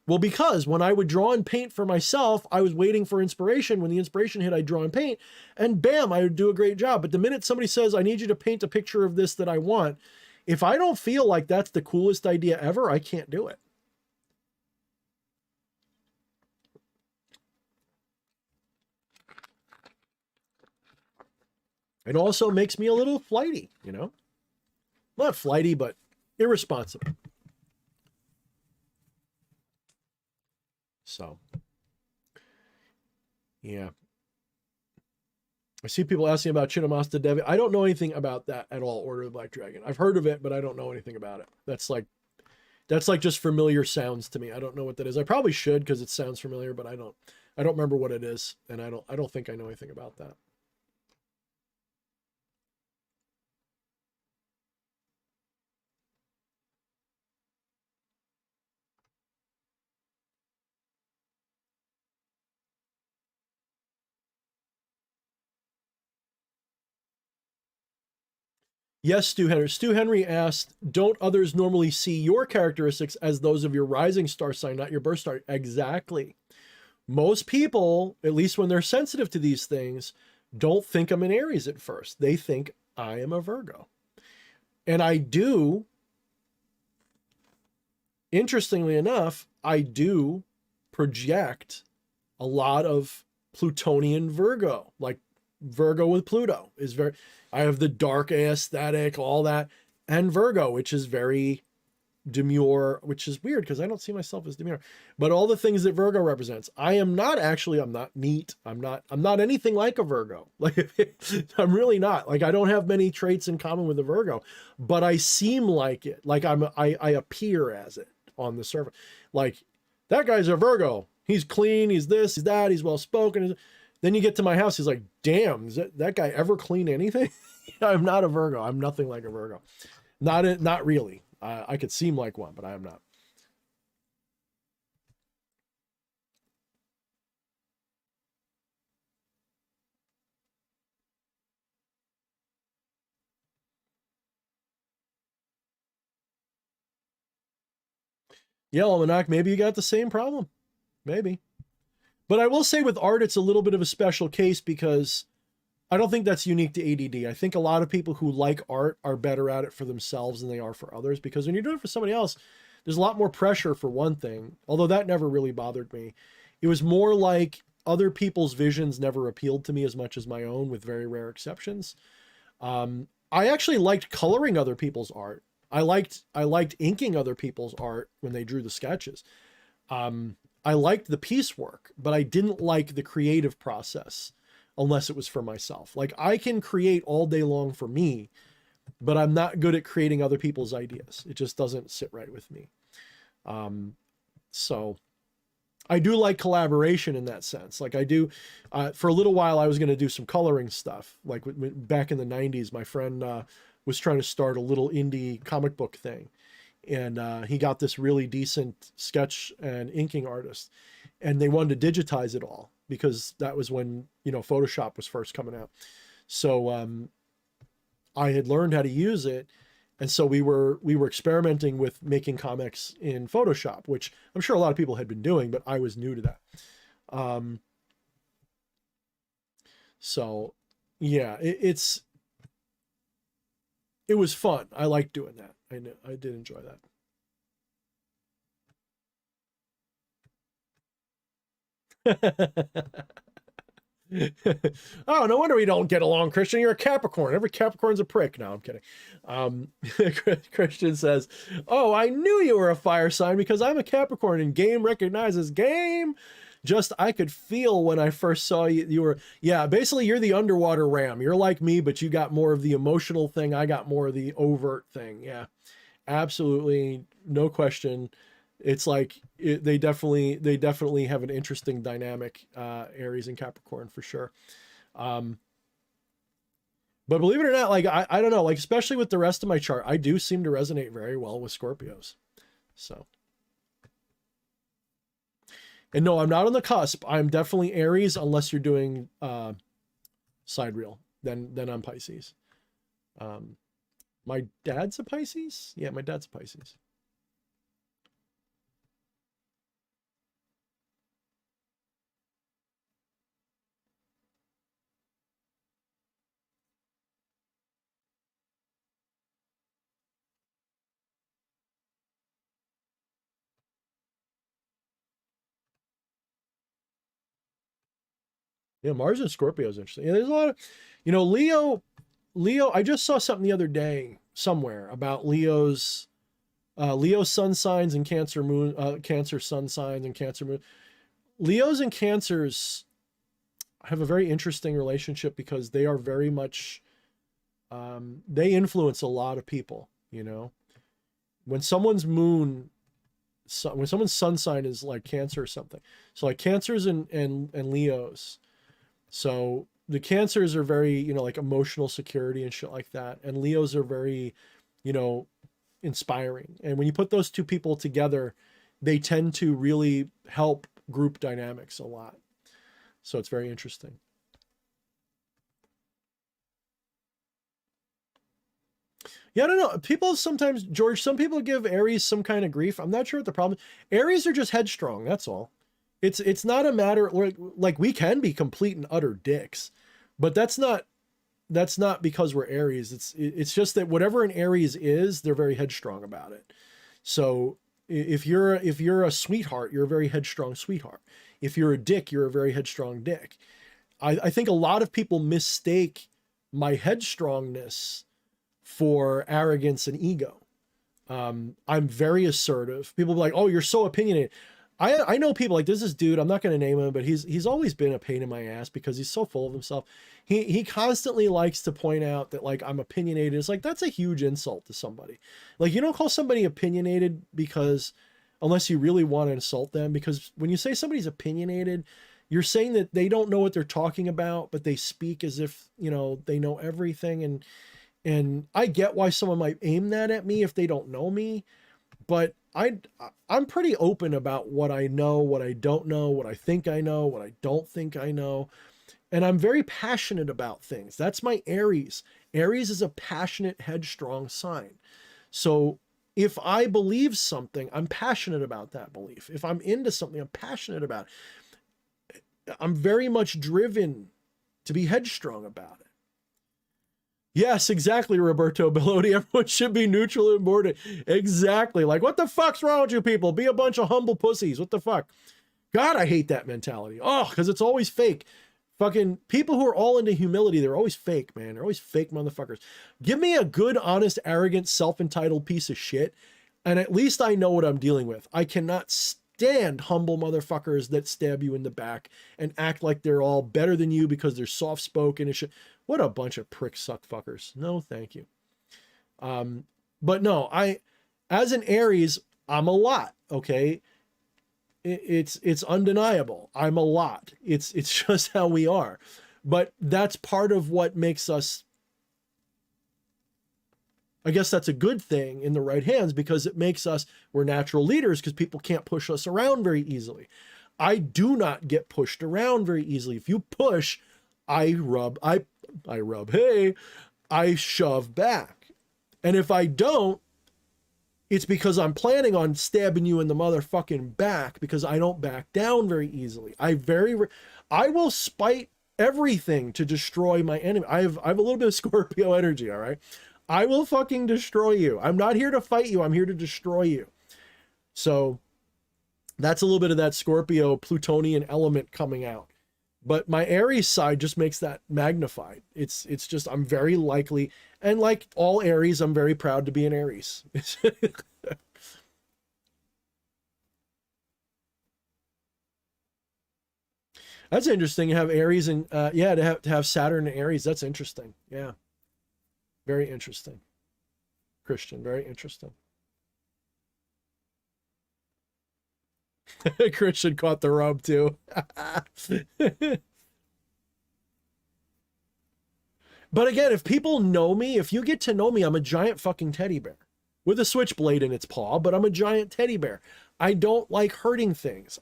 Well, because when I would draw and paint for myself, I was waiting for inspiration. When the inspiration hit, I'd draw and paint and bam, I would do a great job. But the minute somebody says, I need you to paint a picture of this that I want, if I don't feel like that's the coolest idea ever, I can't do it. It also makes me a little flighty, not flighty, but irresponsible. So, yeah. I see people asking about Chinnamasta Devi. I don't know anything about that at all, Order of the Black Dragon. I've heard of it, but I don't know anything about it. That's like just familiar sounds to me. I don't know what that is. I probably should because it sounds familiar, but I don't remember what it is, and I don't think I know anything about that. Yes, Stu Henry. Stu Henry asked, don't others normally see your characteristics as those of your rising star sign, not your birth star? Exactly. Most people, at least when they're sensitive to these things, don't think I'm an Aries at first. They think I am a Virgo. And I do, interestingly enough, I do project a lot of Plutonian Virgo, like Virgo with Pluto is very, I have the dark aesthetic, all that, and Virgo, which is very demure, which is weird because I don't see myself as demure, but all the things that Virgo represents. I'm not neat. I'm not anything like a Virgo. Like I'm really not. Like I don't have many traits in common with a Virgo, but I seem like it. Like I appear as it on the surface. Like that guy's a Virgo. He's clean, he's this, he's that, he's well spoken. Then you get to my house, he's like, damn, does that guy ever clean anything? I'm not a Virgo. I'm nothing like a Virgo. Not really. I could seem like one, but I am not. Yeah, Almanac, maybe you got the same problem. Maybe. But I will say with art, it's a little bit of a special case because I don't think that's unique to ADD. I think a lot of people who like art are better at it for themselves than they are for others, because when you're doing it for somebody else, there's a lot more pressure for one thing, although that never really bothered me. It was more like other people's visions never appealed to me as much as my own, with very rare exceptions. I actually liked coloring other people's art. I liked inking other people's art when they drew the sketches. I liked the piecework, but I didn't like the creative process unless it was for myself. Like I can create all day long for me, but I'm not good at creating other people's ideas. It just doesn't sit right with me. So I do like collaboration in that sense. Like I do, for a little while, I was going to do some coloring stuff. Like back in the 90s, my friend was trying to start a little indie comic book thing. And he got this really decent sketch and inking artist. And they wanted to digitize it all because that was when, Photoshop was first coming out. So I had learned how to use it. And so we were experimenting with making comics in Photoshop, which I'm sure a lot of people had been doing, but I was new to that. So yeah, it was fun. I liked doing that. I did enjoy that. Oh, no wonder we don't get along, Christian. You're a Capricorn. Every Capricorn's a prick. No, I'm kidding. Christian says, oh, I knew you were a fire sign because I'm a Capricorn and game recognizes game. Just, I could feel when I first saw you, you were, yeah, basically you're the underwater ram. You're like me, but you got more of the emotional thing. I got more of the overt thing. Yeah, absolutely. No question. It's like they definitely have an interesting dynamic, Aries and Capricorn for sure. But believe it or not, like I don't know, like especially with the rest of my chart, I do seem to resonate very well with Scorpios. So, and no, I'm not on the cusp. I'm definitely Aries unless you're doing sidereal. Then I'm Pisces. My dad's a Pisces. Yeah, my dad's a Pisces. Yeah, Mars and Scorpio is interesting. Yeah, there's a lot of, Leo. I just saw something the other day somewhere about Leo sun signs and Cancer moon, Cancer sun signs and Cancer moon. Leos and Cancers have a very interesting relationship because they are very much, they influence a lot of people. When someone's moon, when someone's sun sign is like Cancer or something. So like Cancers and Leos. So the Cancers are very, like emotional security and shit like that. And Leos are very, inspiring. And when you put those two people together, they tend to really help group dynamics a lot. So it's very interesting. Yeah, I don't know. People sometimes, George, some people give Aries some kind of grief. I'm not sure what the problem is. Aries are just headstrong. That's all. It's not a matter like we can be complete and utter dicks, but that's not because we're Aries. It's just that whatever an Aries is, they're very headstrong about it. So if you're a sweetheart, you're a very headstrong sweetheart. If you're a dick, you're a very headstrong dick. I think a lot of people mistake my headstrongness for arrogance and ego. I'm very assertive. People be like, oh, you're so opinionated. I know people like, there's this dude, I'm not going to name him, but he's always been a pain in my ass because he's so full of himself. He constantly likes to point out that like I'm opinionated. It's like, that's a huge insult to somebody. Like, you don't call somebody opinionated because, unless you really want to insult them, because when you say somebody's opinionated, you're saying that they don't know what they're talking about, but they speak as if, you know, they know everything. And I get why someone might aim that at me if they don't know me, but I'm pretty open about what I know, what I don't know, what I think I know, what I don't think I know. And I'm very passionate about things. That's my Aries. Aries is a passionate, headstrong sign. So if I believe something, I'm passionate about that belief. If I'm into something, I'm passionate about it. I'm very much driven to be headstrong about it. Yes, exactly, Roberto Bellotti. Everyone should be neutral and bored. Exactly. Like, what the fuck's wrong with you people? Be a bunch of humble pussies. What the fuck? God, I hate that mentality. Oh, because it's always fake. Fucking people who are all into humility, they're always fake, man. They're always fake motherfuckers. Give me a good, honest, arrogant, self-entitled piece of shit, and at least I know what I'm dealing with. I cannot stand humble motherfuckers that stab you in the back and act like they're all better than you because they're soft-spoken and shit. What a bunch of prick suck fuckers. No, thank you. But no, as an Aries, I'm a lot, okay? It's undeniable. I'm a lot. It's just how we are. But that's part of what makes us, I guess that's a good thing in the right hands, because it makes us, we're natural leaders because people can't push us around very easily. I do not get pushed around very easily. If you push, I shove back. And if I don't, it's because I'm planning on stabbing you in the motherfucking back, because I don't back down very easily. I will spite everything to destroy my enemy. I have a little bit of Scorpio energy, all right? I will fucking destroy you. I'm not here to fight you. I'm here to destroy you. So that's a little bit of that Scorpio Plutonian element coming out. But my Aries side just makes that magnified. It's just, I'm very likely, and like all Aries, I'm very proud to be an Aries. That's interesting. You have Aries and yeah, to have Saturn and Aries. That's interesting. Yeah, very interesting. Christian, very interesting. Christian caught the rub too. But again, if people know me, if you get to know me, I'm a giant fucking teddy bear with a switchblade in its paw, but I'm a giant teddy bear. I don't like hurting things.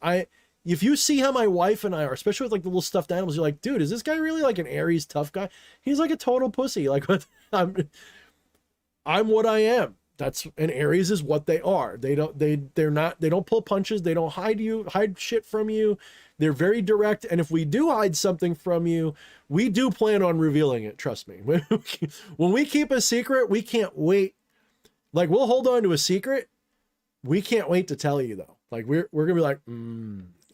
If you see how my wife and I are, especially with like the little stuffed animals, you're like, dude, is this guy really like an Aries tough guy? He's like a total pussy. Like, I'm what I am. And Aries is what they are. They don't pull punches. They don't hide shit from you. They're very direct. And if we do hide something from you, we do plan on revealing it. Trust me. When we keep a secret, we can't wait. Like, we'll hold on to a secret. We can't wait to tell you though. Like, we're going to be like,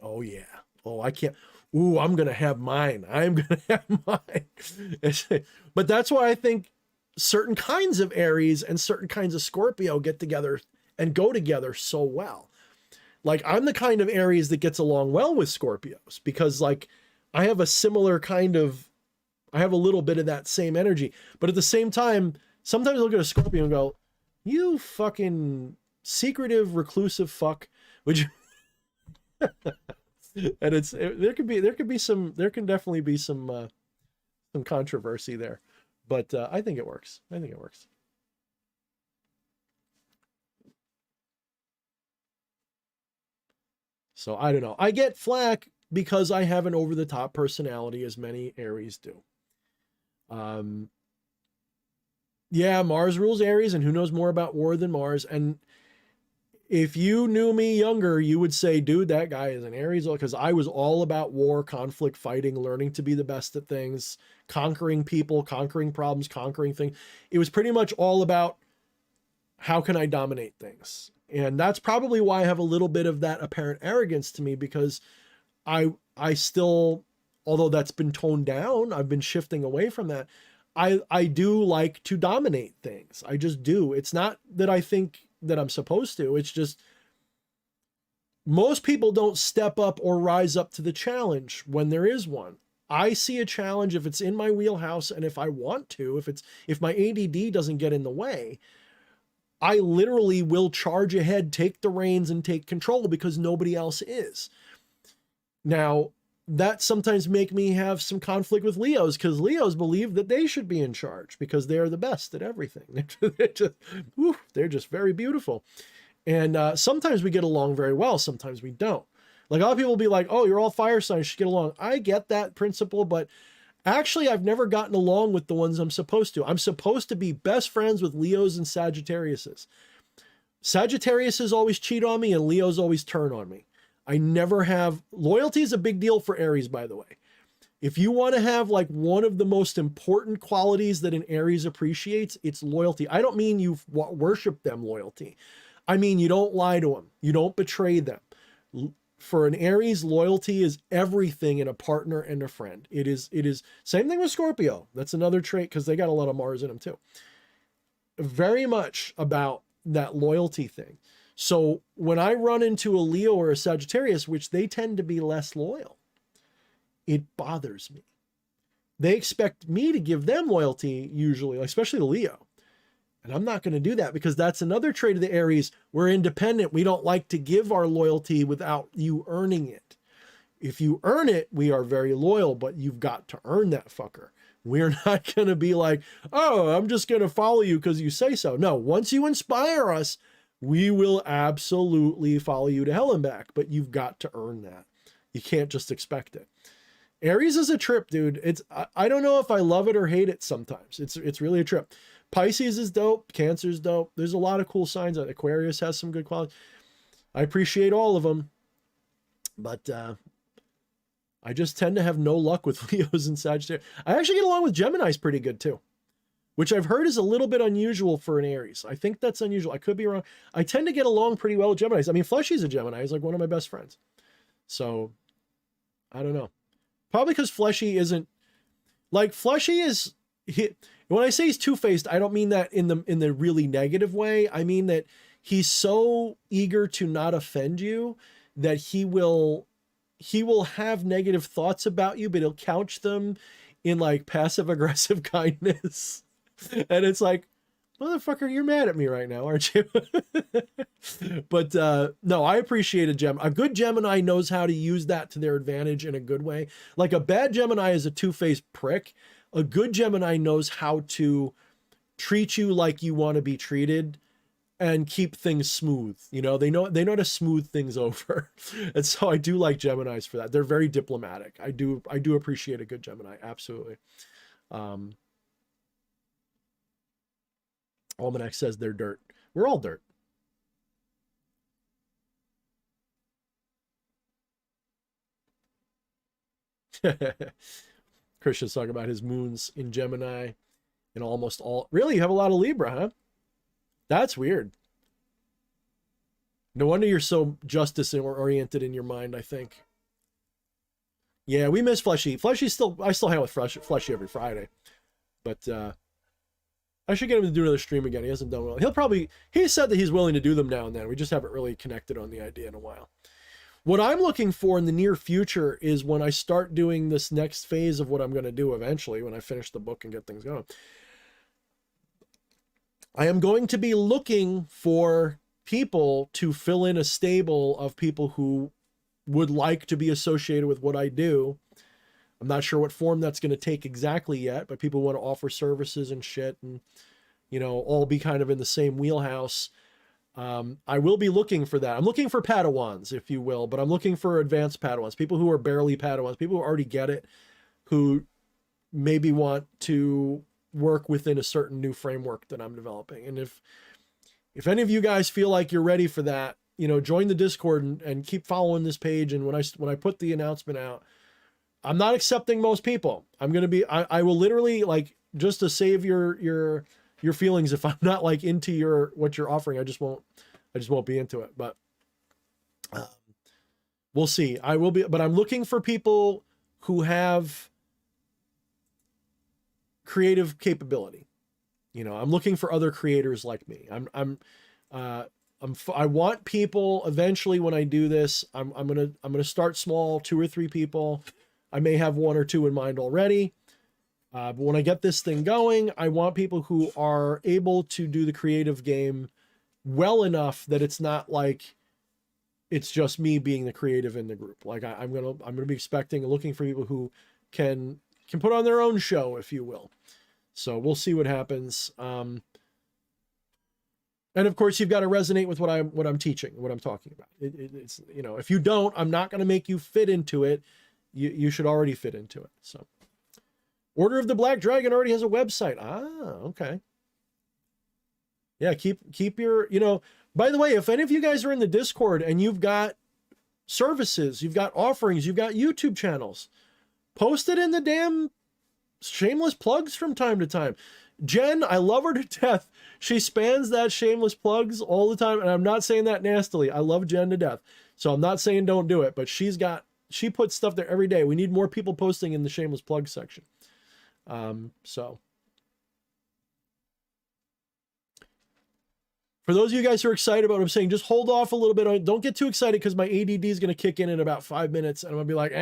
oh yeah. Oh, I can't. Ooh, I'm going to have mine. I'm going to have mine. But that's why I think certain kinds of Aries and certain kinds of Scorpio get together and go together so well. Like, I'm the kind of Aries that gets along well with Scorpios because like I have a similar kind of, I have a little bit of that same energy, but at the same time, sometimes I look at a Scorpio and go, you fucking secretive, reclusive fuck. Would you? And there can definitely be some controversy there. But I think it works. I think it works. So I don't know. I get flack because I have an over-the-top personality, as many Aries do. Yeah, Mars rules Aries, and who knows more about war than Mars? And if you knew me younger, you would say, dude, that guy is an Aries, because I was all about war, conflict, fighting, learning to be the best at things, conquering people, conquering problems, conquering things. It was pretty much all about how can I dominate things? And that's probably why I have a little bit of that apparent arrogance to me, because I still although that's been toned down, I've been shifting away from that. I do like to dominate things. I just do. It's not that I think that I'm supposed to. It's just most people don't step up or rise up to the challenge when there is one. I see a challenge if it's in my wheelhouse, and if I want to, if my ADD doesn't get in the way, I literally will charge ahead, take the reins, and take control because nobody else is. Now, that sometimes make me have some conflict with Leos, because Leos believe that they should be in charge because they're the best at everything. They're just very beautiful. And sometimes we get along very well, sometimes we don't. Like, a lot of people will be like, oh, you're all fire signs, you should get along. I get that principle, but actually I've never gotten along with the ones I'm supposed to. I'm supposed to be best friends with Leos and Sagittariuses. Sagittariuses always cheat on me, and Leos always turn on me. I never have... Loyalty is a big deal for Aries, by the way. If you want to have like one of the most important qualities that an Aries appreciates, it's loyalty. I don't mean you worship them loyalty. I mean, you don't lie to them. You don't betray them. For an Aries, loyalty is everything in a partner and a friend. It is same thing with Scorpio. That's another trait, because they got a lot of Mars in them too. Very much about that loyalty thing. So when I run into a Leo or a Sagittarius, which they tend to be less loyal, it bothers me. They expect me to give them loyalty usually, especially the Leo. And I'm not going to do that, because that's another trait of the Aries. We're independent. We don't like to give our loyalty without you earning it. If you earn it, we are very loyal, but you've got to earn that fucker. We're not going to be like, oh, I'm just going to follow you because you say so. No, once you inspire us, we will absolutely follow you to hell and back, but you've got to earn that. You can't just expect it. Aries is a trip, dude. I don't know if I love it or hate it sometimes. It's really a trip. Pisces is dope. Cancer is dope. There's a lot of cool signs. Aquarius has some good qualities. I appreciate all of them, but I just tend to have no luck with Leos and Sagittarius. I actually get along with Geminis pretty good too, which I've heard is a little bit unusual for an Aries. I think that's unusual. I could be wrong. I tend to get along pretty well with Geminis. I mean, Fleshy's a Gemini. He's like one of my best friends. So I don't know. Probably because Fleshy isn't like Fleshy is. When I say he's two-faced, I don't mean that in the really negative way. I mean that he's so eager to not offend you that he will have negative thoughts about you, but he'll couch them in like passive-aggressive kindness. And it's like, motherfucker, you're mad at me right now, aren't you? But no, I appreciate a good Gemini knows how to use that to their advantage in a good way. Like a bad Gemini is a two-faced prick. A good Gemini knows how to treat you like you want to be treated and keep things smooth. You know, they know how to smooth things over. And so I do like Geminis for that. They're very diplomatic. I do appreciate a good Gemini. Absolutely. Almanac says they're dirt. We're all dirt. Christian's talking about his moons in Gemini and almost all. Really? You have a lot of Libra, huh? That's weird. No wonder you're so justice oriented in your mind, I think. Yeah, we miss Fleshy. Fleshy's still, I still hang with Fleshy every Friday. But I should get him to do another stream again. He hasn't done well. He said that he's willing to do them now and then. We just haven't really connected on the idea in a while. What I'm looking for in the near future is when I start doing this next phase of what I'm going to do eventually, when I finish the book and get things going. I am going to be looking for people to fill in a stable of people who would like to be associated with what I do. I'm not sure what form that's going to take exactly yet, but people want to offer services and shit and, you know, all be kind of in the same wheelhouse. I will be looking for that. I'm looking for Padawans, if you will, but I'm looking for advanced Padawans, people who are barely Padawans, people who already get it, who maybe want to work within a certain new framework that I'm developing. And if any of you guys feel like you're ready for that, you know, join the Discord and keep following this page. And when I put the announcement out, I'm not accepting most people. I'm going to be, I will literally, like, just to save your feelings, if I'm not like into what you're offering, I just won't be into it. But we'll see. I will be, but I'm looking for people who have creative capability. You know, I'm looking for other creators like me. I want people eventually when I do this, I'm going to start small, 2 or 3 people. I may have 1 or 2 in mind already. But when I get this thing going, I want people who are able to do the creative game well enough that it's not like it's just me being the creative in the group. Like I'm gonna be expecting and looking for people who can put on their own show, if you will. So we'll see what happens. And of course, you've got to resonate with what I'm teaching, what I'm talking about. It's, you know, if you don't, I'm not going to make you fit into it. You should already fit into it. So, Order of the Black Dragon already has a website. Ah, okay. Yeah, keep your, you know, by the way, if any of you guys are in the Discord and you've got services, you've got offerings, you've got YouTube channels, post it in the damn shameless plugs from time to time. Jen, I love her to death. She spans that shameless plugs all the time. And I'm not saying that nastily. I love Jen to death. So I'm not saying don't do it, but she puts stuff there every day. We need more people posting in the shameless plug section. So for those of you guys who are excited about what I'm saying, just hold off a little bit. Don't get too excited because my ADD is going to kick in about 5 minutes and I'm gonna be like,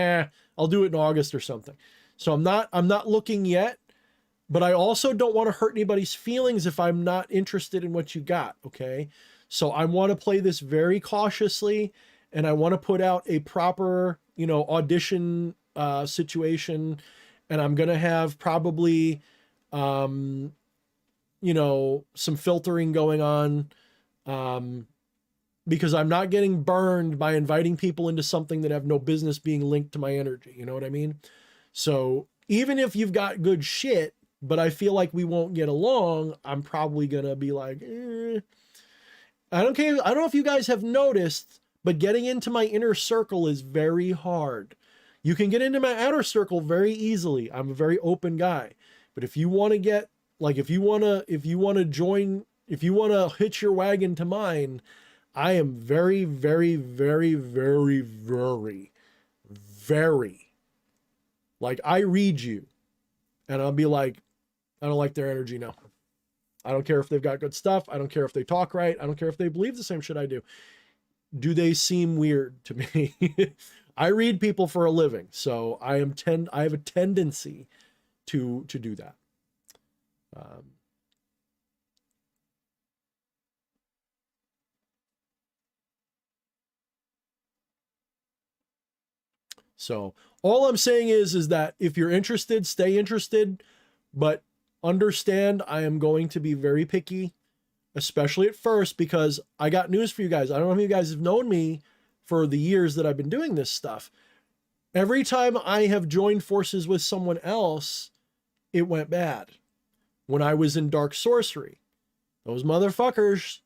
I'll do it in August or something. So I'm not looking yet, but I also don't want to hurt anybody's feelings if I'm not interested in what you got. Okay. So I want to play this very cautiously and I want to put out a proper, you know, audition, situation. And I'm going to have probably, you know, some filtering going on, because I'm not getting burned by inviting people into something that have no business being linked to my energy. You know what I mean? So even if you've got good shit, but I feel like we won't get along, I'm probably going to be like, I don't care. I don't know if you guys have noticed, but getting into my inner circle is very hard. You can get into my outer circle very easily. I'm a very open guy. But if you want to get, like, if you want to join, if you want to hitch your wagon to mine, I am very, very, very, very, very, very, like, I read you and I'll be like, I don't like their energy. No, I don't care if they've got good stuff. I don't care if they talk right. I don't care if they believe the same shit I do. Do they seem weird to me? I read people for a living, so I have a tendency to do that. So all I'm saying is that if you're interested, stay interested, but understand I am going to be very picky, especially at first, because I got news for you guys. I don't know if you guys have known me for the years that I've been doing this stuff. Every time I have joined forces with someone else, it went bad. When I was in Dark Sorcery, those motherfuckers,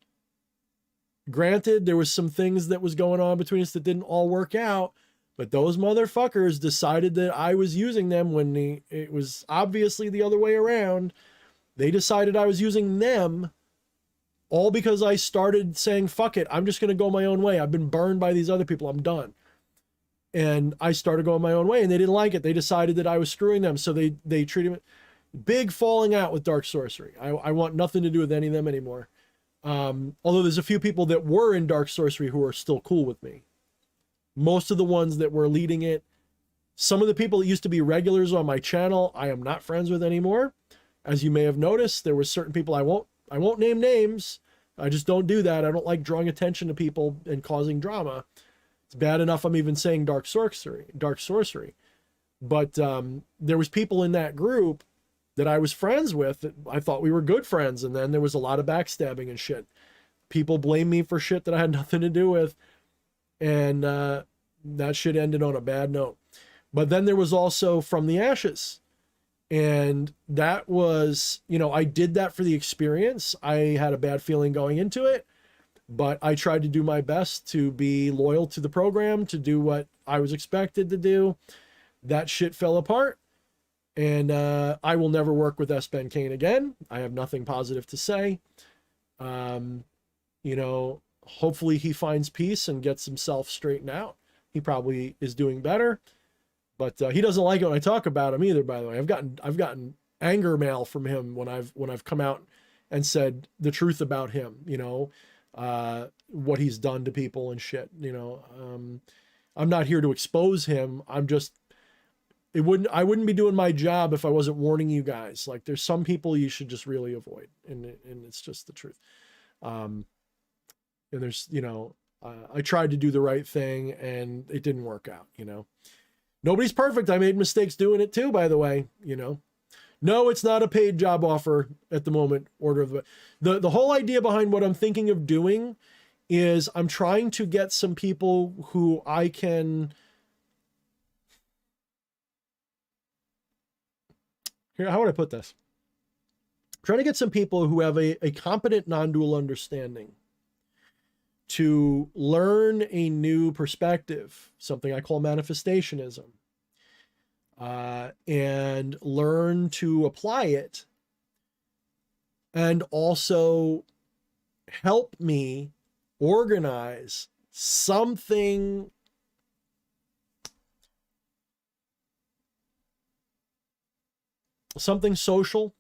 granted, there was some things that was going on between us that didn't all work out, but those motherfuckers decided that I was using them when it was obviously the other way around. They decided I was using them, all because I started saying, fuck it, I'm just going to go my own way. I've been burned by these other people. I'm done. And I started going my own way and they didn't like it. They decided that I was screwing them. So they treated me. Big falling out with Dark Sorcery. I want nothing to do with any of them anymore. Although there's a few people that were in Dark Sorcery who are still cool with me. Most of the ones that were leading it, some of the people that used to be regulars on my channel, I am not friends with anymore. As you may have noticed, there were certain people, I won't name names. I just don't do that. I don't like drawing attention to people and causing drama. It's bad enough I'm even saying Dark Sorcery. But there was people in that group that I was friends with that I thought we were good friends. And then there was a lot of backstabbing and shit. People blame me for shit that I had nothing to do with. And that shit ended on a bad note. But then there was also From the Ashes. And that was, you know, I did that for the experience. I had a bad feeling going into it, but I tried to do my best to be loyal to the program, to do what I was expected to do. That shit fell apart. And I will never work with S. Ben Kane again. I have nothing positive to say. You know, hopefully he finds peace and gets himself straightened out. He probably is doing better. But he doesn't like it when I talk about him either, by the way. I've gotten anger mail from him when I've come out and said the truth about him, you know, what he's done to people and shit, you know. I'm not here to expose him. I wouldn't be doing my job if I wasn't warning you guys. Like, there's some people you should just really avoid, and it's just the truth. And there's, you know, I tried to do the right thing and it didn't work out, you know. Nobody's perfect. I made mistakes doing it too, by the way, you know. No, it's not a paid job offer at the moment. Order of the whole idea behind what I'm thinking of doing is I'm trying to get some people who I can. Here, how would I put this? I'm trying to get some people who have a competent non-dual understanding to learn a new perspective, something I call manifestationism, and learn to apply it, and also help me organize something social,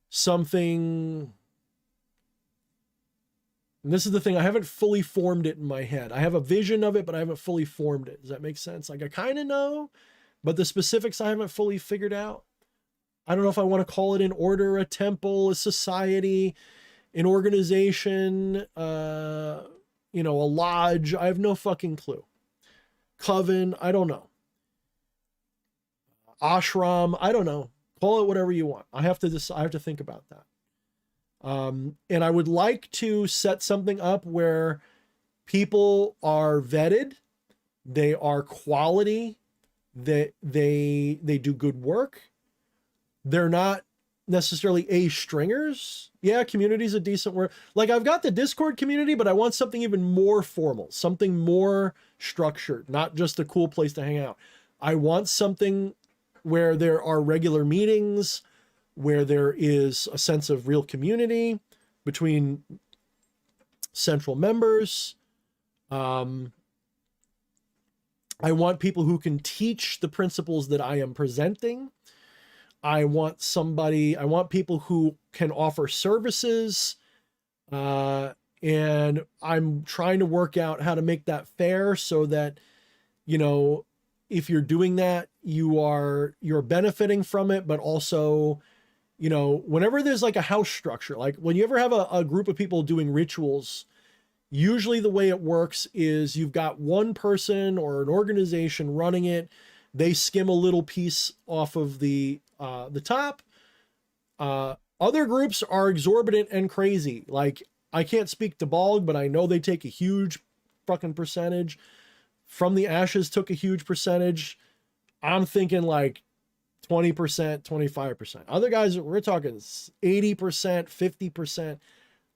something. And this is the thing, I haven't fully formed it in my head. I have a vision of it, but I haven't fully formed it. Does that make sense? Like, I kind of know, but the specifics I haven't fully figured out. I don't know if I want to call it an order, a temple, a society, an organization, you know, a lodge. I have no fucking clue. Coven, I don't know. Ashram, I don't know. Call it whatever you want. I have to think about that. And I would like to set something up where people are vetted, they are quality, they do good work. They're not necessarily A-stringers. Yeah, community is a decent word. Like, I've got the Discord community, but I want something even more formal, something more structured, not just a cool place to hang out. I want something where there are regular meetings, where there is a sense of real community between central members. I want people who can teach the principles that I am presenting. I want people who can offer services. And I'm trying to work out how to make that fair so that, you know, if you're doing that, you're benefiting from it, but also, you know, whenever there's like a house structure, like when you ever have a group of people doing rituals, usually the way it works is you've got one person or an organization running it. They skim a little piece off of the top. Other groups are exorbitant and crazy. Like, I can't speak to Balg, but I know they take a huge fucking percentage. From the Ashes took a huge percentage. I'm thinking like 20%, 25%. Other guys, we're talking 80%, 50%.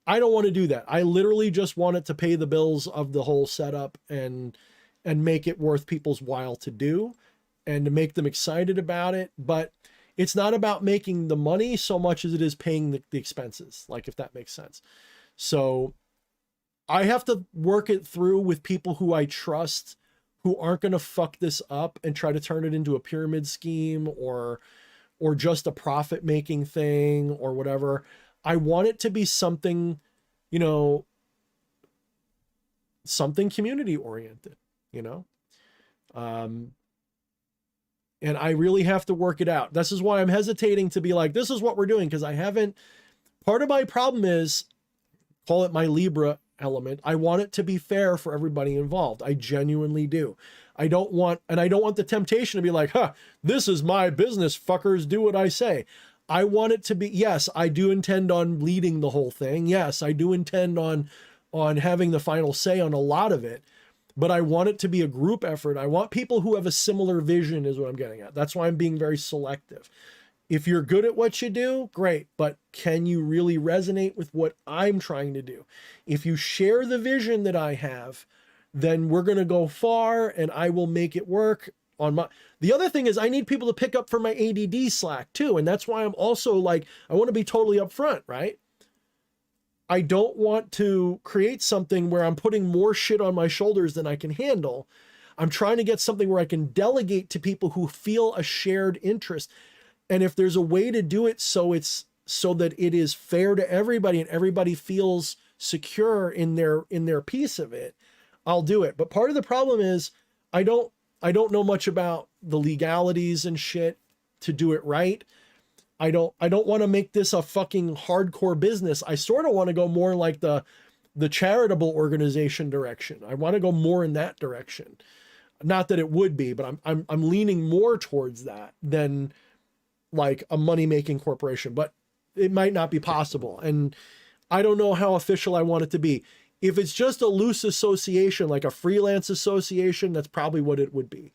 I don't want to do that. I literally just want it to pay the bills of the whole setup and make it worth people's while to do and to make them excited about it. But it's not about making the money so much as it is paying the expenses, like, if that makes sense. So I have to work it through with people who I trust, who aren't going to fuck this up and try to turn it into a pyramid scheme or just a profit making thing or whatever. I want it to be something, you know, something community oriented, you know? And I really have to work it out. This is why I'm hesitating to be like, this is what we're doing. Cause I haven't, part of my problem is, call it my Libra element. I want it to be fair for everybody involved. I genuinely do. I don't want the temptation to be like, this is my business, fuckers, do what I say. I want it to be, yes, I do intend on leading the whole thing. Yes, I do intend on having the final say on a lot of it, but I want it to be a group effort. I want people who have a similar vision is what I'm getting at. That's why I'm being very selective. If you're good at what you do, great, but can you really resonate with what I'm trying to do? If you share the vision that I have, then we're going to go far and I will make it work on my... The other thing is I need people to pick up for my ADD slack too. And that's why I'm also like, I want to be totally upfront, right? I don't want to create something where I'm putting more shit on my shoulders than I can handle. I'm trying to get something where I can delegate to people who feel a shared interest. And if there's a way to do it so that it is fair to everybody and everybody feels secure in their piece of it, I'll do it. But part of the problem is I don't know much about the legalities and shit to do it right. I don't want to make this a fucking hardcore business. I sort of want to go more like the charitable organization direction. I want to go more in that direction. Not that it would be, but I'm leaning more towards that than like a money-making corporation, but it might not be possible. And I don't know how official I want it to be. If it's just a loose association, like a freelance association, that's probably what it would be.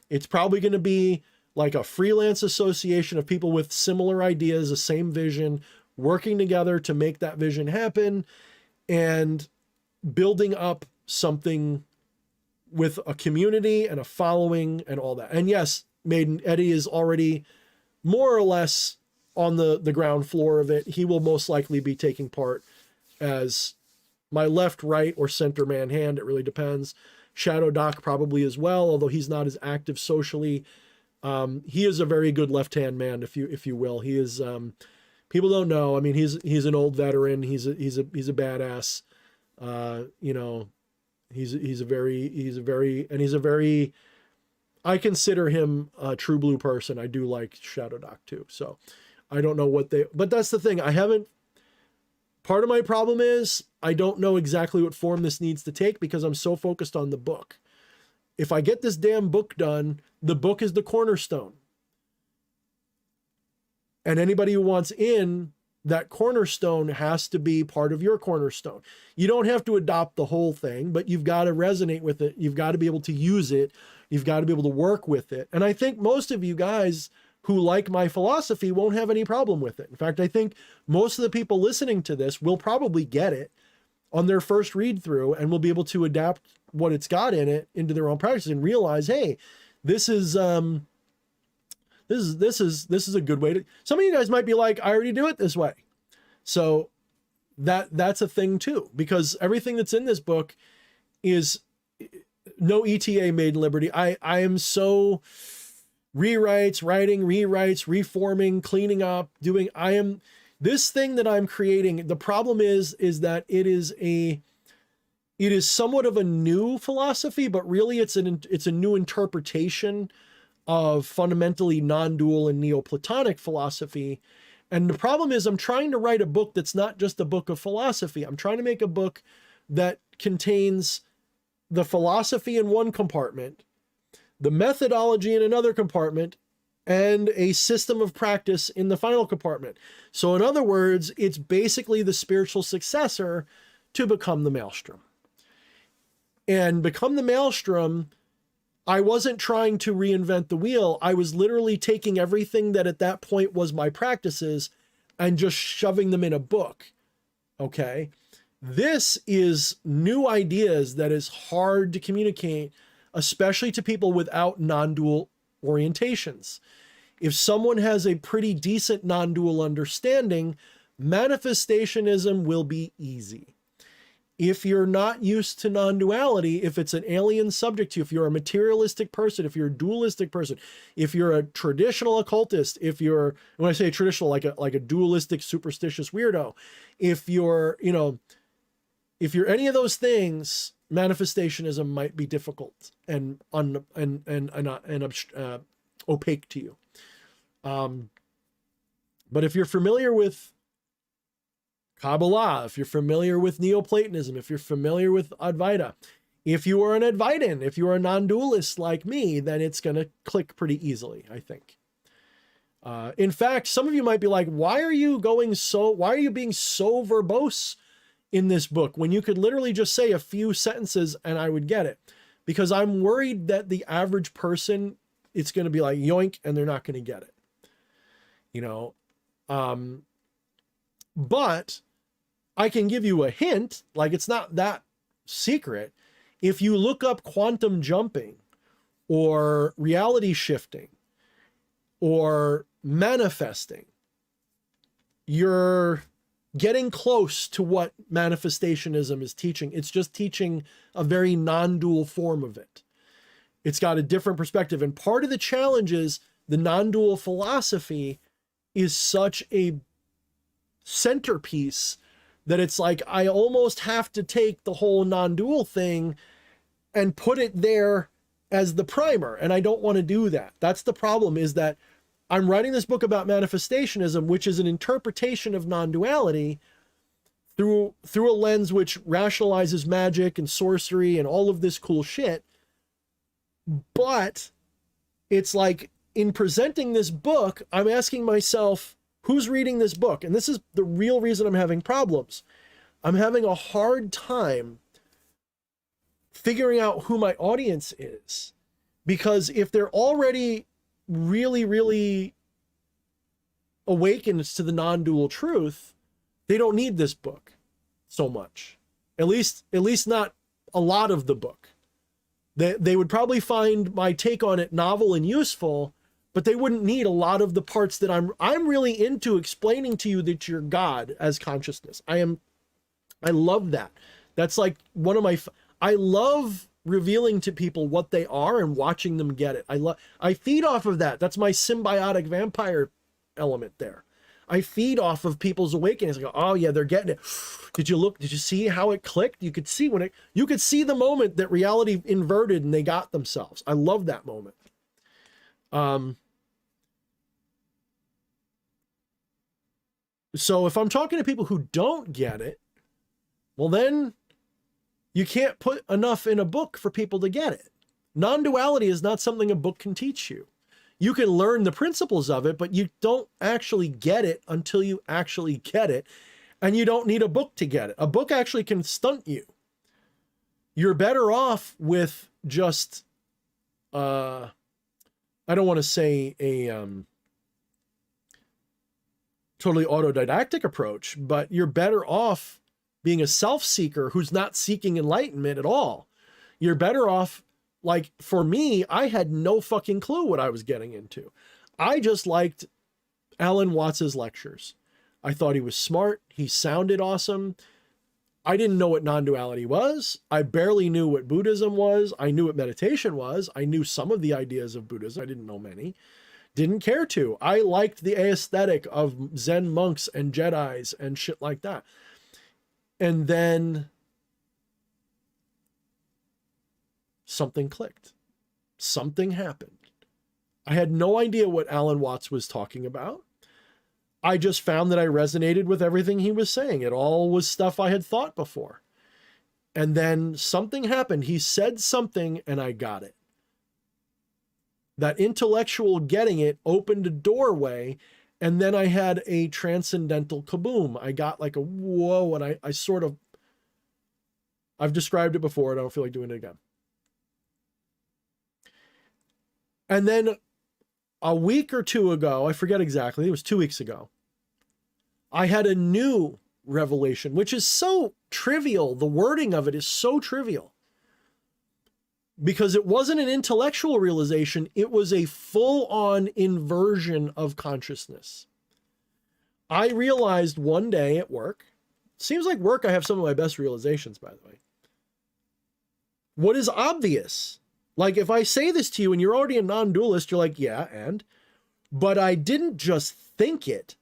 It's probably going to be like a freelance association of people with similar ideas, the same vision, working together to make that vision happen and building up something with a community and a following and all that. And yes, Maiden Eddie is already more or less on the ground floor of it. He will most likely be taking part as my left, right, or center man hand. It really depends. Shadow Doc probably as well, although he's not as active socially. He is a very good left-hand man, if you will. He is, people don't know. I mean, he's an old veteran. He's a badass. You know, he's a very, I consider him a true blue person. I do like Shadow Doc too. So I don't know but that's the thing. Part of my problem is I don't know exactly what form this needs to take because I'm so focused on the book. If I get this damn book done, the book is the cornerstone. And anybody who wants in, that cornerstone has to be part of your cornerstone. You don't have to adopt the whole thing, but you've got to resonate with it. You've got to be able to use it. You've got to be able to work with it. And I think most of you guys who like my philosophy won't have any problem with it. In fact, I think most of the people listening to this will probably get it on their first read through and will be able to adapt what it's got in it into their own practice and realize, hey, this is a good way to. Some of you guys might be like, I already do it this way. So that's a thing too, because everything that's in this book is no ETA made in Liberty. I am so writing rewrites, reforming, cleaning up, this thing that I'm creating. The problem is that it is somewhat of a new philosophy, but really it's a new interpretation of fundamentally non-dual and Neoplatonic philosophy. And the problem is I'm trying to write a book that's not just a book of philosophy. I'm trying to make a book that contains the philosophy in one compartment, the methodology in another compartment, and a system of practice in the final compartment. So in other words, it's basically the spiritual successor to Become the Maelstrom. And Become the Maelstrom, I wasn't trying to reinvent the wheel. I was literally taking everything that at that point was my practices and just shoving them in a book. Okay. This is new ideas that is hard to communicate, especially to people without non-dual orientations. If someone has a pretty decent non-dual understanding, manifestationism will be easy. If you're not used to non-duality, if it's an alien subject to you, if you're a materialistic person, if you're a dualistic person, if you're a traditional occultist, if you're, when I say traditional, like a dualistic superstitious weirdo, if you're any of those things, manifestationism might be difficult and opaque to you. But if you're familiar with Kabbalah, if you're familiar with Neoplatonism, if you're familiar with Advaita, if you are an Advaitin, if you are a non-dualist like me, then it's going to click pretty easily, I think. In fact, some of you might be like, why are you being so verbose in this book when you could literally just say a few sentences and I would get it? Because I'm worried that the average person, it's going to be like yoink and they're not going to get it. But I can give you a hint, like it's not that secret. If you look up quantum jumping or reality shifting or manifesting, you're getting close to what manifestationism is teaching. It's just teaching a very non-dual form of it. It's got a different perspective. And part of the challenge is the non-dual philosophy is such a centerpiece that it's like I almost have to take the whole non-dual thing and put it there as the primer. And I don't want to do that. That's the problem, is that I'm writing this book about manifestationism, which is an interpretation of non-duality through a lens which rationalizes magic and sorcery and all of this cool shit. But it's like, in presenting this book, I'm asking myself, who's reading this book? And this is the real reason I'm having problems. I'm having a hard time figuring out who my audience is. Because if they're already really, really awakened to the non-dual truth, they don't need this book so much. At least not a lot of the book. They would probably find my take on it novel and useful, but they wouldn't need a lot of the parts that I'm really into explaining to you that you're God as consciousness. I love that. That's like one of my, I love revealing to people what they are and watching them get it. I feed off of that. That's my symbiotic vampire element there. I feed off of people's awakenings. I go, oh yeah, they're getting it. Did you see how it clicked? You could see you could see the moment that reality inverted and they got themselves. I love that moment. So if I'm talking to people who don't get it, well then you can't put enough in a book for people to get it. Non-duality is not something a book can teach you. You can learn the principles of it, but you don't actually get it until you actually get it. And you don't need a book to get it. A book actually can stunt you. You're better off with just, I don't want to say a totally autodidactic approach, but you're better off being a self-seeker who's not seeking enlightenment at all. You're better off, like for me, I had no fucking clue what I was getting into. I just liked Alan Watts's lectures. I thought he was smart. He sounded awesome. I didn't know what non-duality was. I barely knew what Buddhism was. I knew what meditation was. I knew some of the ideas of Buddhism. I didn't know many. Didn't care to. I liked the aesthetic of Zen monks and Jedis and shit like that. And then something clicked. Something happened. I had no idea what Alan Watts was talking about. I just found that I resonated with everything he was saying. It all was stuff I had thought before. And then something happened. He said something and I got it. That intellectual getting it opened a doorway, and then I had a transcendental kaboom. I got like a whoa, and I sort of, I've described it before, and I don't feel like doing it again. And then a week or two ago, I forget exactly, it was 2 weeks ago, I had a new revelation, which is so trivial. The wording of it is so trivial. Because it wasn't an intellectual realization, it was a full-on inversion of consciousness. I realized one day at work, seems like work I have some of my best realizations, by the way. What is obvious? Like if I say this to you and you're already a non-dualist, you're like, yeah, but I didn't just think it.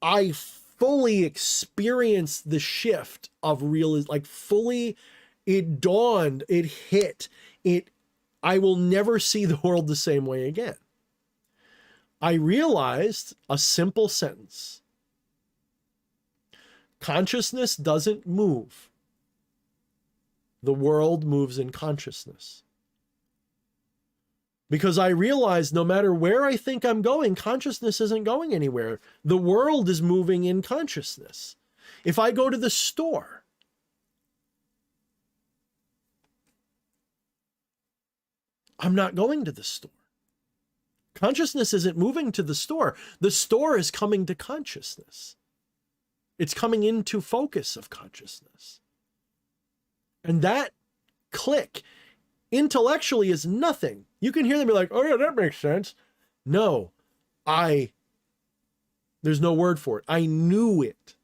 I fully experienced the shift of like fully, it dawned, it hit. I will never see the world the same way again. I realized a simple sentence. Consciousness doesn't move. The world moves in consciousness. Because I realized no matter where I think I'm going, consciousness isn't going anywhere. The world is moving in consciousness. If I go to the store, I'm not going to the store. Consciousness isn't moving to the store. The store is coming to consciousness. It's coming into focus of consciousness. And that click intellectually is nothing. You can hear them be like, oh yeah, that makes sense. No, there's no word for it. I knew it.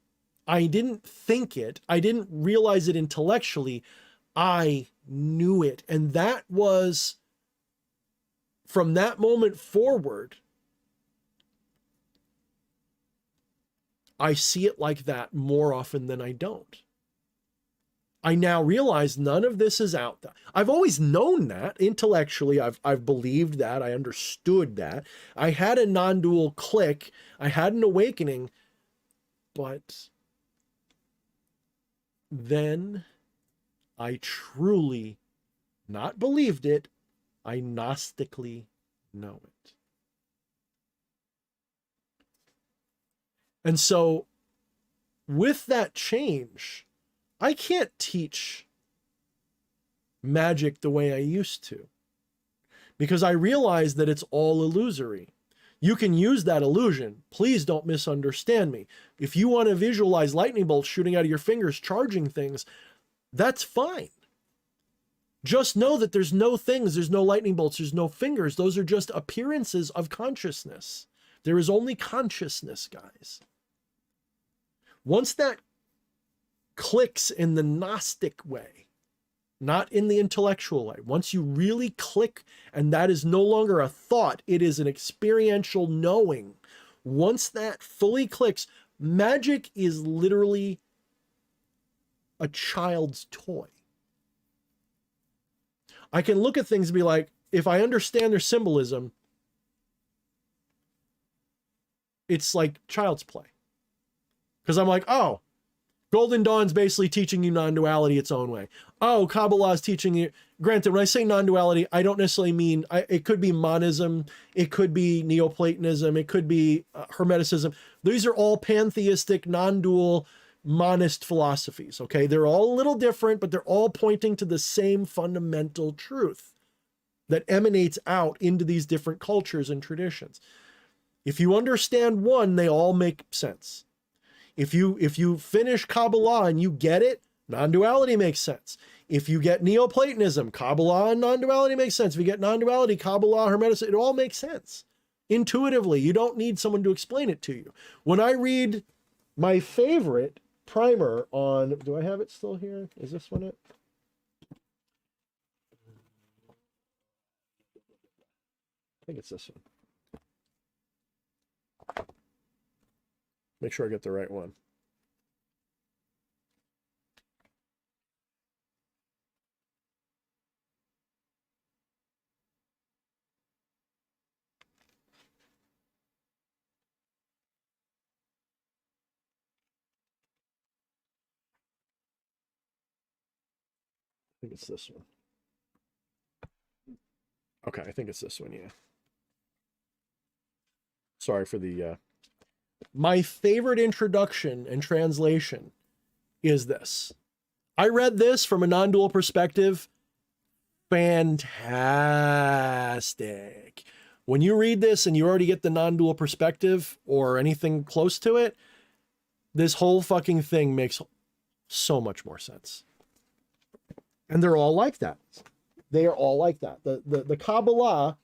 I didn't think it. I didn't realize it intellectually. I knew it. And that was from that moment forward, I see it like that more often than I don't. I now realize none of this is out there. I've always known that intellectually. I've believed that. I understood that. I had a non-dual click. I had an awakening, but then I truly not believed it. I gnostically know it. And so with that change, I can't teach magic the way I used to, because I realize that it's all illusory. You can use that illusion. Please don't misunderstand me. If you want to visualize lightning bolts shooting out of your fingers, charging things, that's fine. Just know that there's no things, there's no lightning bolts, there's no fingers. Those are just appearances of consciousness. There is only consciousness, guys. Once that clicks in the Gnostic way, not in the intellectual way, once you really click, and that is no longer a thought, it is an experiential knowing. Once that fully clicks, magic is literally a child's toy. I can look at things and be like, if I understand their symbolism, it's like child's play. Because I'm like, oh, Golden Dawn's basically teaching you non-duality its own way. Oh, Kabbalah's teaching you. Granted, when I say non-duality, I don't necessarily mean, it could be monism, it could be Neoplatonism, it could be Hermeticism. These are all pantheistic, non-dual, monist philosophies, okay? They're all a little different, but they're all pointing to the same fundamental truth that emanates out into these different cultures and traditions. If you understand one, they all make sense. If you finish Kabbalah and you get it, non-duality makes sense. If you get Neoplatonism, Kabbalah and non-duality makes sense. If you get non-duality, Kabbalah, Hermeticism, it all makes sense. Intuitively, you don't need someone to explain it to you. When I read my favorite primer on, do I have it still here? Is this one it? I think it's this one. Make sure I get the right one. I think it's this one. Okay, I think it's this one, yeah. Sorry for the... My favorite introduction and translation is this. I read this from a non-dual perspective. Fantastic. When you read this and you already get the non-dual perspective or anything close to it, this whole fucking thing makes so much more sense. And they're all like that. They are all like that. The Kabbalah,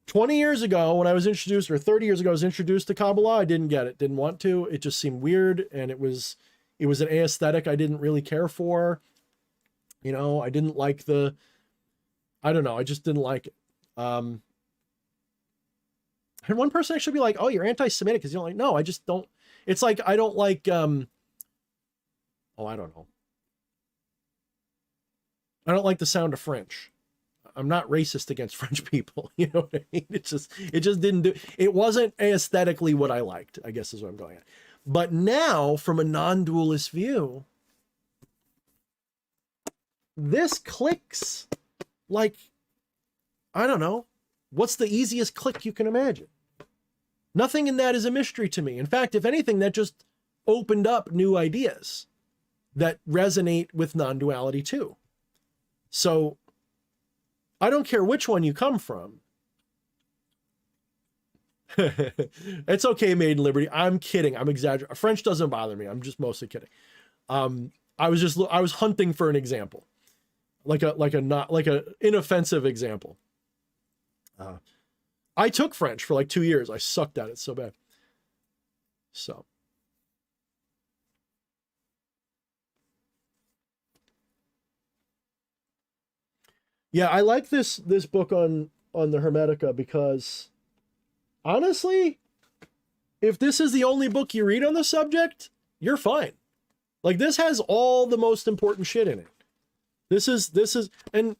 20 years ago when I was introduced, or 30 years ago I was introduced to Kabbalah, I didn't get it, didn't want to. It just seemed weird, and it was an aesthetic I didn't really care for. You know, I didn't like I don't know, I just didn't like it. And one person actually be like, oh, you're anti-Semitic because you don't like, no, I just don't. It's like, I don't like, I don't know. I don't like the sound of French. I'm not racist against French people. You know what I mean? It just didn't do, it wasn't aesthetically what I liked, I guess is what I'm going at. But now from a non-dualist view, this clicks like, I don't know, what's the easiest click you can imagine? Nothing in that is a mystery to me. In fact, if anything, that just opened up new ideas that resonate with non-duality too. So I don't care which one you come from. It's okay, Maiden Liberty. I'm kidding. I'm exaggerating. French doesn't bother me. I'm just mostly kidding. I was hunting for an example, like a inoffensive example. I took French for like 2 years. I sucked at it so bad. So. Yeah, I like this book on on the Hermetica because honestly, if this is the only book you read on the subject, you're fine. Like, this has all the most important shit in it. This is, and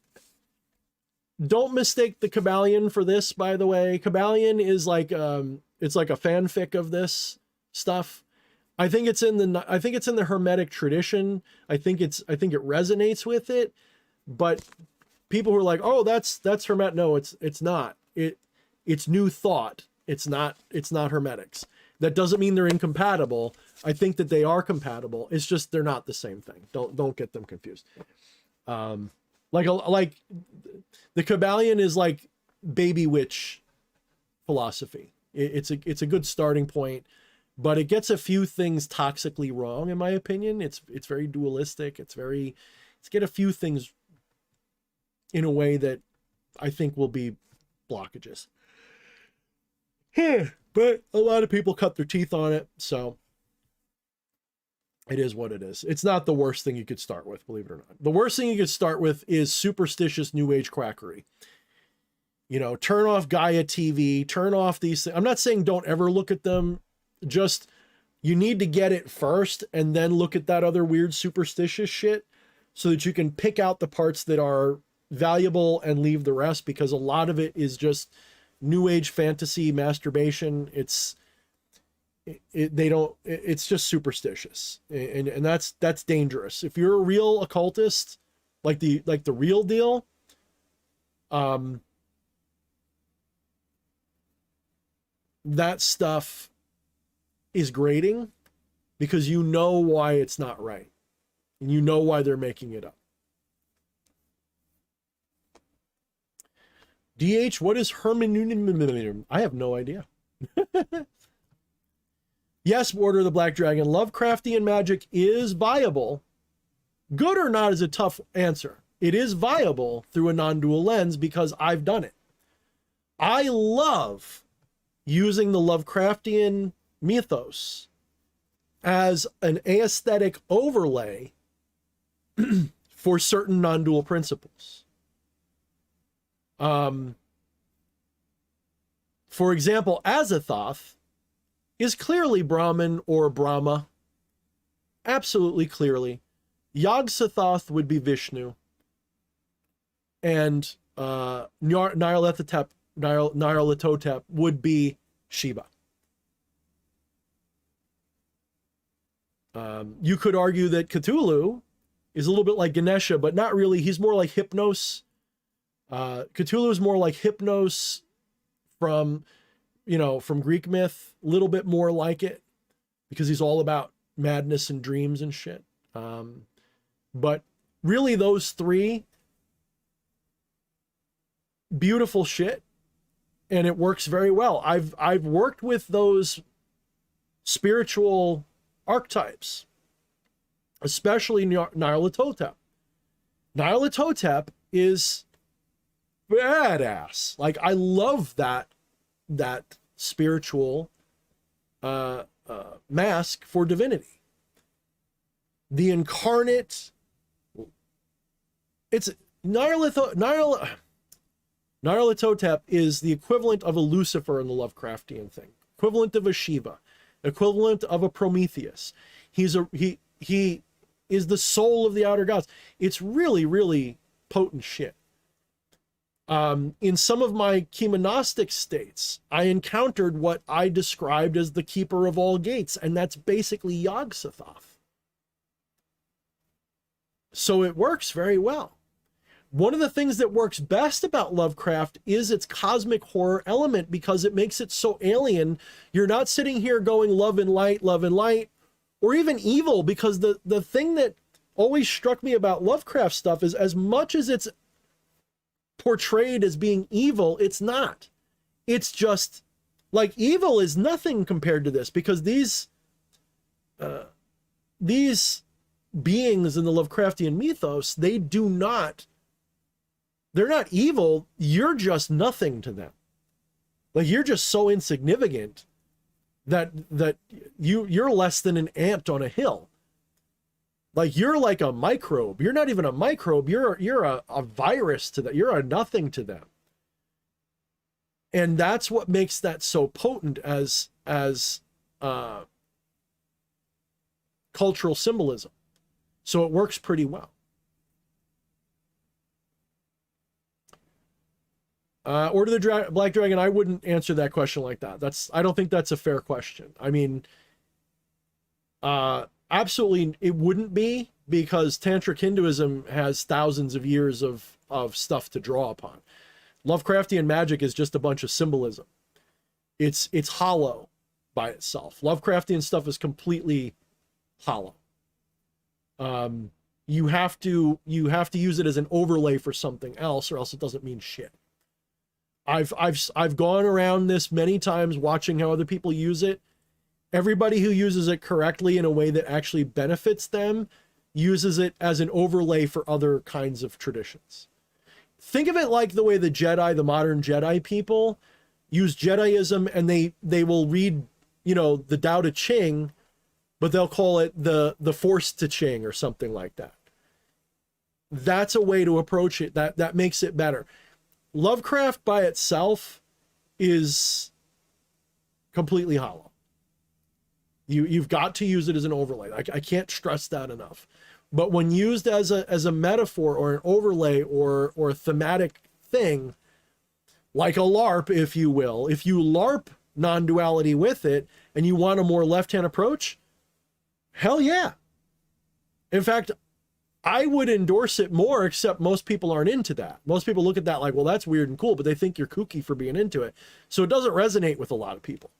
don't mistake the Kybalion for this, by the way. Kybalion is like, it's like a fanfic of this stuff. I think it's in the Hermetic tradition. I think it resonates with it, but people who are like, oh, that's Hermet. No, it's not. It's New Thought. It's not Hermetics. That doesn't mean they're incompatible. I think that they are compatible. It's just they're not the same thing. Don't get them confused. Like the Kybalion is like baby witch philosophy. It's a good starting point, but it gets a few things toxically wrong, in my opinion. It's very dualistic. It's get a few things in a way that I think will be blockages. But a lot of people cut their teeth on it, so it is what it is. It's not the worst thing you could start with, believe it or not. The worst thing you could start with is superstitious New Age quackery. You know, turn off Gaia TV, turn off these things. I'm not saying don't ever look at them. Just, you need to get it first and then look at that other weird superstitious shit so that you can pick out the parts that are valuable and leave the rest, because a lot of it is just New Age fantasy masturbation. It's just superstitious, and that's dangerous. If you're a real occultist, like the real deal, that stuff is grating because you know why it's not right, and you know why they're making it up. DH, what is hermeneutic? I have no idea. Yes, Order of the Black Dragon, Lovecraftian magic is viable. Good or not is a tough answer. It is viable through a non-dual lens because I've done it. I love using the Lovecraftian mythos as an aesthetic overlay for certain non-dual principles. For example, Azathoth is clearly Brahmin or Brahma. Absolutely clearly. Yog-Sothoth would be Vishnu. And Nyarlathotep would be Shiva. You could argue that Cthulhu is a little bit like Ganesha, but not really. He's more like Hypnos. Cthulhu is more like Hypnos from Greek myth, a little bit more like it, because he's all about madness and dreams and shit. But really those three, beautiful shit, and it works very well. I've worked with those spiritual archetypes, especially Nyarlathotep. Nyarlathotep is badass. Like, I love that spiritual mask for divinity. The incarnate, it's Nyarlathotep is the equivalent of a Lucifer in the Lovecraftian thing, equivalent of a Shiva, equivalent of a Prometheus. He is the soul of the outer gods. It's really, really potent shit. In some of my chemonostic states, I encountered what I described as the keeper of all gates, and that's basically Yog-Sothoth. So it works very well. One of the things that works best about Lovecraft is its cosmic horror element, because it makes it so alien. You're not sitting here going love and light, or even evil, because the thing that always struck me about Lovecraft stuff is, as much as it's portrayed as being evil, it's not. It's just like, evil is nothing compared to this, because these beings in the Lovecraftian mythos, they're not evil. You're just nothing to them. Like, you're just so insignificant that you're less than an ant on a hill. Like, you're like a microbe. You're not even a microbe. You're a virus to that. You're a nothing to them. And that's what makes that so potent as cultural symbolism. So it works pretty well. Order the Black Dragon, I wouldn't answer that question like that. I don't think that's a fair question. I mean, absolutely it wouldn't be, because Tantric Hinduism has thousands of years of stuff to draw upon. Lovecraftian magic is just a bunch of symbolism. It's hollow by itself. Lovecraftian stuff is completely hollow. You have to use it as an overlay for something else, or else it doesn't mean shit. I've gone around this many times watching how other people use it. Everybody who uses it correctly in a way that actually benefits them uses it as an overlay for other kinds of traditions. Think of it like the way the Jedi, the modern Jedi people, use Jediism, and they will read, the Tao Te Ching, but they'll call it the Force Te Ching or something like that. That's a way to approach it. That makes it better. Lovecraft by itself is completely hollow. You've got to use it as an overlay. I can't stress that enough. But when used as a metaphor or an overlay or a thematic thing, like a LARP, if you will, if you LARP non-duality with it and you want a more left-hand approach, hell yeah. In fact, I would endorse it more, except most people aren't into that. Most people look at that like, well, that's weird and cool, but they think you're kooky for being into it. So it doesn't resonate with a lot of people.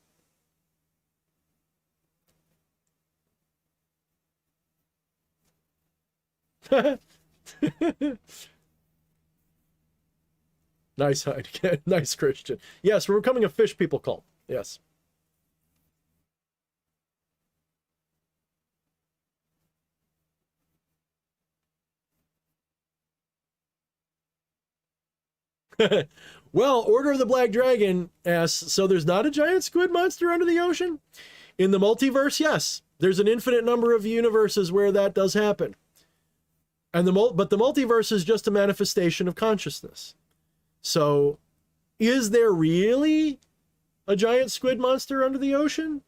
Nice, Heide. Nice, Christian. Yes, we're becoming a fish people cult. Yes. Well, Order of the Black Dragon asks, so there's not a giant squid monster under the ocean? In the multiverse, yes. There's an infinite number of universes where that does happen. But the multiverse is just a manifestation of consciousness. So, is there really a giant squid monster under the ocean?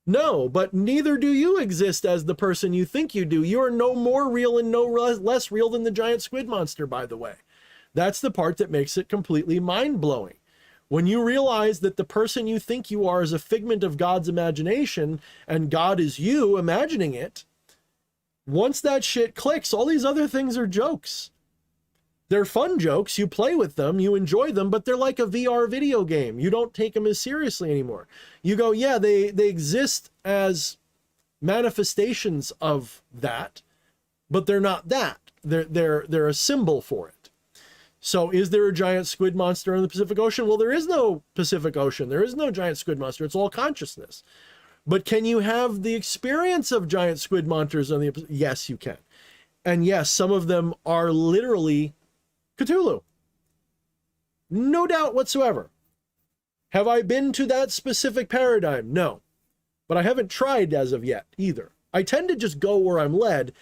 No, but neither do you exist as the person you think you do. You are no more real and no less real than the giant squid monster, by the way. That's the part that makes it completely mind-blowing. When you realize that the person you think you are is a figment of God's imagination, and God is you imagining it, once that shit clicks, all these other things are jokes. They're fun jokes. You play with them, you enjoy them, but they're like a VR video game. You don't take them as seriously anymore. You go, yeah, they exist as manifestations of that, but they're not that. They're a symbol for it. So is there a giant squid monster in the Pacific Ocean? Well, there is no Pacific Ocean. There is no giant squid monster. It's all consciousness. But can you have the experience of giant squid monsters on the... Yes, you can. And yes, some of them are literally Cthulhu. No doubt whatsoever. Have I been to that specific paradigm? No. But I haven't tried as of yet either. I tend to just go where I'm led.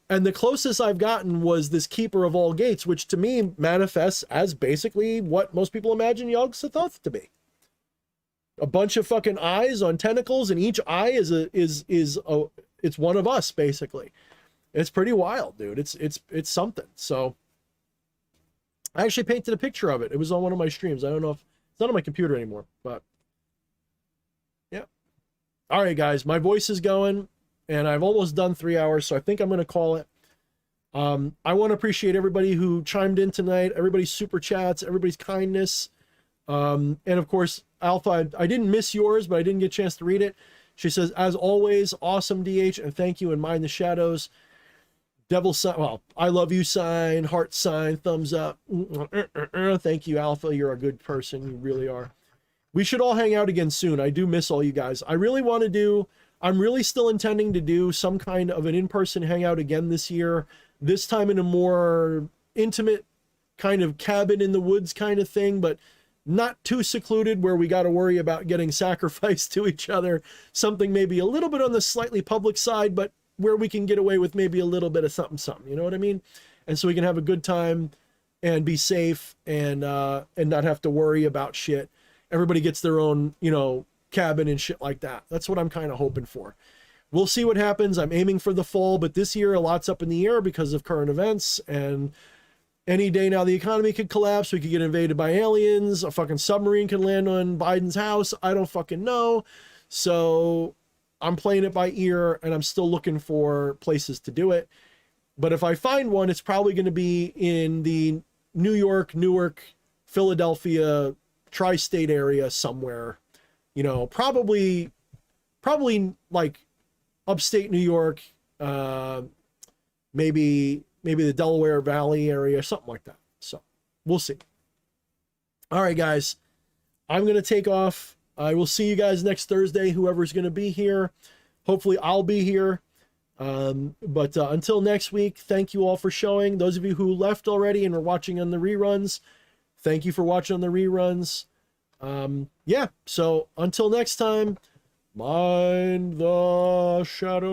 And the closest I've gotten was this Keeper of All Gates, which to me manifests as basically what most people imagine Yog-Sothoth to be. A bunch of fucking eyes on tentacles, and each eye is it's one of us, basically. It's pretty wild, dude. It's something. So I actually painted a picture of it. It was on one of my streams. I don't know if it's not on my computer anymore, but yeah. All right, guys, my voice is going. And I've almost done 3 hours, so I think I'm going to call it. I want to appreciate everybody who chimed in tonight, everybody's super chats, everybody's kindness. And of course, Alpha, I didn't miss yours, but I didn't get a chance to read it. She says, as always, awesome DH, and thank you, and mind the shadows. Devil sign, well, I love you sign, heart sign, thumbs up. Thank you, Alpha, you're a good person, you really are. We should all hang out again soon. I do miss all you guys. I'm really still intending to do some kind of an in-person hangout again this year, this time in a more intimate kind of cabin in the woods kind of thing, but not too secluded where we got to worry about getting sacrificed to each other. Something maybe a little bit on the slightly public side, but where we can get away with maybe a little bit of something, you know what I mean? And so we can have a good time and be safe and not have to worry about shit. everybody gets their own, you know, cabin and shit like that. That's what I'm kind of hoping for. We'll see what happens. I'm aiming for the fall, but this year a lot's up in the air because of current events, and any day now the economy could collapse. We could get invaded by aliens. A fucking submarine could land on Biden's house. I don't fucking know. So I'm playing it by ear, and I'm still looking for places to do it. But if I find one, it's probably going to be in the New York, Newark, Philadelphia, tri-state area somewhere. You know, probably like upstate New York, maybe the Delaware Valley area, something like that. So we'll see. All right, guys, I'm going to take off. I will see you guys next Thursday, whoever's going to be here. Hopefully I'll be here. But until next week, thank you all for showing. Those of you who left already and are watching on the reruns, thank you for watching on the reruns. Yeah, so until next time, mind the shadow.